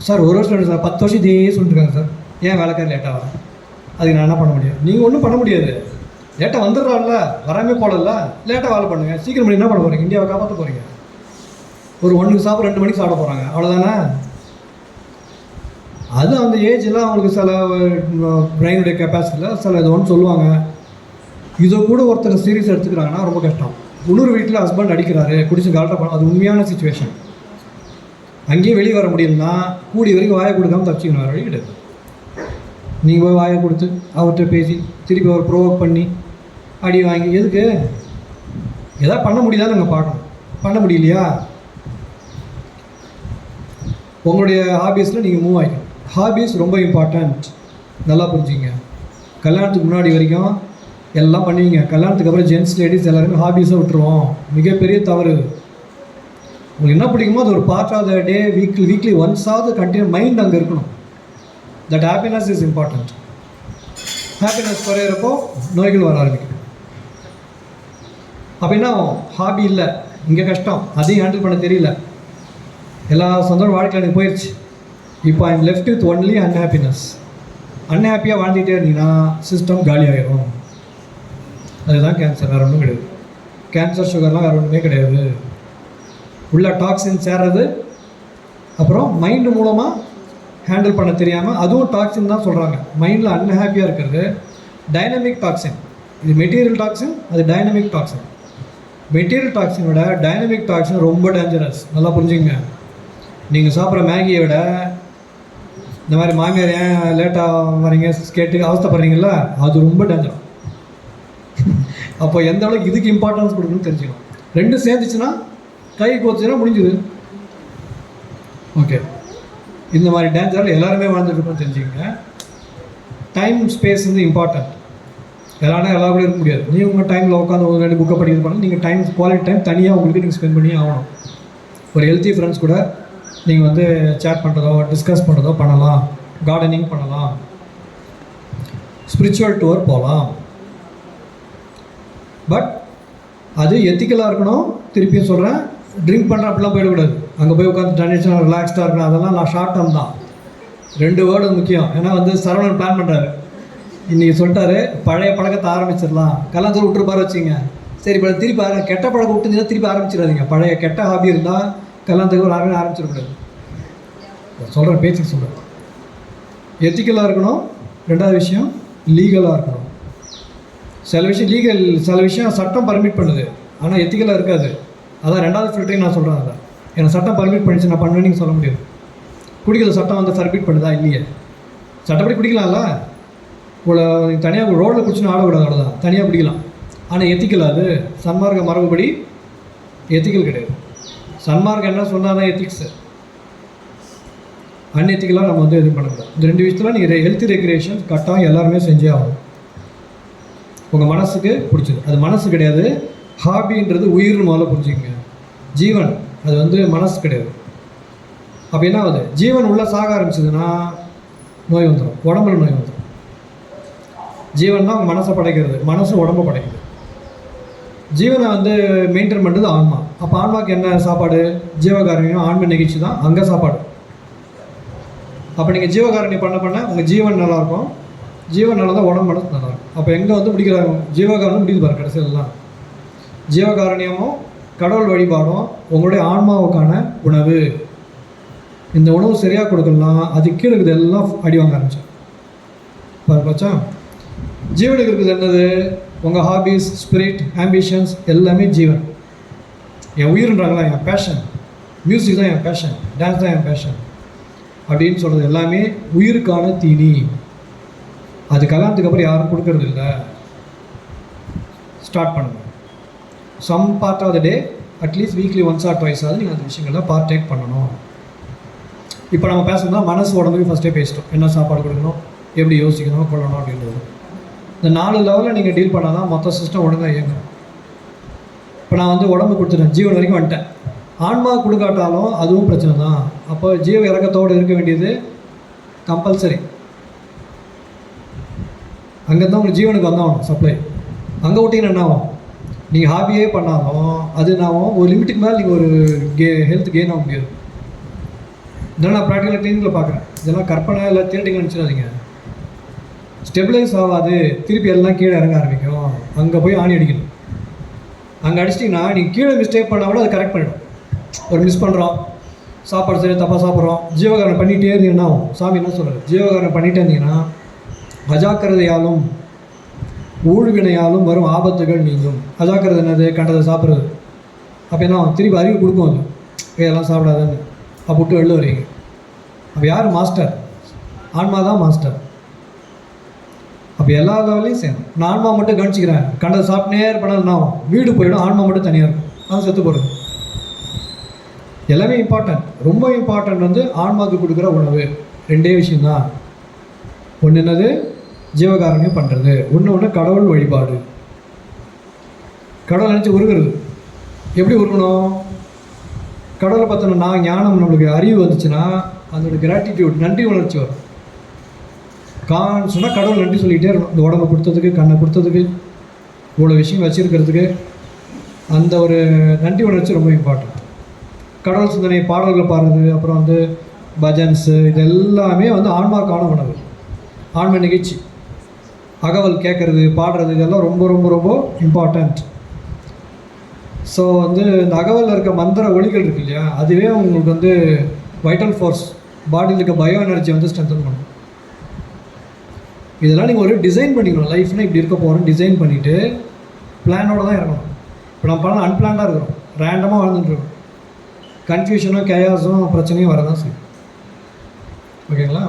சார். ஒரு வருஷம் சார், 10 வருஷம் இதே சொல்லிட்டுருக்காங்க சார், ஏன் வேலைக்கார லேட்டாக வர? அதுக்கு நான் என்ன பண்ண முடியும்? நீங்கள் ஒன்றும் பண்ண முடியாது. லேட்டாக வந்துடுறான்ல, வராமே போடல, லேட்டாக வேலை பண்ணுங்கள். சீக்கிரம் பண்ணி என்ன பண்ண போகிறீங்க? இந்தியாவை காப்பாற்ற போகிறீங்க. ஒரு 1 மணிக்கு சாப்பிட 2 மணிக்கு சாப்பிட போகிறாங்க, அவ்வளோதானே. அது அந்த ஏஜில் அவங்களுக்கு சில பிரெயினுடைய கெப்பாசிட்டியில் சில இது ஒன்று சொல்லுவாங்க. இதை கூட ஒருத்தர் சீரியஸ் எடுத்துக்கிறாங்கன்னா ரொம்ப கஷ்டம். இன்னொரு வீட்டில் ஹஸ்பண்ட் அடிக்கிறாரு, குடிச்சு கலட்ட போனால் அது உண்மையான சுச்சுவேஷன். அங்கேயும் வெளியே வர முடியும்னா கூடி வரைக்கும் வாயை கொடுக்காமல் தப்பிச்சிக்கணும், வேறு வழி கிடையாது. நீங்கள் போய் வாயை கொடுத்து அவர்கிட்ட பேசி திருப்பி அவர் ப்ரோவோக் பண்ணி அடி வாங்கி எதுக்கு? எதாவது பண்ண முடியுதான்னு நாங்கள் பார்க்கணும். பண்ண முடியலையா, உங்களுடைய ஹாபீஸில் நீங்கள் மூவ் ஆகிக்கணும். ஹாபீஸ் ரொம்ப இம்பார்ட்டண்ட், நல்லா புரிஞ்சுங்க. கல்யாணத்துக்கு முன்னாடி வரைக்கும் எல்லாம் பண்ணுவீங்க, கல்யாணத்துக்கு அப்புறம் ஜென்ட்ஸ் லேடிஸ் எல்லாருமே ஹாபீஸை விட்டுருவோம். மிகப்பெரிய தவறு. உங்களுக்கு என்ன பிடிக்குமோ அது ஒரு part of the day, weekly ஒன்ஸாவது கண்டினியூ மைண்ட் அங்கே இருக்கணும். That happiness is important. Happiness குறையிறப்போ நோய்கள் வர ஆரம்பிக்கும். அப்படின்னா ஹாபி இல்லை, இங்கே கஷ்டம், அதையும் ஹேண்டில் பண்ண தெரியல, எல்லா சொந்த வாழ்க்கையில் எனக்கு போயிடுச்சு, இப்போ I am left with only unhappiness. அன்ஹாப்பியாக வாழ்ந்துகிட்டே இருந்தீங்கன்னா சிஸ்டம் காலி ஆகிடும். அதுதான் கேன்சர், வேறு ஒன்றும் கிடையாது. கேன்சர் சுகர்லாம் வேறு ஒன்றுமே கிடையாது. உள்ள டாக்ஸின் சேர்றது, அப்புறம் மைண்டு மூலமாக ஹேண்டில் பண்ண தெரியாமல், அதுவும் டாக்ஸின் தான் சொல்கிறாங்க. மைண்டில் அன்ஹாப்பியாக இருக்கிறது டைனமிக் டாக்ஸின். இது மெட்டீரியல் டாக்ஸின், அது டைனமிக் டாக்ஸின். மெட்டீரியல் டாக்ஸினோட டைனமிக் டாக்ஸின் ரொம்ப டேஞ்சரஸ், நல்லா புரிஞ்சுங்க. நீங்கள் சாப்பிட்ற மேகியை விட இந்த மாதிரி மாமியார் ஏன் லேட்டாக வரீங்க கேட்டு அவஸ்தைப்படுறீங்களா, அது ரொம்ப டேஞ்சர். அப்போ எந்த அளவுக்கு இதுக்கு இம்பார்ட்டன்ஸ் கொடுக்கணும்னு தெரிஞ்சுக்கணும். ரெண்டும் சேர்ந்துச்சுன்னா கை கோச்சுன்னா முடிஞ்சுது. ஓகே, இந்த மாதிரி டேஞ்சரில் எல்லாருமே வாழ்ந்துட்டு இருக்கோம்னு தெரிஞ்சுக்கங்க. டைம் ஸ்பேஸ் வந்து இம்பார்ட்டன்ட். எல்லாரும் எல்லா கூட இருக்க முடியாது. நீங்கள் உங்கள் டைமில் உட்காந்து ஒரு 2 புக்கை படிக்கிறது பண்ணால் நீங்கள் டைம் குவாலிட்டி டைம் தனியாக உங்களுக்கு நீங்கள் ஸ்பெண்ட் பண்ணி ஆகணும். ஒரு ஹெல்த்தி ஃப்ரெண்ட்ஸ் கூட நீங்கள் வந்து சேட் பண்ணுறதோ டிஸ்கஸ் பண்ணுறதோ பண்ணலாம், கார்டனிங் பண்ணலாம், ஸ்பிரிச்சுவல் டூர் போகலாம். பட் அது எத்திக்கலாக இருக்கணும். திருப்பியும் சொல்கிறேன், ட்ரிங்க் பண்ணுற அப்படிலாம் போயிடக்கூடாது. அங்கே போய் உட்காந்து டென்ஷனாக ரிலாக்ஸ்டாக இருக்கணும், அதெல்லாம் நான் ஷார்ட் டேர்ம் தான். 2 வேர்டு முக்கியம். ஏன்னா வந்து சரவணன் பிளான் பண்ணுறாரு, இன்றைக்கி சொல்லிட்டாரு பழைய பழக்கத்தை ஆரம்பிச்சிடலாம், கல்யாணத்தில் விட்டுருப்பாரு வச்சுங்க. சரி, இப்போ திருப்பி கெட்ட பழக்கம் விட்டுருந்தீங்கன்னா திருப்பி ஆரம்பிச்சிடாதீங்க. பழைய கெட்ட ஹாபி இருந்தால் கல்யாணத்துக்கு ஒரு ஆரம்பிச்சிடக்கூடாது. சொல்கிற பேச்சுக்கு சொல்கிறேன். எத்திக்கலாக இருக்கணும். 2வது விஷயம் லீகலாக இருக்கணும். சில விஷயம் சட்டம் பர்மிட் பண்ணுது, ஆனால் எத்திக்கலாக இருக்காது. அதான் 2வது ஃபில்டரையும் நான் சொல்கிறேன். அதான் எனக்கு சட்டம் பர்மிட் பண்ணிச்சு, நான் பண்ணுவேன்னு நீங்கள் சொல்ல முடியாது. குடிக்கிற சட்டம் வந்து பர்மிட் பண்ணுதா? இல்லையே. சட்டப்படி குடிக்கலாம்ல, உங்களை நீங்கள் தனியாக ரோட்டில் குடிச்சுன்னு ஆடக்கூடாது, அவ்வளோதான். தனியாக பிடிக்கலாம். ஆனால் எத்திக்கல், அது சன்மார்க்க மரபுபடி எத்திக்கல் கிடையாது. சன்மார்க்கம் என்ன சொன்னால் தான் எத்திக்ஸு. அன்எத்திக்கலாக நம்ம வந்து எதுவும் பண்ணக்கூடாது. இந்த 2 விஷயத்தில் நீங்கள் ஹெல்த்தி ரெக்ரியேஷன் கட்டாயம் எல்லாருமே செஞ்சே ஆகும். உங்கள் மனசுக்கு பிடிச்சது, அது மனசு கிடையாது. ஹாபின்றது உயிர்னு முதல்ல புரிஞ்சுக்கங்க. ஜீவன், அது வந்து மனசு கிடையாது. அப்போ என்ன ஆகுது? ஜீவன் உள்ளே சாக ஆரம்பிச்சதுன்னா நோய் வந்துடும், உடம்புல நோய் வந்துடும். ஜீவன் தான் மனசை படைக்கிறது, மனசு உடம்பை படைக்குது. ஜீவனை வந்து மெயின்டைன் பண்ணுறது ஆன்மா. அப்போ ஆன்மாவுக்கு என்ன சாப்பாடு? ஜீவகாரணியம், ஆன்ம நிகழ்ச்சி தான் அங்கே சாப்பாடு. அப்போ நீங்கள் ஜீவகாரணியம் பண்ண உங்கள் ஜீவன் நல்லாயிருக்கும். ஜீவன் நல்லா தான் உடம்பு மனசு நல்லாயிருக்கும். அப்போ எங்கே வந்து பிடிக்கிறாங்க? ஜீவகாரணம் முடியுது பாரு கடைசியிலலாம். ஜீவகாரணியமும் கடவுள் வழிபாடும் உங்களுடைய ஆன்மாவுக்கான உணவு. இந்த உணவு சரியாக கொடுக்கலாம், அது கீழே இருக்குது எல்லாம் அடி வாங்க ஆரம்பிச்சேன் பச்சா. ஜீவனுக்கு இருக்குது என்னது? உங்கள் ஹாபீஸ், ஸ்பிரிட், ஆம்பிஷன்ஸ் எல்லாமே ஜீவன். என் உயிர்ன்றாங்களா, என் பேஷன். மியூசிக் தான் என் பேஷன், டான்ஸ் தான் என் பேஷன். அப்படின்னு சொல்கிறது எல்லாமே உயிருக்கான தீனி. அது கல்யாணத்துக்கு அப்புறம் யாரும் கொடுக்கறது இல்லை. ஸ்டார்ட் பண்ணுங்கள். Some part of the day at least weekly once or twice ஆகுது நீங்கள் அந்த விஷயங்கள்லாம் பார்ட்டேக் பண்ணணும். இப்போ நம்ம பேசணும்னா மனசு உடம்புக்கு ஃபஸ்ட்டே பேசிட்டோம். என்ன சாப்பாடு கொடுக்கணும், எப்படி யோசிக்கணும், கொள்ளணும் அப்படின்றது. இந்த 4 லெவலில் நீங்கள் டீல் பண்ணால் தான் மொத்த சிஸ்டம் ஒழுங்காக இயங்கும். இப்போ நான் வந்து உடம்பு கொடுத்துட்டேன், ஜீவன் வரைக்கும் வந்துட்டேன். ஆன்மா கொடுக்காட்டாலும் அதுவும் பிரச்சனை தான். அப்போ ஜீவ இறக்கத்தோடு இருக்க வேண்டியது கம்பல்சரி. அங்கே தான் உங்களுக்கு ஜீவனுக்கு வந்தாகணும் சப்ளை. அங்கே விட்டிங்கன்னா என்ன ஆகும்? நீங்கள் ஹாபியே பண்ணாலும் அது என்ன ஆகும், ஒரு லிமிட்டுக்கு மேலே நீங்கள் ஒரு ஹெல்த் கெயின் ஆக முடியாது. இதெல்லாம் நான் ப்ராக்டிக்கலாக ட்ரெயினிங்கில் பார்க்குறேன். இதெல்லாம் கற்பனை இல்லை தேட்டிங்க நினச்சிடாதீங்க. ஸ்டெபிளைஸ் ஆகாது, திருப்பி எல்லாம் கீழே இறங்க ஆரம்பிக்கும். அங்கே போய் ஆணி அடிக்கணும். அங்கே அடிச்சிட்டிங்கன்னா நீங்கள் கீழே மிஸ்டேக் பண்ணால் கூட அதை கரெக்ட் பண்ணிடும். ஒரு மிஸ் பண்ணுறோம், சாப்பாடு சரி தப்பாக சாப்பிட்றோம், ஜீவகாரணம் பண்ணிகிட்டே இருந்தீங்கன்னா சாமி என்ன சொல்கிறார், ஜீவகாரணம் பண்ணிகிட்டே இருந்தீங்கன்னா அஜாக்கிரதையாலும் ஊழ்வினையாலும் வரும் ஆபத்துகள் நீங்கும். அஜாக்கிரதை என்னது? கண்டதை சாப்பிட்றது. அப்போ என்ன திருப்பி அறிவு கொடுக்கும், அது இதெல்லாம் சாப்பிடாதுன்னு. அப்போ விட்டு வெளில வரீங்க. அப்போ யார் மாஸ்டர்? ஆன்மா தான் மாஸ்டர். அப்போ எல்லா லெவலையும் செய்யணும். நான் ஆன்மா மட்டும் கவனிச்சிக்கிறேன், கண்டதை சாப்பிட்டே இருப்பேன், நான் வீடு போயிடும், ஆன்மா மட்டும் தனியாக இருக்கும், அது செத்து போகிறது. எல்லாமே இம்பார்ட்டன்ட். ரொம்ப இம்பார்ட்டன்ட் வந்து ஆன்மாவுக்கு கொடுக்குற உணவு. 2 விஷயந்தான். ஒன்று என்னது? ஜீவகாரணியம் பண்ணுறது. ஒன்று கடவுள் வழிபாடு. கடவுளை நினச்சி உருகிறது. எப்படி உருகணும்? கடவுளை பார்த்தோன்னா ஞானம், நம்மளுக்கு அறிவு வந்துச்சுன்னா அதோட கிராட்டிடியூட், நன்றி உணர்ச்சி வரும். சொன்னால் கடவுள் நன்றி சொல்லிகிட்டே இருக்கணும். இந்த உடம்பை கொடுத்ததுக்கு, கண்ணை கொடுத்ததுக்கு, இவ்வளோ விஷயம் வச்சுருக்கிறதுக்கு, அந்த ஒரு நன்றி உணர்ச்சி ரொம்ப இம்பார்ட்டன்ட். கடவுள் சிந்தனை, பாடல்கள் பாடுறது, அப்புறம் வந்து பஜன்ஸு, இது எல்லாமே வந்து ஆன்மாக்கான உணவு. ஆன்ம நிகழ்ச்சி, அகவல் கேட்குறது, பாடுறது, இதெல்லாம் ரொம்ப ரொம்ப ரொம்ப இம்பார்ட்டண்ட். ஸோ வந்து இந்த அகவலில் இருக்க மந்திர ஒலிகள் இருக்கு இல்லையா, அதுவே உங்களுக்கு வந்து வைட்டல் ஃபோர்ஸ், பாடியில் இருக்க பயோ எனர்ஜி வந்து ஸ்ட்ரென்தன் பண்ணும். இதெல்லாம் நீங்கள் ஒரு டிசைன் பண்ணிக்கணும். லைஃப்னால் இப்படி இருக்க போகிறோன்னு டிசைன் பண்ணிவிட்டு பிளானோடு தான் இறங்கணும். இப்போ நம்ம பண்ண அன்பிளான்டாக இருக்கிறோம், ரேண்டமாக வாழ்ந்துட்டுருக்கோம். கன்ஃபியூஷனும் கேயாஸும் பிரச்சனையும் வரதான் செய்யும். ஓகேங்களா?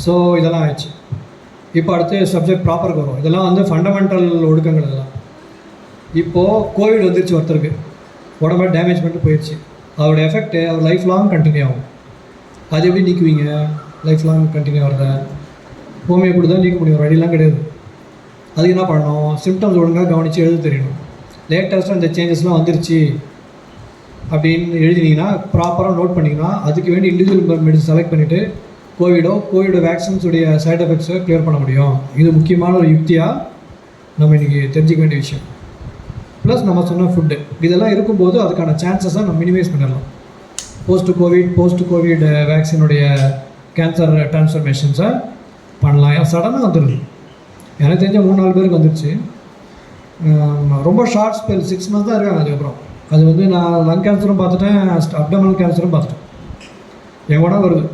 ஸோ இதெல்லாம் ஆயிடுச்சு. இப்போ அடுத்து சப்ஜெக்ட் ப்ராப்பருக்கு வரும். இதெல்லாம் வந்து ஃபண்டமெண்டல் ஒழுக்கங்கள். இதெல்லாம் இப்போது கோவிட் வந்துருச்சு, ஒருத்தருக்கு உடம்பை டேமேஜ் பண்ணிட்டு போயிடுச்சு. அதோட எஃபெக்ட்டு அவர் லைஃப் லாங் கண்டினியூ ஆகும். அது எப்படி நீக்குவீங்க? லைஃப் லாங் கண்டினியூ ஆகிறத ஹோமியோ கூட தான் நீக்க முடியும், வழியெல்லாம் கிடையாது. அதுக்கு என்ன பண்ணணும்? சிம்டம்ஸ் ஒழுங்காக கவனித்து எழுத தெரியணும். லேட்டஸ்ட்டாக இந்த சேஞ்சஸ்லாம் வந்துருச்சு அப்படின்னு எழுதினீங்கன்னா, ப்ராப்பராக நோட் பண்ணிங்கன்னா, அதுக்கு வேண்டி இண்டிவிஜுவல் மெடிசன் செலக்ட் பண்ணிவிட்டு கோவிட் வேக்சின்ஸுடைய சைட் எஃபெக்ட்ஸை கிளியர் பண்ண முடியும். இது முக்கியமான ஒரு யுக்தியாக நம்ம இன்றைக்கி தெரிஞ்சிக்க வேண்டிய விஷயம். ப்ளஸ் நம்ம சொன்ன ஃபுட்டு, இதெல்லாம் இருக்கும்போது அதுக்கான சான்சஸை நம்ம மினிமைஸ் பண்ணிடலாம். போஸ்ட் கோவிட் வேக்சினுடைய கேன்சர் டிரான்ஸ்ஃபர்மேஷன்ஸை பண்ணலாம். சடனாக வந்துடுது. எனக்கு தெரிஞ்ச 3-4 பேருக்கு வந்துடுச்சு. ரொம்ப ஷார்ட் ஸ்பெல், 6 months தான் இருக்காங்க. அதுக்கப்புறம் அது வந்து நான் லங் கேன்சரும் பார்த்துட்டேன், அப்டமல் கேன்சரும் பார்த்துட்டேன். என் உடம்பு வருது.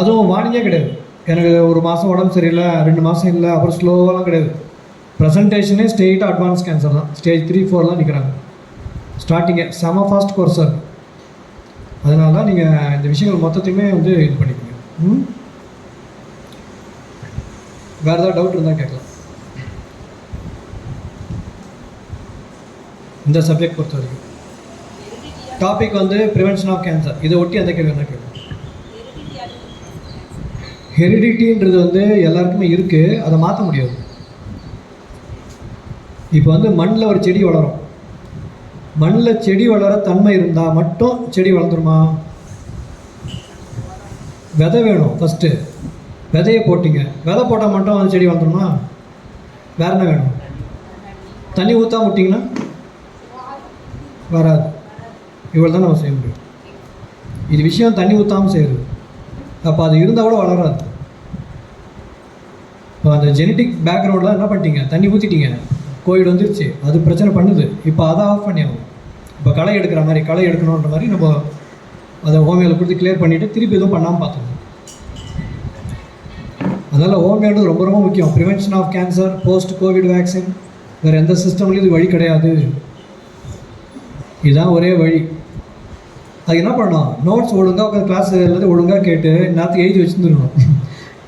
அதுவும் வார்னிங்கே கிடையாது. எனக்கு 1 மாதம் உடம்பு சரியில்லை, 2 மாதம் இல்லை, அப்புறம் ஸ்லோவெல்லாம் கிடையாது. ப்ரெசன்டேஷனே ஸ்ட்ரெயிட்டாக அட்வான்ஸ் கேன்சர் தான். ஸ்டேஜ் 3-4 நிற்கிறாங்க. ஸ்டார்டிங்கே செம ஃபாஸ்ட் கோர்ஸாக இருக்குது. அதனால தான் நீங்கள் இந்த விஷயங்கள் மொத்தத்தையுமே வந்து இது பண்ணிக்கோங்க. வேறு ஏதாவது டவுட் இருந்தால் கேட்கலாம். இந்த சப்ஜெக்ட் பொறுத்த வரைக்கும் டாபிக் வந்து ப்ரிவென்ஷன் ஆஃப் கேன்சர். இதை ஒட்டி அந்த கேள்வி என்ன கேட்கும்? ஹெரிடிட்டின்றது வந்து எல்லாருக்குமே இருக்குது, அதை மாற்ற முடியாது. இப்போ வந்து மண்ணில் ஒரு செடி வளரும். மண்ணில் செடி வளர தன்மை இருந்தால் மட்டும் செடி வளர்ந்துருமா? விதை வேணும். ஃபஸ்ட்டு விதையை போட்டிங்க, விதை போட்டால் மட்டும் அந்த செடி வளர்ந்துருமா? வேற என்ன வேணும்? தண்ணி ஊற்றாம விட்டிங்கன்னா வராது. இவ்வளோ தான் நம்ம செய்ய முடியும். இது விஷயம் தண்ணி ஊற்றாமல் செய்யுது. அப்போ அது இருந்தால் கூட வளராது. இப்போ அந்த ஜெனட்டிக் பேக்ரவுண்டில் என்ன பண்ணிட்டீங்க? தண்ணி ஊற்றிட்டீங்க, கோவிட் வந்துருச்சு, அது பிரச்சனை பண்ணுது. இப்போ அதை ஆஃப் பண்ணியாகும். இப்போ களை எடுக்கிற மாதிரி, களை எடுக்கணுன்ற மாதிரி நம்ம அதை ஹோமியோவில் கொடுத்து கிளியர் பண்ணிவிட்டு திருப்பி எதுவும் பண்ணாமல் பார்த்துக்கணும். அதனால் ஹோமியோன்றது ரொம்ப ரொம்ப முக்கியம். Prevention of cancer, post COVID vaccine, வேறு எந்த சிஸ்டம்லேயும் இது வழி கிடையாது. இதுதான் ஒரே வழி. அது என்ன பண்ணணும், நோட்ஸ் ஒழுங்காக உட்காந்து கிளாஸ் எல்லாத்தையும் ஒழுங்காக கேட்டு நேரத்துக்கு எழுதி வச்சுருந்துருக்கணும்.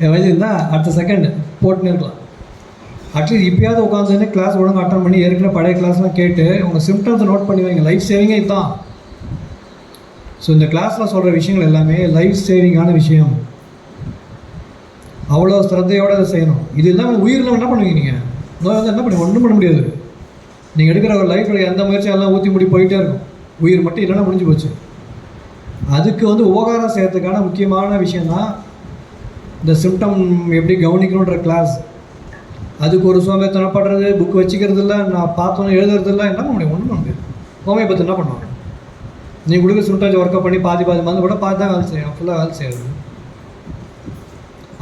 என் வயசு இருந்தால் அடுத்த செகண்ட் போட்டுன்னு இருக்கலாம். அட்லீஸ்ட் இப்போயாவது உட்காந்துன்னு கிளாஸ் ஒழுங்காக அட்டன் பண்ணி ஏற்கனவே பழைய கிளாஸ்லாம் கேட்டு உங்கள் சிம்டம்ஸை நோட் பண்ணி வைங்க. லைஃப் சேவிங்கே இதுதான். ஸோ இந்த கிளாஸில் சொல்கிற விஷயங்கள் எல்லாமே லைஃப் சேவிங்கான விஷயம். அவ்வளோ ஸ்ரத்தையோடு அதை செய்யணும். இது இல்லாமல் உயிரில் என்ன பண்ணுவீங்க? நீங்கள் நோய் வந்து என்ன பண்ணுவீங்க? ஒன்றும் பண்ண முடியாது. நீங்கள் எடுக்கிற ஒரு லைஃப்பில் எந்த முயற்சியும் எல்லாம் ஊற்றி முடி போயிட்டே இருக்கும். உயிர் மட்டும் இல்லைன்னா முடிஞ்சு போச்சு. அதுக்கு வந்து உபகாரம் செய்யறதுக்கான முக்கியமான விஷயந்தான் இந்த சிம்டம் எப்படி கவனிக்கணுன்ற கிளாஸ். அதுக்கு ஒரு சோம்பேத்தனப்படுறது, புக் வச்சுக்கிறது இல்லை, நான் பார்த்தோன்னு எழுதுறது இல்லை, என்ன பண்ண முடியும்? ஒன்றும் பண்ண முடியாது. ஹோமியோபதி என்ன பண்ணுவாங்க? நீங்கள் கொடுக்க சிம்டம்ஸ் ஒர்க்கப் பண்ணி பாதி மருந்து கூட பார்த்து தான் வேலை செய்யணும், ஃபுல்லாக வேலை செய்யாது.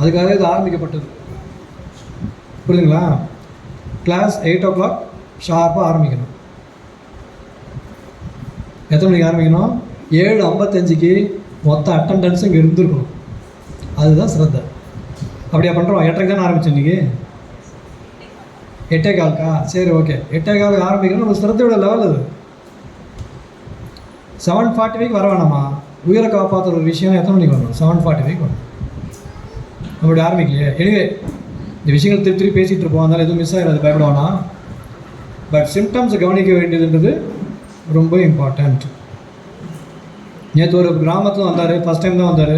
அதுக்காக இது ஆரம்பிக்கப்பட்டது. புரியுதுங்களா? கிளாஸ் 8 o'clock ஷார்ப்பாக ஆரம்பிக்கணும். எத்தனை மணிக்கு ஆரம்பிக்கணும்? 7:55க்கு மொத்த அட்டண்டன்ஸும் இங்கே இருந்துருக்கணும். அதுதான் சிரத்தை. அப்படியா பண்ணுறோம்? 8:30 தானே ஆரம்பித்தோம் இன்றைக்கி. 8:15க்கா? சரி, ஓகே. 8:15 ஆரம்பிக்கணும். நம்ம சிரத்தையோட லெவல் அது. 7:45 வர வேணாமா? உயிரை காப்பாற்றுற ஒரு விஷயம் எத்தனை மணிக்கு வரணும்? 7:45 வரணும். நம்மளுடைய ஆரம்பிக்கலையே. எனவே இந்த விஷயங்கள் திருப்பி பேசிகிட்டு இருப்போம். அதனால் எதுவும் மிஸ் ஆகிடாது, பயப்படுவானா. பட் சிம்டம்ஸை கவனிக்க வேண்டியதுன்றது ரொம்ப இம்பார்ட்டண்ட். நேற்று ஒரு கிராமத்தில் வந்தார், ஃபஸ்ட் டைம் தான் வந்தார்.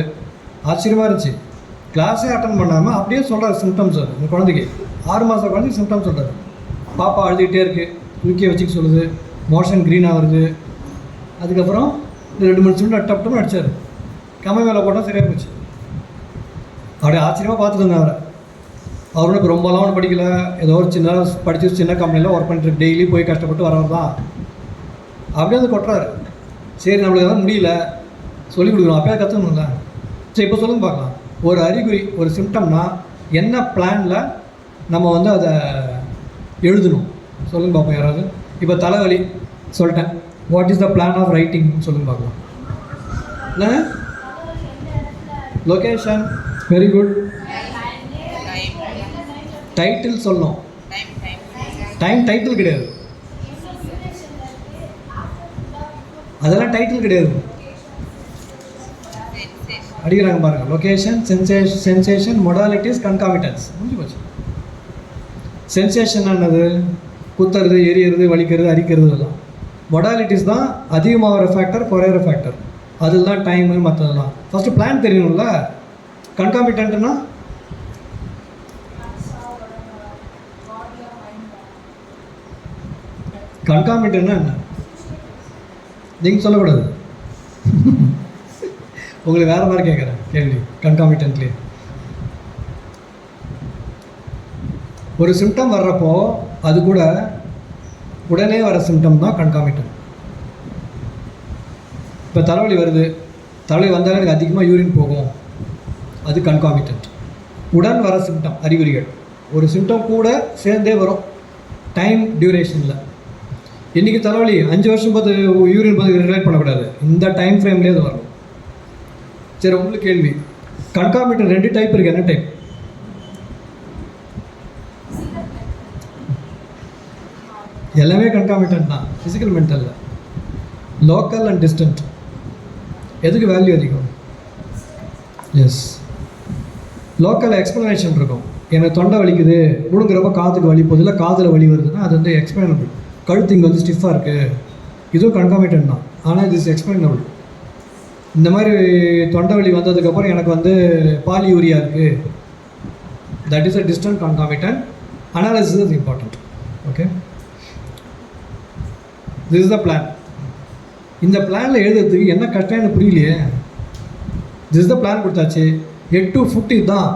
ஆச்சரியமாக இருந்துச்சு. கிளாஸே அட்டன் பண்ணாமல் அப்படியே சொல்கிறார் சிம்டம்ஸ். அந்த குழந்தைக்கு 6 மாதம் குழந்தைக்கு சிம்டம்ஸ் சொல்கிறார். பாப்பா அழுதுகிட்டே இருக்குது, தூக்கிய வச்சுக்க சொல்லுது, மோஷன் க்ரீனாக வருது. அதுக்கப்புறம் 2-3 சிம்டம் டப்டும் அடித்தார். கம்மை மேலே போட்டால் சரியாக போச்சு. அப்படியே ஆச்சரியமாக பார்த்துட்டு இருந்தார். அவரும் இப்போ ரொம்பலாம் ஒன்றும் படிக்கலை, ஏதோ ஒரு சின்ன கம்பெனியில் ஒர்க் பண்ணிட்டு டெய்லி போய் கஷ்டப்பட்டு வரவர் தான். அப்படியே வந்து கொட்டுறாரு. சரி, நம்மளுக்கு எதாவது முடியல, சொல்லிக் கொடுக்குறோம், அப்போயே கற்றுக்கணும்ல. சரி, இப்போ சொல்லுங்க பார்க்கலாம். ஒரு அறிகுறி, ஒரு சிம்டம்னா என்ன பிளானில் நம்ம வந்து அதை எழுதணும் சொல்லுங்க பார்ப்போம். யாராவது இப்போ தலைவலி சொல்லிட்டேன், what is the plan of writing சொல்லுங்க பார்க்கலாம். என்ன? Location, very good. டைட்டில் சொல்லணும். டைட்டில் கிடையாது, அதெல்லாம் டைட்டில் கிடையாது. அடிக்கிறாங்க பாருங்கள். Location, sensation, modalities, concomitants. முடிஞ்சு போச்சு. சென்சேஷன் என்னது? குத்துறது, எரியறது, வலிக்கிறது, அரிக்கிறது எல்லாம். மொடாலிட்டிஸ் தான் அதிகமாகிற ஃபேக்டர், குறையிற ஃபேக்டர். அதுதான் டைமு, மற்றதெல்லாம். ஃபஸ்ட்டு பிளான் தெரியணும்ல. கன்காமிட்டன்ட்னா கன்காமிட்டன்ட்னா என்ன? நீங்கள் சொல்லக்கூடாது. உங்களுக்கு வேறு மாதிரி கேட்குறேன் கேள்வி. கன்காமிட்டன்ட்லேயே ஒரு சிம்டம் வர்றப்போ அது கூட உடனே வர சிம்டம் தான் கன்காமிட்டன்ட். இப்போ தலைவலி வருது, தலைவலி வந்தாலும் எனக்கு அதிகமாக யூரின் போகும், அது கன்காமிட்டன்ட். உடன் வர சிம்டம், அறிகுறிகள். ஒரு சிம்டம் கூட சேர்ந்தே வரும் டைம் டியூரேஷனில். இன்றைக்கி தலைவலி 5 வருஷம் பார்த்து யூரின் பார்த்து ரிலேட் பண்ணக்கூடாது, இந்த டைம் ஃப்ரேம்லேயே அது வரும். சரி, உங்களுக்கு கேள்வி. கன்காமிட்டன்ட் 2 டைப் இருக்குது. என்ன டைப்? எல்லாமே கன்காமிட்டன்ட் தான், ஃபிசிக்கல் மென்டலில். Local and distant. எதுக்கு வேல்யூ அதிகம்? எஸ், லோக்கல் எக்ஸ்ப்ளனேஷன் இருக்கும். எனக்கு தொண்டை வலிக்குது, முழுங்குறப்ப காதுக்கு வலி போகுது, இல்லை காதில் வலி வருதுன்னா அது வந்து எக்ஸ்பிளைனபிள். கழுத்து இங்கே வந்து ஸ்டிஃபாக இருக்குது, இதுவும் கன்காமிட்டன்ட் தான், ஆனால் இது இஸ் எக்ஸ்பிளைனபிள். இந்த மாதிரி தொண்டை வலி வந்ததுக்கப்புறம் எனக்கு வந்து பாலியூரியா இருக்குது, that is a distant concomitant. Analysis is important. Okay, this is the plan. இந்த பிளானில் எழுதுறதுக்கு என்ன கஷ்டம் எனக்கு புரியலையே. திஸ் இஸ் த பிளான் கொடுத்தாச்சு. 8 to 50 தான்.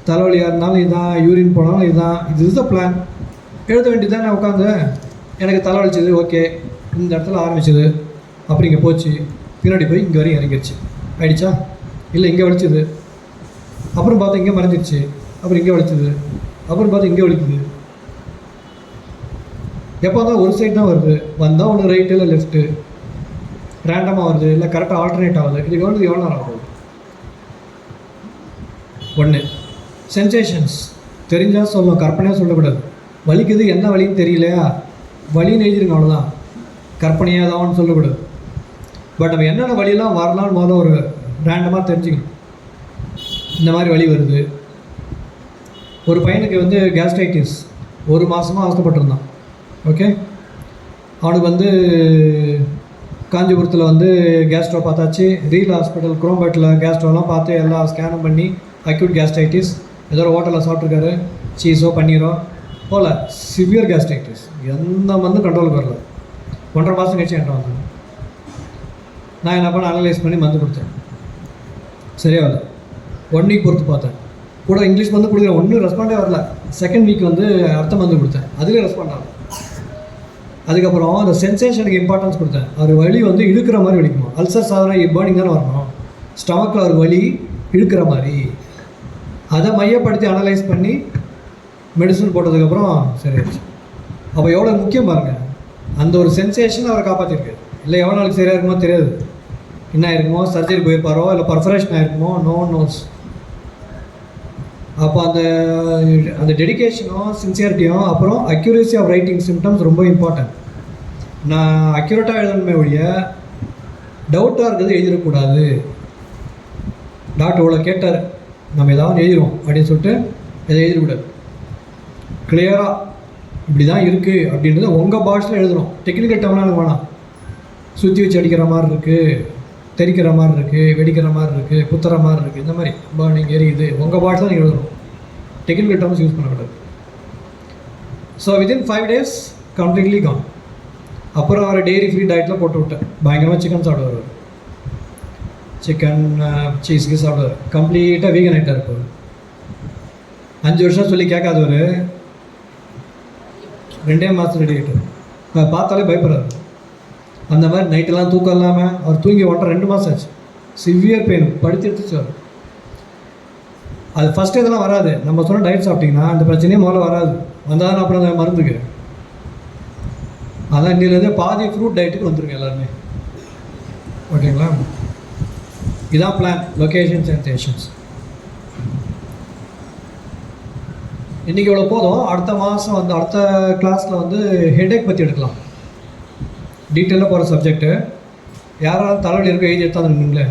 தலைவலியாக இருந்தாலும் இதுதான், யூரின் போனாலும் இதுதான். இது இஸ் த பிளான். எழுத வேண்டியது தான். நான் உட்காந்து எனக்கு தலைவலிச்சது, ஓகே, இந்த இடத்துல ஆரம்பிச்சது, அப்புறம் இங்கே போச்சு, பின்னாடி போய் இங்கே வரையும் இறங்கிடுச்சு, ஆயிடுச்சா? இல்லை, இங்கே வலிச்சது, அப்புறம் பார்த்தா இங்கே மறைஞ்சிடுச்சு, அப்புறம் இங்கே வலிச்சது, அப்புறம் பார்த்தா இங்கே வலிக்குது. எப்போ தான் ஒரு சைடு தான் வருது, வந்தால் ஒன்று ரைட்டு இல்லை லெஃப்ட்டு, ரேண்டமாக வருது, இல்லை கரெக்டாக ஆல்டர்னேட் ஆகுது. இதுக்கு வந்து எவ்வளோ நேரம் ஆகும்? ஒன்று. சென்சேஷன்ஸ் தெரிஞ்சால் சொல்லணும், கற்பனையாக சொல்லக்கூடாது. வலிக்குது, என்ன வலின்னு தெரியலையா, வலின்னு எழுதிருங்க, அவ்வளோதான். கற்பனையாக தான் சொல்லக்கூடாது. பட் நம்ம என்னென்ன வழியெல்லாம் வரலான்னு முதல்ல ஒரு ரேண்டமாக தெரிஞ்சுக்கணும். இந்த மாதிரி வழி வருது. ஒரு பையனுக்கு வந்து கேஸ்ட்ரைட்டிஸ் 1 மாதமாக அவஸ்தைப்பட்டிருந்தான். ஓகே, அவனுக்கு வந்து காஞ்சிபுரத்தில் வந்து கேஸ்ட்ரோ பார்த்தாச்சு, ரீல் ஹாஸ்பிட்டல் குரோம்பேட்டில் கேஸ்ட்ரோலாம் பார்த்து எல்லாம் ஸ்கேனும் பண்ணி அக்யூட் கேஸ்ட்ரைட்டிஸ், ஏதோ ஒரு ஹோட்டலில் சாப்பிட்ருக்காரு, சீஸோ பன்னீரோ போல் சிவியர் கேஸ்ட்ரைட்டிஸ், எந்த மருந்தும் கண்ட்ரோலுக்கு வரல. 1.5 மாதம் கழிச்சு என்கிட்ட வந்தாங்க. நான் என்ன பண்ண அனலைஸ் பண்ணி மருந்து கொடுத்தேன், சரியா வரல. 1 வீக் பொறுத்து பார்த்தேன், கூட இங்கிலீஷ் மருந்து கொடுக்குறேன், ஒன்றும் ரெஸ்பாண்டே வரல. செகண்ட் வீக் வந்து அடுத்த மருந்து கொடுத்தேன், அதுலேயும் ரெஸ்பாண்ட் ஆகல. அதுக்கப்புறம் அந்த சென்சேஷனுக்கு இம்பார்ட்டன்ஸ் கொடுத்தேன். அவர் வலி வந்து இழுக்கிற மாதிரி வலிக்குமா, அல்சர் சாதாரண பேர்னிங் தானே வரணும், ஸ்டமக்கில் ஒரு வலி இழுக்கிற மாதிரி, அதை மையப்படுத்தி அனலைஸ் பண்ணி மெடிசன் போட்டதுக்கப்புறம் சரியாயிடுச்சு. அப்போ எவ்வளோ முக்கியம் பாருங்கள், அந்த ஒரு சென்சேஷன் அவரை காப்பாற்றிருக்கு. இல்லை எவ்வளோ நாளைக்கு சரியாக இருக்குமோ தெரியாது, என்ன ஆயிருக்குமோ, சர்ஜரி போயிருப்பாரோ, இல்லை பர்ஃபரேஷன் ஆயிருக்குமோ, நோ நோஸ். அப்போ அந்த டெடிக்கேஷனும் சின்சியரிட்டியும் அப்புறம் அக்யூரேசி ஆஃப் ரைட்டிங் சிம்டம்ஸ் ரொம்ப இம்பார்ட்டன்ட். நான் அக்யூரேட்டாக எழுதணுமே ஒழிய டவுட்டாக இருக்கிறது எழுதிடக்கூடாது. டாக்டர் இவ்வளோ கேட்டார், நம்ம ஏதாவது எழுதிடுவோம் அப்படின்னு சொல்லிட்டு எதை எழுதிடக்கூடாது. கிளியராக இப்படி தான் இருக்குது அப்படின்றத உங்கள் பாஷையில் எழுதணும். டெக்னிக்கல் டேர்ம்லாம் எனக்கு வேணாம். சுற்றி வச்சு அடிக்கிற மாதிரி இருக்குது, தெரிக்கிற மாதிரி இருக்குது, வெடிக்கிற மாதிரி இருக்குது, குத்துற மாதிரி இருக்குது, இந்த மாதிரி பேர்னிங் எரியுது, உங்கள் பாஷை தான் நீங்கள் எழுதணும். டெக்னிக்கல் டேர்ம்ஸ் யூஸ் பண்ணக்கூடாது. So within 5 days completely Khan. அப்புறம் அவரை டெய்ரி ஃப்ரீ டயட்டில் போட்டு விட்டேன். பயங்கரமாக சிக்கன் சாப்பிடுவார், சிக்கன் சீஸ்க்கு சாப்பிடுவார், கம்ப்ளீட்டாக வீகன் ஆகிட்டார். இப்போ 5 வருஷம் சொல்லி கேட்காதவர் 2 மாதம் ரெடி ஆகிட்டார். பார்த்தாலே பயப்படுறாரு. அந்த மாதிரி நைட்டெல்லாம் தூக்கம் இல்லாமல் அவர் தூங்கி 1.5-2 மாதம் ஆச்சு. சிவியர் பெயின் படுத்து எடுத்துச்சு அவர். அது ஃபஸ்ட்டு இதெல்லாம் வராது. நம்ம சொன்ன டயட் சாப்பிட்டிங்கன்னா அந்த பிரச்சனையே முதல்ல வராது. வந்தால் அப்புறம் அந்த மருந்துக்கு அதான் இன்னிலேருந்தே பாதி ஃப்ரூட் டயட்டுக்கு வந்துருங்க எல்லாருமே. ஓகேங்களா? இதான் பிளான், லொக்கேஷன்ஸ் அண்ட் செஷன்ஸ். இன்றைக்கி இவ்வளோ போதும். அடுத்த மாதம் வந்து அடுத்த கிளாஸில் வந்து ஹெடேக் பற்றி எடுக்கலாம். டீட்டெயிலாக போகிற சப்ஜெக்ட்டு. யாராவது தலைவலி இருக்க எழுதி எடுத்தால் இருந்தீங்களே,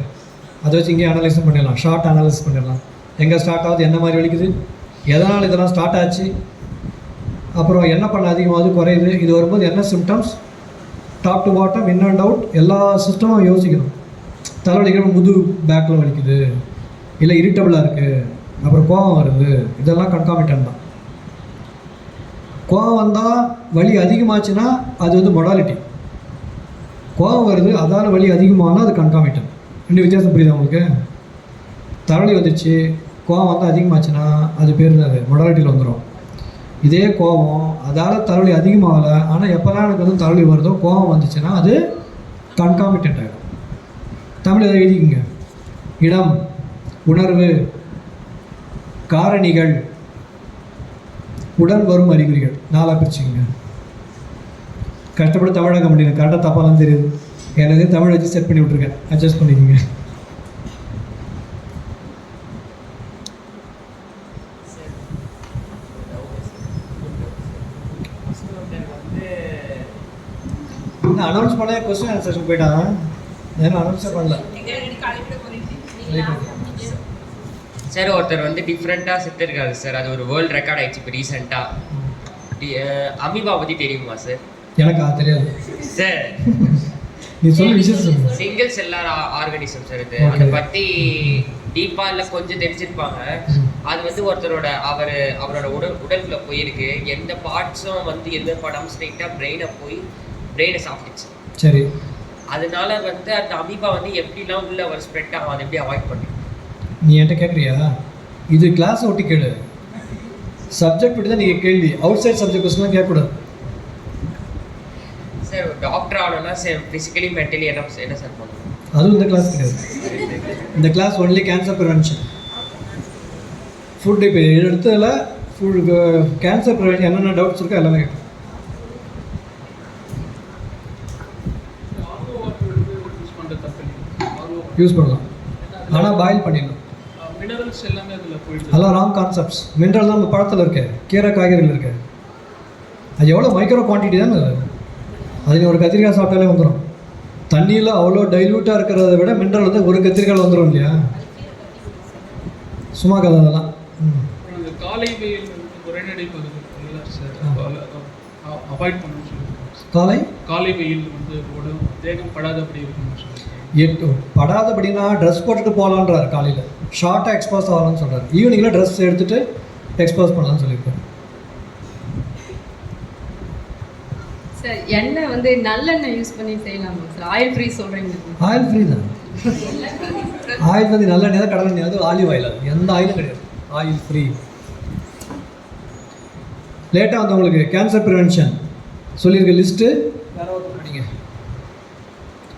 அதை வச்சு இங்கே அனலைஸும் பண்ணிடலாம், ஷார்ட் அனாலிசிஸ் பண்ணிடலாம். எங்கே ஸ்டார்ட் ஆகுது, என்ன மாதிரி வலிக்குது, எதனால் இதெல்லாம் ஸ்டார்ட் ஆச்சு, அப்புறம் என்ன பண்ண அதிகமாகுது குறையுது, இது வரும்போது என்ன symptoms, top to bottom in and out எல்லா சிஸ்டமும் யோசிக்கணும். தலைவலிக்கிற முதுகு பேக்கில் வலிக்குது, இல்லை இரிட்டபிளாக இருக்குது, அப்புறம் கோவம் வருது, இதெல்லாம் கன்காமிட்டன் தான். கோவம் வந்தால் வலி அதிகமாச்சுன்னா அது வந்து மொடாலிட்டி. கோவம் வருது அதால் வலி அதிகமானால் அது கன்காமிட்டன். 2 வித்தியாசம் புரியுது உங்களுக்கு? தலைவலி வந்துச்சு, கோவம் வந்தால் அதிகமாச்சுன்னா அது பேர் அது மொடாலிட்டியில் வந்துடும். இதே கோவம் அதால் தலைவலி அதிகமாகலை, ஆனால் எப்போல்லாம் எனக்கு வந்து தலைவலி வருதோ கோவம் வந்துச்சுன்னா அது கன்காமிட்டன்ட் ஆகிடும். தமிழ் எதை எழுதிக்குங்க. இடம், உணர்வு, காரணிகள், உடன் வரும் அறிகுறிகள் 4 பிரிச்சுங்க. கஷ்டப்பட்டு தமிழாக முடியும், கரெக்டாக தப்பாலாம் தெரியுது. எனக்கு தமிழ் வச்சு செட் பண்ணி விட்ருக்கேன், அட்ஜஸ்ட் பண்ணிக்கோங்க. இன்னும் அனௌன்ஸ் பண்ண கொஸ்டின் ஆன்சர் செஷன் போயிட்டான், ஏன்னா அனௌன்ஸே பண்ணல. சார் ஒருத்தர் வந்து டிஃப்ரெண்ட்டாக செத்துருக்காரு சார், அது ஒரு வேர்ல்டு ரெக்கார்ட் ஆயிடுச்சு இப்போ ரீசெண்டாக. அமீபா பற்றி தெரியுமா சார்? எனக்கு தெரியாது சார். நீ சொல்லி விஷயம் சிங்கிள் செல்லார் ஆர்கானிசம் சார் இது. அதை பற்றி டீப்பாக இல்லை கொஞ்சம் தெரிஞ்சிருப்பாங்க. அது வந்து ஒருத்தரோட அவரோட உடலுக்குள்ள போயிருக்கு. எந்த பார்ட்ஸும் வந்து எந்த படம் ஸ்ட்ரெயிட்டாக பிரெயினை சாப்பிட்டுச்சு. சரி, அதனால வந்து அந்த அமீபா வந்து எப்படிலாம் உள்ள ஒரு ஸ்ப்ரெட் ஆகும், அதை எப்படி அவாய்ட் பண்ணி நீ என்கிட்ட கேட்குறியா? இது கிளாஸ் ஒட்டி கேளு. சப்ஜெக்ட் பற்றி தான் நீங்கள் கேள்வி, அவுட் சைட் சப்ஜெக்ட் கொஸ்டின்லாம் கேட்கக்கூடாது. சார் டாக்டர் ஆகணும்னா சார் ஃபிசிக்கலி மென்டலி என்ன சார் பண்ணணும்? அதுவும் இந்த கிளாஸ் கிடையாது. இந்த class only cancer prevention. Food இப்போ எடுத்ததில் கேன்சர் ப்ரிவென்ஷன் என்னென்ன டவுட்ஸ் இருக்கோ எல்லாமே கேட்கும். யூஸ் பண்ணலாம், ஆனால் பாயில் பண்ணிடணும். மினரல்ஸ் எல்லாமே அதில் போயிடுது. அதெல்லாம் ராங் கான்செப்ட்ஸ். மினரல் தான் நம்ம பழத்தில் இருக்கு, கீரை காய்கறிகள் இருக்கு. அது எவ்வளோ மைக்ரோ குவான்டிட்டி தானே அது. அது ஒரு கத்திரிக்காய் சாப்பிட்டாலே வந்துடும். தண்ணியில் அவ்வளோ டைல்யூட்டாக இருக்கிறத விட மினரல் வந்து ஒரு கத்திரிக்காயில் வந்துடும் இல்லையா? சும்மா கதை அதெல்லாம். அந்த காலை வெயில் வந்து உரைநடை பகுதி இருக்குல்ல சார், அவாய்ட் பண்ணணும்னு சொல்லுவாங்க. காலை வெயில் வந்து உடம்பு தேகம் படாதபடி இருக்கணும்னு சொல்லுவாங்க. படாதபடினா ட்ரெஸ் போட்டுட்டு போகலான்றாரு. காலையில் ஷார்ட்டாக எக்ஸ்போஸ் ஆகலான்னு சொல்கிறார். ஈவினிங்கில் ட்ரெஸ் எடுத்துகிட்டு எக்ஸ்போஸ் பண்ணலான்னு சொல்லியிருக்காரு. சார் எண்ணெய் வந்து நல்லெண்ணெய் யூஸ் பண்ணி செய்யலாமா சார்? ஆயில் ஃப்ரீ சொல்கிறீங்க. ஆயில் ஃப்ரீ தான். ஆயில் வந்து நல்லெண்ணெய் தான், கடலெண்ணெய் அது ஆலிவ் ஆயில், அது எந்த ஆயிலும் கிடையாது. Oil free. லேட்டாக வந்து உங்களுக்கு கேன்சர் ப்ரிவென்ஷன் சொல்லியிருக்க லிஸ்ட்டு யாராவது படிங்க.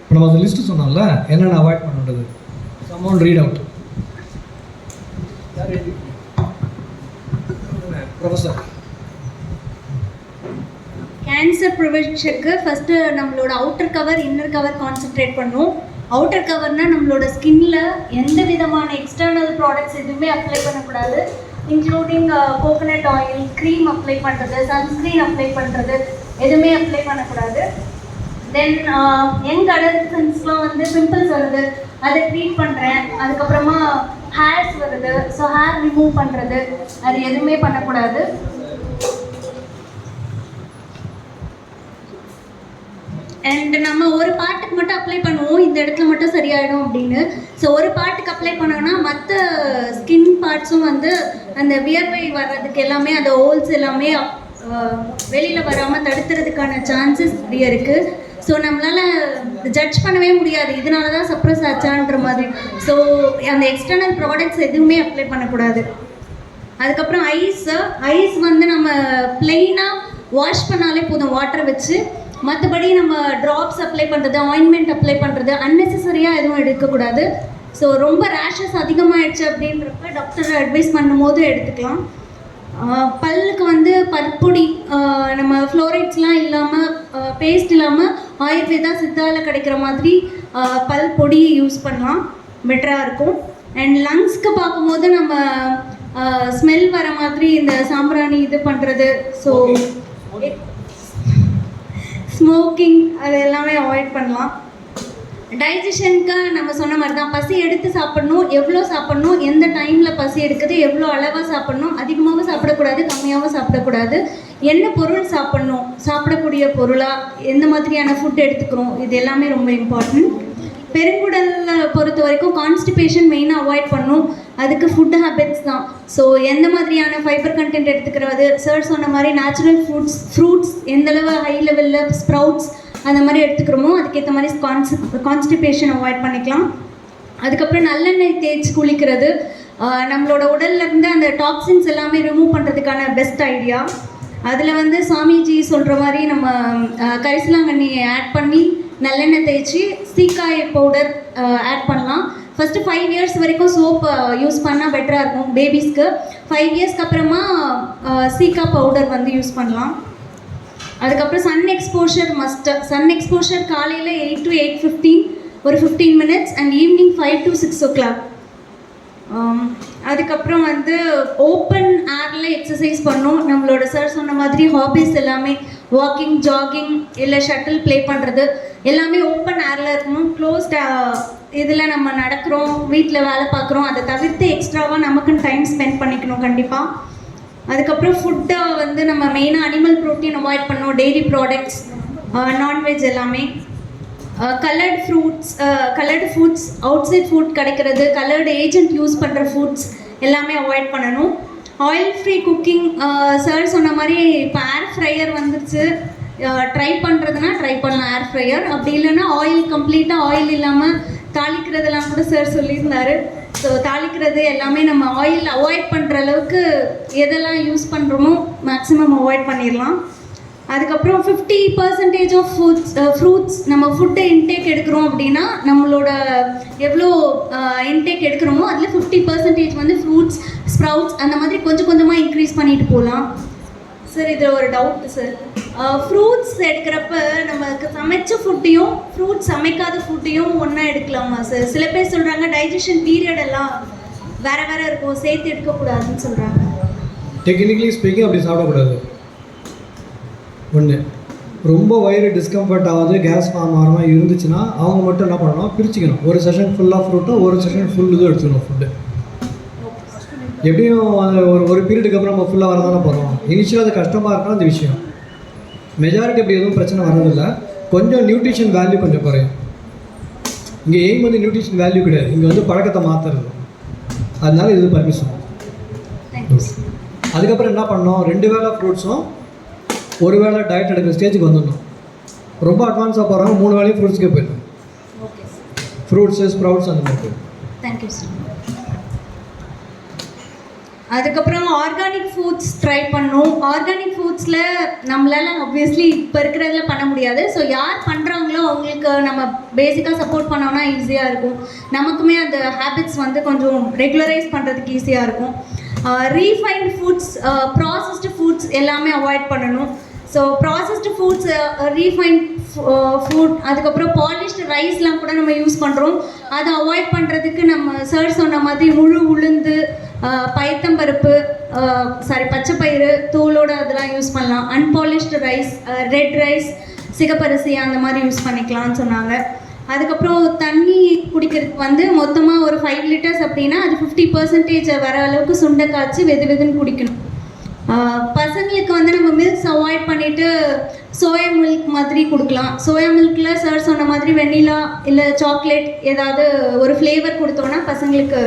இப்போ நம்ம அந்த லிஸ்ட்டு சொன்னோம்ல என்னென்ன அவாய்ட் பண்ணுறது. Someone read out. Professor. Cancer ப்ரிவென்ஷனுக்கு ஃபஸ்ட்டு நம்மளோட outer cover inner cover concentrate பண்ணும். அவுட்டர் கவர்னால் நம்மளோட ஸ்கின்ல எந்த விதமான எக்ஸ்டர்னல் ப்ராடக்ட்ஸ் எதுவுமே அப்ளை பண்ணக்கூடாது. Including coconut oil, cream apply பண்ணுறது, சன்ஸ்க்ரீன் அப்ளை பண்ணுறது எதுவுமே அப்ளை பண்ணக்கூடாது. தென் யங் அடல்சன்ஸ்லாம் வந்து பிம்பிள்ஸ் வருது, அதை ட்ரீட் பண்ணுறேன். அதுக்கப்புறமா ஹேர்ஸ் வருது, ஸோ ஹேர் ரிமூவ் பண்ணுறது அது எதுவுமே பண்ணக்கூடாது. அண்ட் நம்ம ஒரு பார்ட்டுக்கு மட்டும் அப்ளை பண்ணுவோம், இந்த இடத்துல மட்டும் சரியாயிடும் அப்படின்னு. ஸோ ஒரு பார்ட்டுக்கு அப்ளை பண்ணோன்னா மற்ற ஸ்கின் பார்ட்ஸும் வந்து அந்த வியர்வை வர்றதுக்கு எல்லாமே அந்த ஹோல்ஸ் எல்லாமே வெளியில் வராமல் தடுத்துறதுக்கான சான்சஸ் நிறைய இருக்குது. ஸோ நம்மளால் ஜட்ஜ் பண்ணவே முடியாது இதனால தான் சப்ரஸ் ஆச்சான்ற மாதிரி. ஸோ அந்த எக்ஸ்டர்னல் ப்ராடக்ட்ஸ் எதுவுமே அப்ளை பண்ணக்கூடாது. அதுக்கப்புறம் ஐஸ் வந்து நம்ம பிளெயினாக வாஷ் பண்ணாலே போதும் வாட்டர் வச்சு. மற்றபடி நம்ம ட்ராப்ஸ் அப்ளை பண்ணுறது, ஆயின்மெண்ட் அப்ளை பண்ணுறது அன்னெசரியாக எதுவும் எடுக்கக்கூடாது. ஸோ ரொம்ப ரேஷஸ் அதிகமாகிடுச்சு அப்படின்றப்ப டாக்டர் அட்வைஸ் பண்ணும்போது எடுத்துக்கலாம். பல்லுக்கு வந்து பற்பொடி, நம்ம ஃப்ளோரைட்ஸ்லாம் இல்லாமல் பேஸ்ட் இல்லாமல் ஆயுர்வேதா சித்தாவில் கிடைக்கிற மாதிரி பல் பொடி யூஸ் பண்ணலாம், பெட்டராக இருக்கும். அண்ட் லங்ஸ்க்கு பார்க்கும்போது நம்ம ஸ்மெல் வர மாதிரி இந்த சாம்பிராணி இது பண்ணுறது, ஸோ ஸ்மோக்கிங் அது எல்லாமே அவாய்ட் பண்ணலாம். டைஜஷனுக்கு நம்ம சொன்ன மாதிரி தான், பசி எடுத்து சாப்பிடணும், எவ்வளோ சாப்பிடணும், எந்த டைமில் பசி எடுக்குது, எவ்வளோ அளவாக சாப்பிடணும், அதிகமாகவும் சாப்பிடக்கூடாது, கம்மியாகவும் சாப்பிடக்கூடாது, என்ன பொருள் சாப்பிடணும், சாப்பிடக்கூடிய பொருளாக எந்த மாதிரியான ஃபுட் எடுத்துக்கிறோம், இது எல்லாமே ரொம்ப இம்பார்ட்டன்ட். பெருங்குடலை பொறுத்த வரைக்கும் கான்ஸ்டிபேஷன் மெயினாக அவாய்ட் பண்ணணும். அதுக்கு ஃபுட் ஹேபிட்ஸ் தான். ஸோ எந்த மாதிரியான ஃபைபர் கண்டென்ட் எடுத்துக்கிறது, சார் சொன்ன மாதிரி நேச்சுரல் ஃப்ரூட்ஸ் எந்தளவு ஹை லெவலில் ஸ்ப்ரவுட்ஸ் அந்த மாதிரி எடுத்துக்கிறோமோ அதுக்கேற்ற மாதிரி கான்ஸ்டிபேஷன் அவாய்ட் பண்ணிக்கலாம். அதுக்கப்புறம் நல்லெண்ணெய் தேய்ச்சி குளிக்கிறது நம்மளோட உடல்லேருந்து அந்த டாக்ஸின்ஸ் எல்லாமே ரிமூவ் பண்ணுறதுக்கான பெஸ்ட் ஐடியா. அதில் வந்து சாமிஜி சொல்கிற மாதிரி நம்ம கரிசலாங்கண்ணியை ஆட் பண்ணி நல்லெண்ணெய் தேய்ச்சி சீக்காய் பவுடர் ஆட் பண்ணலாம். ஃபஸ்ட்டு 5 இயர்ஸ் வரைக்கும் சோப் யூஸ் பண்ணால் பெட்டராக இருக்கும் பேபிஸ்க்கு. 5 இயர்ஸ்க்கு அப்புறமா சீக்கா பவுடர் வந்து யூஸ் பண்ணலாம். அதுக்கப்புறம் sun exposure must. Sun exposure காலையில் 8 to 8:15 ஒரு 15 minutes and evening 5 to 6 o'clock. அதுக்கப்புறம் வந்து ஓப்பன் ஏரில் எக்ஸசைஸ் பண்ணோம். நம்மளோட சார் சொன்ன மாதிரி ஹாபிஸ் எல்லாமே வாக்கிங், ஜாகிங் இல்லை ஷட்டில் ப்ளே பண்ணுறது எல்லாமே ஓப்பன் ஏரில் இருக்கணும். க்ளோஸ்ட் இதில் நம்ம நடக்கிறோம், வீட்டில் வேலை பார்க்குறோம், அதை தவிர்த்து எக்ஸ்ட்ராவாக நமக்குன்னு டைம் ஸ்பெண்ட் பண்ணிக்கணும் கண்டிப்பாக. அதுக்கப்புறம் ஃபுட்டை வந்து நம்ம மெயினாக அனிமல் ப்ரோட்டீன் அவாய்ட் பண்ணோம், டெய்ரி ப்ராடக்ட்ஸ், நான்வெஜ் எல்லாமே. Coloured foods outside food கிடைக்கிறது, கலர்டு ஏஜென்ட் யூஸ் பண்ணுற ஃபுட்ஸ் எல்லாமே அவாய்ட் பண்ணணும். ஆயில் ஃப்ரீ குக்கிங், சார் சொன்ன மாதிரி இப்போ ஏர் ஃப்ரையர் வந்துருச்சு, ட்ரை பண்ணுறதுனா ட்ரை பண்ணலாம் ஏர் ஃப்ரையர். அப்படி இல்லைன்னா ஆயில் கம்ப்ளீட்டாக ஆயில் இல்லாமல் தாளிக்கிறதெல்லாம் கூட சார் சொல்லியிருந்தார். ஸோ தாளிக்கிறது எல்லாமே நம்ம ஆயில் அவாய்ட் பண்ணுற அளவுக்கு எதெல்லாம் யூஸ் பண்ணுறோமோ மேக்ஸிமம் அவாய்ட் பண்ணிடலாம். அதுக்கப்புறம் 50% ஆஃப் ஃப்ரூட்ஸ் நம்ம ஃபுட்டை இன்டேக் எடுக்கிறோம் அப்படின்னா நம்மளோட எவ்வளோ இன்டேக் எடுக்கிறோமோ அதில் 50% வந்து ஃப்ரூட்ஸ், ஸ்ப்ரவுட்ஸ் அந்த மாதிரி கொஞ்சம் கொஞ்சமாக இன்க்ரீஸ் பண்ணிட்டு போகலாம். சார் இதில் ஒரு டவுட் சார், ஃப்ரூட்ஸ் எடுக்கிறப்ப நமக்கு சமைச்ச ஃபுட்டையும் ஃப்ரூட்ஸ் சமைக்காத ஃபுட்டையும் ஒன்றா எடுக்கலாமா சார்? சில பேர் சொல்கிறாங்க டைஜஷன் பீரியட் எல்லாம் வேறு வேறு இருக்கும், சேர்த்து எடுக்கக்கூடாதுன்னு சொல்கிறாங்க. டெக்னிக்கலி ஸ்பீக்கிங் அப்படி சாப்பிடக்கூடாது. ஒன்று ரொம்ப வயிறு டிஸ்கம்ஃபர்ட் ஆகுது, கேஸ் ஃபார்ம் ஆகிற மாதிரி இருந்துச்சுன்னா அவங்க மட்டும் என்ன பண்ணணும், பிரிச்சுக்கணும். ஒரு செஷன் ஃபுல்லாக ஃப்ரூட்டும் ஒரு செஷன் ஃபுல் இதுவும் எடுத்துக்கணும் ஃபுட்டு. எப்படியும் ஒரு பீரியடுக்கு அப்புறம் நம்ம ஃபுல்லாக வரதானே போகிறோம். இனிஷியலாக அது கஷ்டமாக இருக்கணும் அந்த விஷயம். மெஜாரிட்டி அப்படி எதுவும் பிரச்சனை வர்றதில்லை. கொஞ்சம் நியூட்ரிஷன் வேல்யூ கொஞ்சம் குறையும். இங்கே எய்ம் வந்து நியூட்ரிஷன் வேல்யூ கிடையாது, இங்கே வந்து பழக்கத்தை மாற்றுறது. அதனால இது பர்மிஷன். அதுக்கப்புறம் என்ன பண்ணோம், 2 வேளை ஃப்ரூட்ஸும் 1 வேளை டயட் எடுக்கிற ஸ்டேஜுக்கு வந்துடணும். ரொம்ப அட்வான்ஸாக போகிறவங்க 3 வேளையும் ஃப்ரூட்ஸ்க்கே போயிடும். ஃப்ரூட்ஸு ஸ்ப்ரவுட்ஸ் அந்த மாதிரி போயிடும். Thank you sir. அதுக்கப்புறம் ஆர்கானிக் ஃபுட்ஸ் ட்ரை பண்ணோம். ஆர்கானிக் ஃபுட்ஸில் நம்மளால ஆப்வியஸ்லி இப்போ இருக்கிறதுல பண்ண முடியாது. ஸோ யார் பண்ணுறாங்களோ அவங்களுக்கு நம்ம பேசிக்காக சப்போர்ட் பண்ணோன்னா ஈஸியாக இருக்கும். நமக்குமே அந்த ஹேபிட்ஸ் வந்து கொஞ்சம் ரெகுலரைஸ் பண்ணுறதுக்கு ஈஸியாக இருக்கும். ரீஃபைன்ட் ஃபுட்ஸ், ப்ராசஸ்டு ஃபுட்ஸ் எல்லாமே அவாய்ட் பண்ணணும். So processed foods, refined food, அதுக்கப்புறம் பாலிஷ்டு ரைஸ்லாம் கூட நம்ம யூஸ் பண்ணுறோம். அதை அவாய்ட் பண்ணுறதுக்கு நம்ம சார் சொன்ன மாதிரி முழு உளுந்து, பயத்தம்பருப்பு, பச்சைப்பயிறு தூளோட அதெல்லாம் யூஸ் பண்ணலாம். அன்பாலிஷ்டு ரைஸ், ரெட் ரைஸ், சிகப்பரிசி அந்த மாதிரி யூஸ் பண்ணிக்கலாம்னு சொன்னாங்க. அதுக்கப்புறம் தண்ணி குடிக்கிறதுக்கு வந்து மொத்தமாக ஒரு 5 லிட்டர்ஸ் அப்படின்னா அது 50% வர அளவுக்கு சுண்டை காய்ச்சி வெதுன்னு குடிக்கணும். பசங்களுக்கு வந்து நம்ம மில்க்ஸ் அவாய்ட் பண்ணிவிட்டு சோயா மில்க் மாதிரி கொடுக்கலாம். சோயா மில்கில் சார் சொன்ன மாதிரி வெண்ணிலா இல்லை சாக்லேட் ஏதாவது ஒரு ஃப்ளேவர் கொடுத்தோன்னா பசங்களுக்கு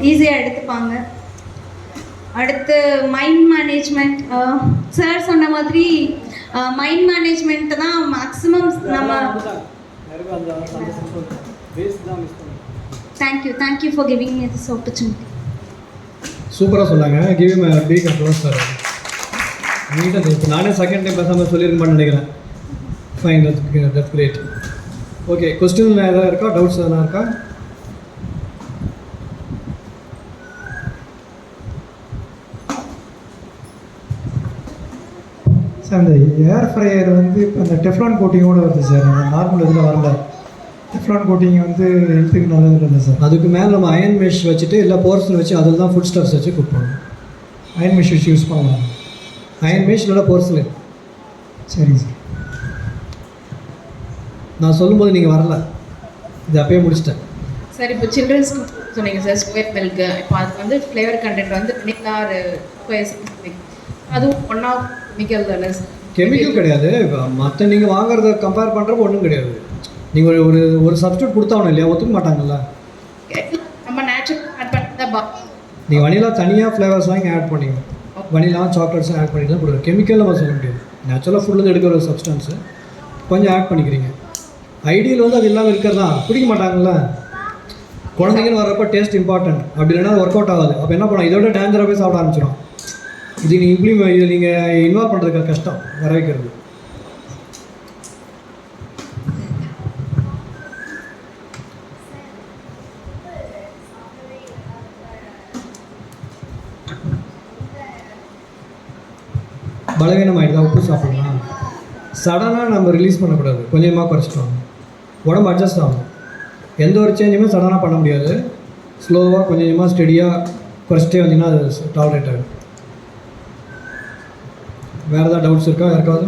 ஈஸியாக எடுத்துப்பாங்க. அடுத்து மைண்ட் மேனேஜ்மெண்ட், சார் சொன்ன மாதிரி மைண்ட் மேனேஜ்மெண்ட் தான் மேக்ஸிமம் நம்ம. Thank you for giving me this opportunity. சூப்பராக சொன்னாங்க. Give him a big applause sir. நீட்டாக இப்போ நானே செகண்ட் டைம் பேசாமல் சொல்லியிருக்க மாட்டேன்னு நினைக்கிறேன். Fine, that's great. Okay, question எதாவது இருக்கா, டவுட்ஸ் எதனா இருக்கா? சார் அந்த ஏர் ஃப்ரையர் வந்து இப்போ அந்த டெஃப்லான் கோட்டிங்கோடு வருது சார், அந்த நார்மல் இதில் வரல. டெஃப்லான் கோட்டிங் வந்து ஹெல்த்துக்கு நல்லது இல்லை சார். அதுக்கு மேலே நம்ம அயன் மெஷ் வச்சுட்டு இல்லை போர்ஸில் வச்சு அதில் தான் ஃபுட் ஸ்டஃப்ஸ் வச்சு குக் பண்ணணும். அயன் மெஷ் வச்சு யூஸ் பண்ணலாம். அயன் மெஷ் இல்லை போர்ஸில். சரிங்க சார். நான் சொல்லும்போது நீங்கள் வரல, இது அப்பயே முடிச்சிட்டேன். சார் இப்போ சில்ட்ரன்ஸ் சொன்னீங்க சார், ஸ்கொயர் மில்க்கு. இப்போ அது வந்து ஃப்ளேவர் கண்டென்ட் வந்து வெனிலா அதுவும் ஒன் ஆஃப் கெமிக்கல் தானே சார்? கெமிக்கல் கிடையாது. மற்ற நீங்கள் வாங்குறத கம்பேர் பண்ணுறப்ப ஒன்றும் கிடையாது. நீங்கள் ஒரு சப்ஸ்டியூட் கொடுத்தாவணும் இல்லையா, ஒத்துக்க மாட்டாங்கல்ல. நம்ம நேச்சுரல் ஆட் பண்ணி நீங்கள் வனிலா தனியாக ஃப்ளேவர்ஸ் வாங்கி ஆட் பண்ணிங்க, வனிலா சாக்லேட்ஸும் ஆட் பண்ணி தான் கொடுக்குறோம். கெமிக்கல் நம்ம சொல்ல முடியாது. நேச்சுரலாக ஃபுட்லேருந்து எடுக்கிற ஒரு சப்ஸ்டன்ஸு கொஞ்சம் ஆட் பண்ணிக்கிறீங்க. ஐடியல் வந்து அது இல்லாமல் இருக்கிறது தான், பிடிக்க மாட்டாங்கல்ல. குழந்தைங்கன்னு வர்றப்போ டேஸ்ட் இம்பார்ட்டன்ட், அப்படி இல்லைன்னா ஒர்க் அவுட் ஆகாது. அப்போ என்ன பண்ணலாம், இதோட டேஞ்சராக போய் சாப்பிட ஆரம்பிச்சிடும். இது நீங்கள் இதை நீங்கள் இன்வால்வ் பண்ணுறதுக்கு கஷ்டம் வர வைக்கிறது. பலவீனம் ஆகிடுதா, உப்பு சாப்பிடலாம். சடனாக நம்ம ரிலீஸ் பண்ணக்கூடாது, கொஞ்சமாக குறைச்சிட்டு வாங்க. உடம்பு அட்ஜஸ்ட் ஆகும். எந்த ஒரு சேஞ்சுமே சடனாக பண்ண முடியாது. ஸ்லோவாக கொஞ்சமாக ஸ்டெடியாக குறைச்சிட்டே வந்தீங்கன்னா அது டாலரேட் ஆகும். வேறு ஏதாவது டவுட்ஸ் இருக்கா யாருக்காவது?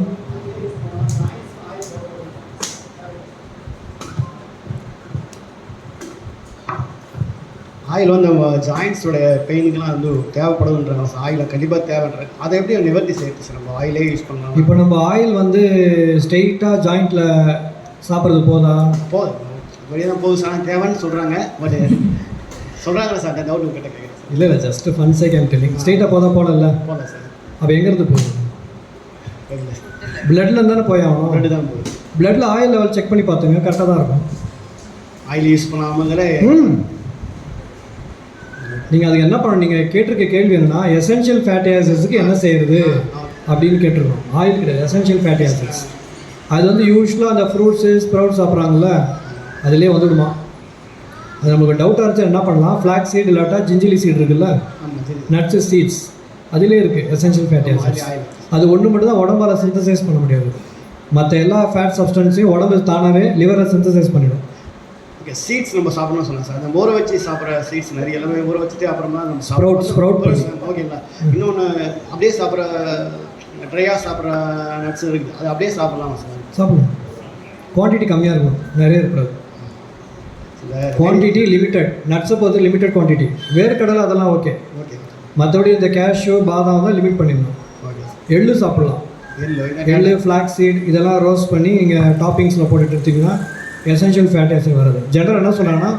ஆயில் வந்து நம்ம ஜாயின்ஸோடைய பெயினுக்கெலாம் வந்து தேவைப்படுதுன்றாங்க சார். ஆயிலை கண்டிப்பாக தேவைன்றாங்க. அதை எப்படி நிவர்த்தி செய்யுது சார்? நம்ம ஆயிலே யூஸ் பண்ணலாம். இப்போ நம்ம ஆயில் வந்து ஸ்ட்ரெயிட்டாக ஜாயிண்ட்டில் சாப்பிட்றது போதா? போதும், வெளியே தான் போகுது சார். தேவைன்னு சொல்கிறாங்க, பட் சொல்கிறாங்களா சார்? அந்த டவுட் கிட்ட கேட்குறேன். இல்லை just fun sake I'm telling. ஸ்ட்ரெயிட்டாக போதா போகல போகல சார். அப்போ எங்கேருந்து போகுது? பிளட்லேருந்து தானே போய் ஆகணும். பிளட் தான் போகுது. பிளட்டில் ஆயில் லெவல் செக் பண்ணி பார்த்துங்க, கரெக்டாக தான் இருக்கும். ஆயில் யூஸ் பண்ணாமங்கிற நீங்கள் அதுக்கு என்ன பண்ணணும், நீங்கள் கேட்டிருக்க கேள்வி என்னன்னா எசென்ஷியல் ஃபேட்டி ஆசிட்ஸுக்கு என்ன செய்கிறது அப்படின்னு கேட்டிருக்கோம். ஆயில் கிடையாது, எசென்ஷியல் ஃபேட்டி ஆசிட்ஸ். அது வந்து யூஸ்வலாக அந்த ஃப்ரூட்ஸு ஸ்ப்ரவுட்ஸ் சாப்பிட்றாங்கல்ல, அதிலே வந்துடுமா. அது நம்மளுக்கு டவுட்டாக இருந்துச்சு என்ன பண்ணலாம், ஃப்ளாக் சீட் இல்லாட்டா ஜிஞ்சிலி சீட் இருக்குல்ல, நட்ஸு சீட்ஸ், அதிலே இருக்குது எசென்ஷியல் ஃபேட்டி ஆசிட்ஸ். அது ஒன்று மட்டும் தான் உடம்பால் சிந்தசைஸ் பண்ண முடியாது. மற்ற எல்லா ஃபேட் சப்ஸ்டன்ஸையும் உடம்பு தானாகவே லிவரை சிந்தசைஸ் பண்ணிடும். ஓகே, சீட்ஸ் நம்ம சாப்பிடணும்னு சொன்னேன் சார். அந்த ஊற வச்சு சாப்பிட்ற சீட்ஸ் நிறைய எல்லாமே ஊற வச்சுட்டு அப்புறமா நம்ம ஸ்ப்ரவுட் ஓகேங்களா. இன்னொன்று அப்படியே சாப்பிட்ற ட்ரையாக சாப்பிட்ற நட்ஸ் இருக்குது, அது அப்படியே சாப்பிட்லாமா சார்? சாப்பிடலாம். குவான்டிட்டி கம்மியாக இருக்கணும், நிறைய இருக்கக்கூடாது. இந்த குவான்டிட்டி லிமிட்டட். நட்ஸை பொறுத்து லிமிட்டட் குவான்டிட்டி. வேர்க்கடலை அதெல்லாம் ஓகே. ஓகே மற்றபடி இந்த கேஷ்யூ பாதாம் தான் லிமிட் பண்ணிடணும். ஓகே. எள்ளு சாப்பிட்லாம். எள்ளு ஃப்ளாக்ஸ் சீட் இதெல்லாம் ரோஸ்ட் பண்ணி நீங்கள் டாப்பிங்ஸில் போட்டுட்டு எடுத்திங்கன்னா எசென்ஷியல் ஃபேட்டி ஆசிட் வராது. ஜென்ரல் என்ன சொல்கிறாங்கன்னா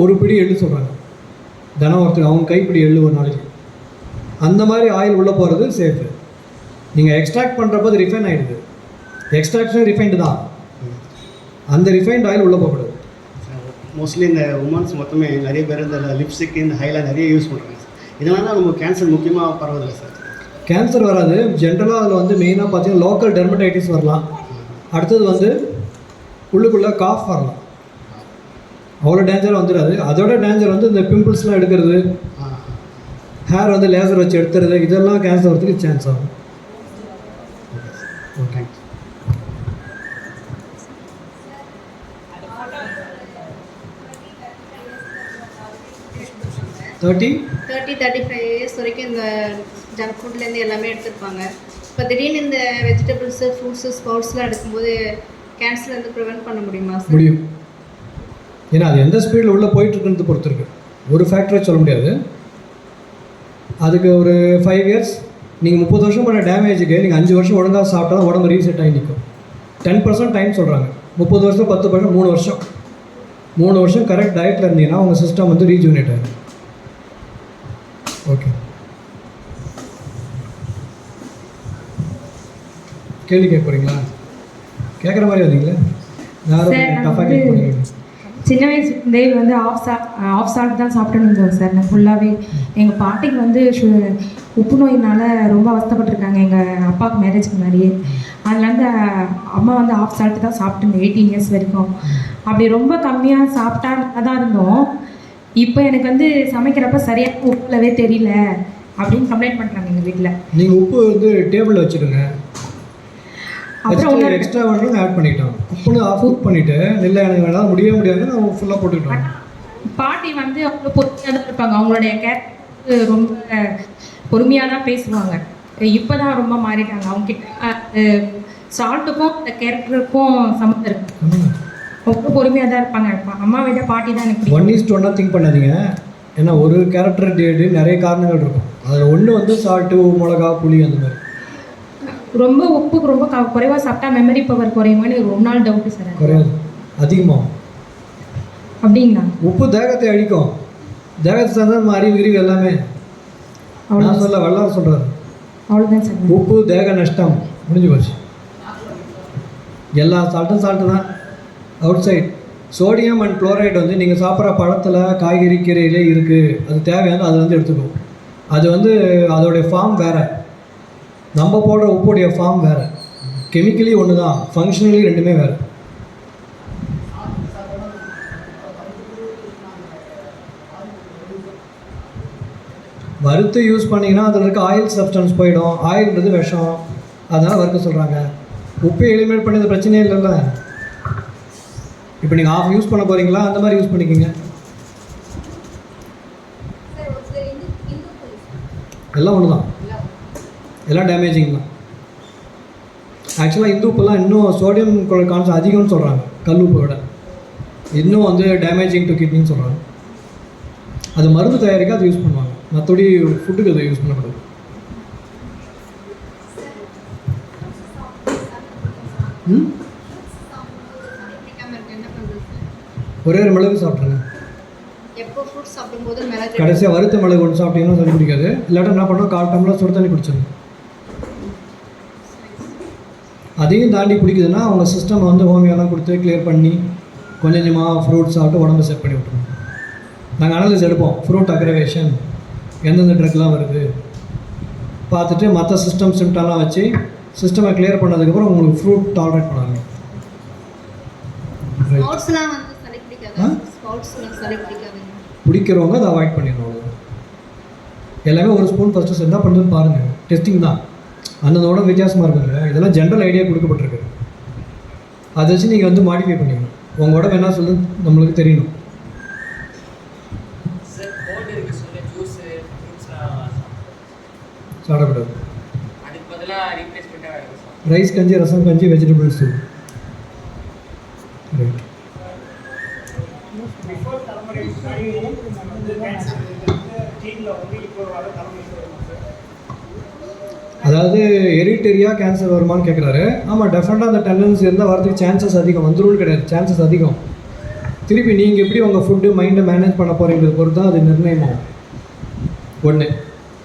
ஒரு பிடி எள்ளு சொல்கிறாங்க தினம் ஒருத்தர், அவங்க கைப்பிடி எள்ளு ஒரு நாளைக்கு. அந்த மாதிரி ஆயில் உள்ளே போகிறது சேஃபு. நீங்கள் எக்ஸ்ட்ராக்ட் பண்ணுறப்போ அது ரிஃபைன் ஆகிடுது. எக்ஸ்ட்ராக்ஷன் ரிஃபைன்டு தான், அந்த ரிஃபைன்ட் ஆயில் உள்ளே போகக்கூடாது. மோஸ்ட்லி இந்த உமன்ஸ் மொத்தமே நிறைய பேர் இந்த லிப்ஸ்டிக் இந்த ஹைலாம் நிறைய யூஸ் பண்ணுறாங்க. இதனால நம்ம கேன்சர் முக்கியமாக பரவதில்லை சார். கேன்சர் வராது. ஜென்ரலாக அதில் வந்து மெயினாக பார்த்தீங்கன்னா லோக்கல் டெர்மடைட்டிஸ் வரலாம். அடுத்தது வந்து உள்ளுக்குள்ளே காஃப் வரலாம். அவ்வளோ டேஞ்சர் வந்துடாது. அதோட டேஞ்சர் வந்து இந்த பிம்பிள்ஸ்லாம் எடுக்கிறது, ஹேர் வந்து லேசர் வச்சு எடுத்துறது, இதெல்லாம் கேன்சர் வரதுக்கு சான்ஸ் ஆகும். ஓகே. 30-35 இயர்ஸ் வரைக்கும் இந்த ஜங்க் ஃபுட்லேருந்து எல்லாமே எடுத்துருப்பாங்க. இப்போ திடீர்னு இந்த வெஜிடபிள்ஸு ஃப்ரூட்ஸு ஸ்பவுட்ஸ்லாம் எடுக்கும்போது கேன்சர் வந்து ப்ரிவென்ட் பண்ண முடியுமா சார்? முடியும். ஏன்னா அது எந்த ஸ்பீடில் உள்ளே போயிட்டுருக்குன்றது பொறுத்து இருக்குது. ஒரு ஃபேக்டரை சொல்ல முடியாது. அதுக்கு ஒரு 5 இயர்ஸ், நீங்கள் 30 வருஷம் பண்ண டேமேஜுக்கு நீங்கள் 5 வருஷம் ஒழுங்காக சாப்பிட்டா தான் உடம்பு ரீசெட் ஆகி நிற்கும். 10% டைம் சொல்கிறாங்க. 30 வருஷம் 10%, 3 வருஷம் கரெக்ட் டயட்டில் இருந்தீங்கன்னா உங்கள் சிஸ்டம் வந்து ரீஜூனேட் ஆகும். ஓகே, கேள்வி கேட்க போகிறீங்களா? கேட்குற மாதிரி வந்தீங்களா? யாரும் டஃபாக கேட்க போகிறீங்க? சின்ன வயசுலேருந்தே வந்து ஆஃப் சால்ட் தான் சாப்பிட்டுன்னு இருந்தோம் சார். நான் ஃபுல்லாகவே எங்கள் பாட்டிக்கு வந்து உப்பு நோயினால் ரொம்ப அவஸ்தைப்பட்டிருக்காங்க எங்கள் அப்பாவுக்கு மேரேஜ்க்கு முன்னாடியே. அதுலேருந்து அம்மா வந்து ஆஃப் சால்ட்டு தான் சாப்பிட்டுருந்தேன் 18 இயர்ஸ் வரைக்கும். அப்படி ரொம்ப கம்மியாக சாப்பிட்டா தான் இருந்தோம். இப்போ எனக்கு வந்து சமைக்கிறப்ப சரியாக உப்புலவே தெரியல அப்படின்னு கம்ப்ளைண்ட் பண்ணுறாங்க எங்கள் வீட்டில். நீங்கள் உப்பு வந்து டேபிளில் வச்சுடுங்க. அப்புறம் எக்ஸ்ட்ரா வேணும் ஆட் பண்ணிட்டோம். உப்புன்னு ஆஃப் குக் பண்ணிவிட்டு இல்லை எனக்கு வேணாலும் முடியாது நான் ஃபுல்லாக போட்டுக்கிட்டோம். பாட்டி வந்து அவ்வளோ பொறுமையாக தான் இருப்பாங்க. அவங்களுடைய கேரக்டர் ரொம்ப பொறுமையாக தான் பேசுவாங்க. இப்போ தான் ரொம்ப மாறிட்டாங்க. அவங்ககிட்ட சால்ட்டுக்கும் அந்த கேரக்டருக்கும் சம்மந்தம் இருக்குது. ரொம்ப பொறுமையாக தான் இருப்பாங்க. அம்மா விட பாட்டி தான் எனக்கு 1:1 திங்க் பண்ணாதீங்க. ஏன்னா ஒரு கேரக்டர் நிறைய காரணங்கள் இருக்கும். அதில் ஒன்று வந்து சால்ட்டு, மிளகா, புளி அந்த மாதிரி. ரொம்ப உப்புக்கு ரொம்ப குறைவாக சாப்பிட்டா மெமரி பவர் குறையுமான்னு ரொம்ப நாள் டவுட்டு சார். குறையாது, அதிகமாகும். அப்படிங்களா? உப்பு தேகத்தை அழிக்கும். தேகத்தை சார்ந்த அறிவு விரிவு எல்லாமே. நான் சொல்ல வல்லார் சொல்கிறாரு. அவ்வளோதான் சார். உப்பு தேக நஷ்டம் முடிஞ்சு போச்சு. எல்லா சால்ட்டு தான் outside. Sodium and chloride வந்து நீங்கள் சாப்பிட்ற பழத்தில், காய்கறி, கீரையிலே இருக்குது. அது தேவையான அது வந்து எடுத்துக்கும். அது வந்து அதோடைய ஃபார்ம் வேறு, நம்ம போடுற உப்புடைய ஃபார்ம் வேறு. கெமிக்கலி ஒன்று தான், ஃபங்க்ஷனலி ரெண்டுமே வேறு. வறுத்து யூஸ் பண்ணிங்கன்னா அதில் இருக்க ஆயில் சப்ஸ்டன்ஸ் போயிடும். ஆயில்ன்றது விஷம், அதனால் வறுக்க சொல்கிறாங்க. உப்பை எலிமினேட் பண்ணது பிரச்சனையே இல்லைல்ல. இப்போ நீங்கள் ஆஃப் யூஸ் பண்ண போகிறீங்களா, அந்த மாதிரி யூஸ் பண்ணிக்கோங்க. எல்லாம் ஒன்று தான், எல்லாம் டேமேஜிங் தான். ஆக்சுவலாக இந்து உப்புலாம் இன்னும் சோடியம் கான்சன்ட் அதிகம்னு சொல்கிறாங்க கல் உப்பை விட. இன்னும் வந்து டேமேஜிங் டு கிட்னின்னு சொல்கிறாங்க. அது மருந்து தயாரிக்க அது யூஸ் பண்ணுவாங்க, மற்றபடி ஃபுட்டுக்கு அதை யூஸ் பண்ணக்கூடாது. ஒரே ஒரு மிளகு சாப்பிட்ருங்க. எப்போ ஃப்ரூட்ஸ் சாப்பிடும்போது மிளகு, கடைசியாக வறுத்த மிளகு ஒன்று சாப்பிட்டீங்கன்னா தண்ணி குடிக்காது. இல்லாட்டா என்ன பண்ணோம், 1/4 டம்ளர் சுடு தண்ணி குடிச்சிடணும். அதையும் தாண்டி குடிக்குதுன்னா அவங்க சிஸ்டம் வந்து ஹோமியோலாம் கொடுத்து கிளியர் பண்ணி கொஞ்சம் கொஞ்சமாக ஃப்ரூட்ஸ் சாப்பிட்டு உடம்பு செட் பண்ணி விட்டுருவோம். நாங்கள் அனலைஸ் எடுப்போம், ஃப்ரூட் அக்ரவேஷன் எந்தெந்த ட்ரக்லாம் வருது பார்த்துட்டு மற்ற சிம்டம்லாம் வச்சு சிஸ்டமை கிளியர் பண்ணதுக்கப்புறம் உங்களுக்கு ஃப்ரூட் டாலரேட் பண்ணாங்க. ஸ்பவுட்ஸ்லாம் வந்து சளி பிடிக்காது. ஸ்பவுட்ஸ்லாம் சளி பிடிக்காது. பிடிக்கிறவங்க அதை அவாய்ட் பண்ணிடணும். அவ்வளோதான். எல்லாமே ஒரு ஸ்பூன் ஃபஸ்ட்டு என்ன பண்ணுறதுன்னு பாருங்கள். டெஸ்டிங் தான், அந்ததோட வித்தியாசமாக இருக்குங்க. இதெல்லாம் ஜென்ரல் ஐடியா கொடுக்கப்பட்டிருக்கு. அதை வச்சு நீங்கள் வந்து மாடிஃபை பண்ணிக்கணும். உங்கள் உடம்பு என்ன சொல்லுது நம்மளுக்கு தெரியணும். சாப்பிடக்கூடாது. அதுக்கு பதிலாக அதுதான் ரீப்ளேஸ்மெண்ட்டாக வேறு சாப்பிடும். ரைஸ் கஞ்சி, ரசம் கஞ்சி, வெஜிடபிள் சூப். ரைட். அதாவது ஹெரிட்டரியா கேன்சர் வருமானு கேட்குறாரு. ஆமாம், டெஃபினட்டாக அந்த டெண்டன்சி இருந்தால் வரதுக்கு சான்சஸ் அதிகம். வந்துரும்னு கிடையாது, சான்சஸ் அதிகம். திருப்பி நீங்கள் எப்படி உங்கள் ஃபுட்டு மைண்டை மேனேஜ் பண்ண போகிறீங்கிறது பொறுத்து தான் அது நிர்ணயமாகும். ஒன்று,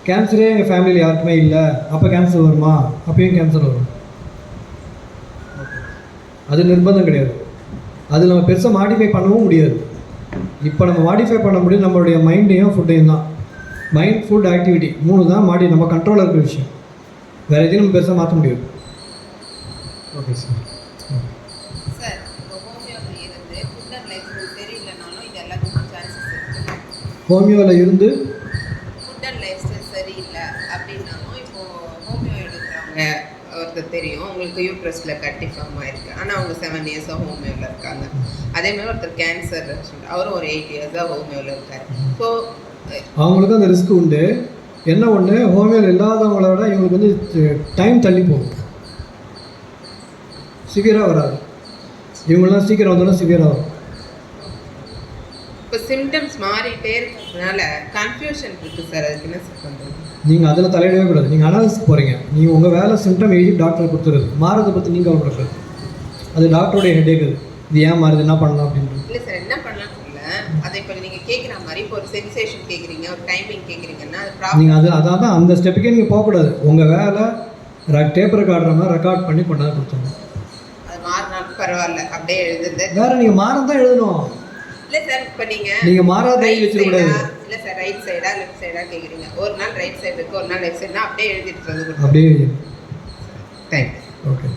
கேன்சரே எங்கள் ஃபேமிலியில் யாருக்குமே இல்லை, அப்போ கேன்சர் வருமா? அப்பயும் கேன்சர் வரும். அது நிர்பந்தம் கிடையாது. அது நம்ம பெருசாக மாடிஃபை பண்ணவும் முடியாது. இப்போ நம்ம மாடிஃபை பண்ண முடியும் நம்மளுடைய மைண்டையும் ஃபுட்டையும் தான். மைண்ட், ஃபுட், ஆக்டிவிட்டி 3 தான் நம்ம கண்ட்ரோலில் இருக்கிற விஷயம். வேறு எதையும் நம்ம பெருசாக மாற்ற முடியாது. Okay sir. சார், இப்போ ஹோமியோவில் இருந்து ஃபுட் அண்ட் லைஃப் ஸ்டைல் சரியில்லைனாலும் இது எல்லாத்துக்கும் சான்சஸ் இருக்குது. ஹோமியோவில் இருந்து ஃபுட் அண்ட் லைஃப் ஸ்டைல் சரியில்லை அப்படின்னாலும் இப்போது ஹோமியோ எடுக்கிறவங்க ஒருத்தர் தெரியும், உங்களுக்கு யூட்ரஸில் கட்டி ஃபார்ம் ஆயிருக்கு, ஆனால் அவங்க 7 இயர்ஸாக ஹோமியோவில் இருக்காங்க. அதேமாதிரி ஒருத்தர் கேன்சர் அவரும் ஒரு 8 இயர்ஸாக ஹோமியோவில் இருக்கார். ஸோ அவங்களுக்கும் அந்த ரிஸ்க் உண்டு. என்ன ஒன்று, ஹோமியோவில் இல்லாதவங்கள விட இவங்களுக்கு வந்து டைம் தள்ளி போகும், சிவியராக வராது. இவங்களாம் சீக்கிரம் வந்தோன்னா சிவியராக வரும். இப்போ சிம்டம்ஸ் மாறிட்டே இருக்கிறதுனால கன்ஃபியூஷன் இருக்குது சார். அதுக்கு என்ன சார் பண்ணுறது? நீங்கள் அதில் தலையிடவே கூடாது. நீங்கள் அனாலிசிஸ் போகிறீங்க, நீங்கள் உங்கள் வேலை சிம்டம் எழுதி டாக்டரை கொடுத்துருது. மாறதை பற்றி நீங்கள் கவலைப்படாது, அது டாக்டருடைய ஹெட்டேக். இது ஏன் மாறுது, என்ன பண்ணலாம் அப்படின்றது. இல்லை சார், என்ன பண்ணலாம்னு இல்லை. அதை இப்போ நீங்கள் கேட்குற மாதிரி இப்போ ஒரு சென்சேஷன் கேட்குறீங்க, ஒரு டைமிங் கேட்குறீங்கன்னா அது ப்ராப்ளம். நீங்கள் அதான் அந்த ஸ்டெப்புக்கே நீங்கள் போகக்கூடாது. உங்கள் வேலை டேப் ரெக்கார்டுற மாதிரி ரெக்கார்ட் பண்ணி கொண்டாந்து கொடுத்துருங்க. அது மாறினாலும் பரவாயில்ல, அப்படியே எழுதுது. வேறு நீங்கள் மாறம் தான் எழுதணும். இல்லை சார், இப்போ நீங்கள் மாறாத வச்சுக்கூடாது. இல்லை சார், ரைட் சைடா லெஃப்ட் சைடா கேட்குறீங்க. ஒரு நாள் ரைட் சைடு இருக்குது, ஒரு நாள் லெஃப்ட் சைடுனா அப்படியே எழுதிட்டு வந்து அப்படியே. தேங்க்ஸ். ஓகே.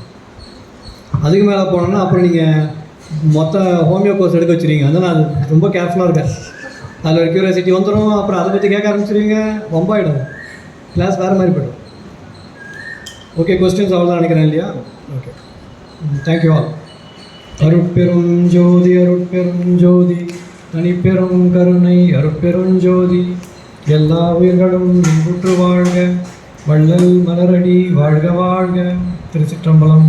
அதுக்கு மேலே போனோன்னா அப்புறம் நீங்கள் மொத்த ஹோமியோ கோர்ஸ் எடுக்க வச்சுருவீங்க. அதனால் அது ரொம்ப கேர்ஃபுல்லாக இருக்கேன். அதில் ஒரு க்யூரியாசிட்டி வந்துடும். அப்புறம் அதை பற்றி கேட்க ஆரம்பிச்சிருவீங்க, ரொம்பாயிடும். கிளாஸ் வேறு மாதிரி போய்டும். ஓகே, கொஸ்டின்ஸ் அவ்வளோதான் நினைக்கிறேன் இல்லையா? Okay, thank you all. அருட்பெரும் ஜோதி, அருட்பெரும் ஜோதி, தனிப்பெரும் கருணை, அருட்பெரும் ஜோதி. எல்லா உயிர்களும் இன்புற்று வாழ்க, வள்ளல் மலரடி வாழ்க வாழ்க. திருச்சிற்றம்பலம்.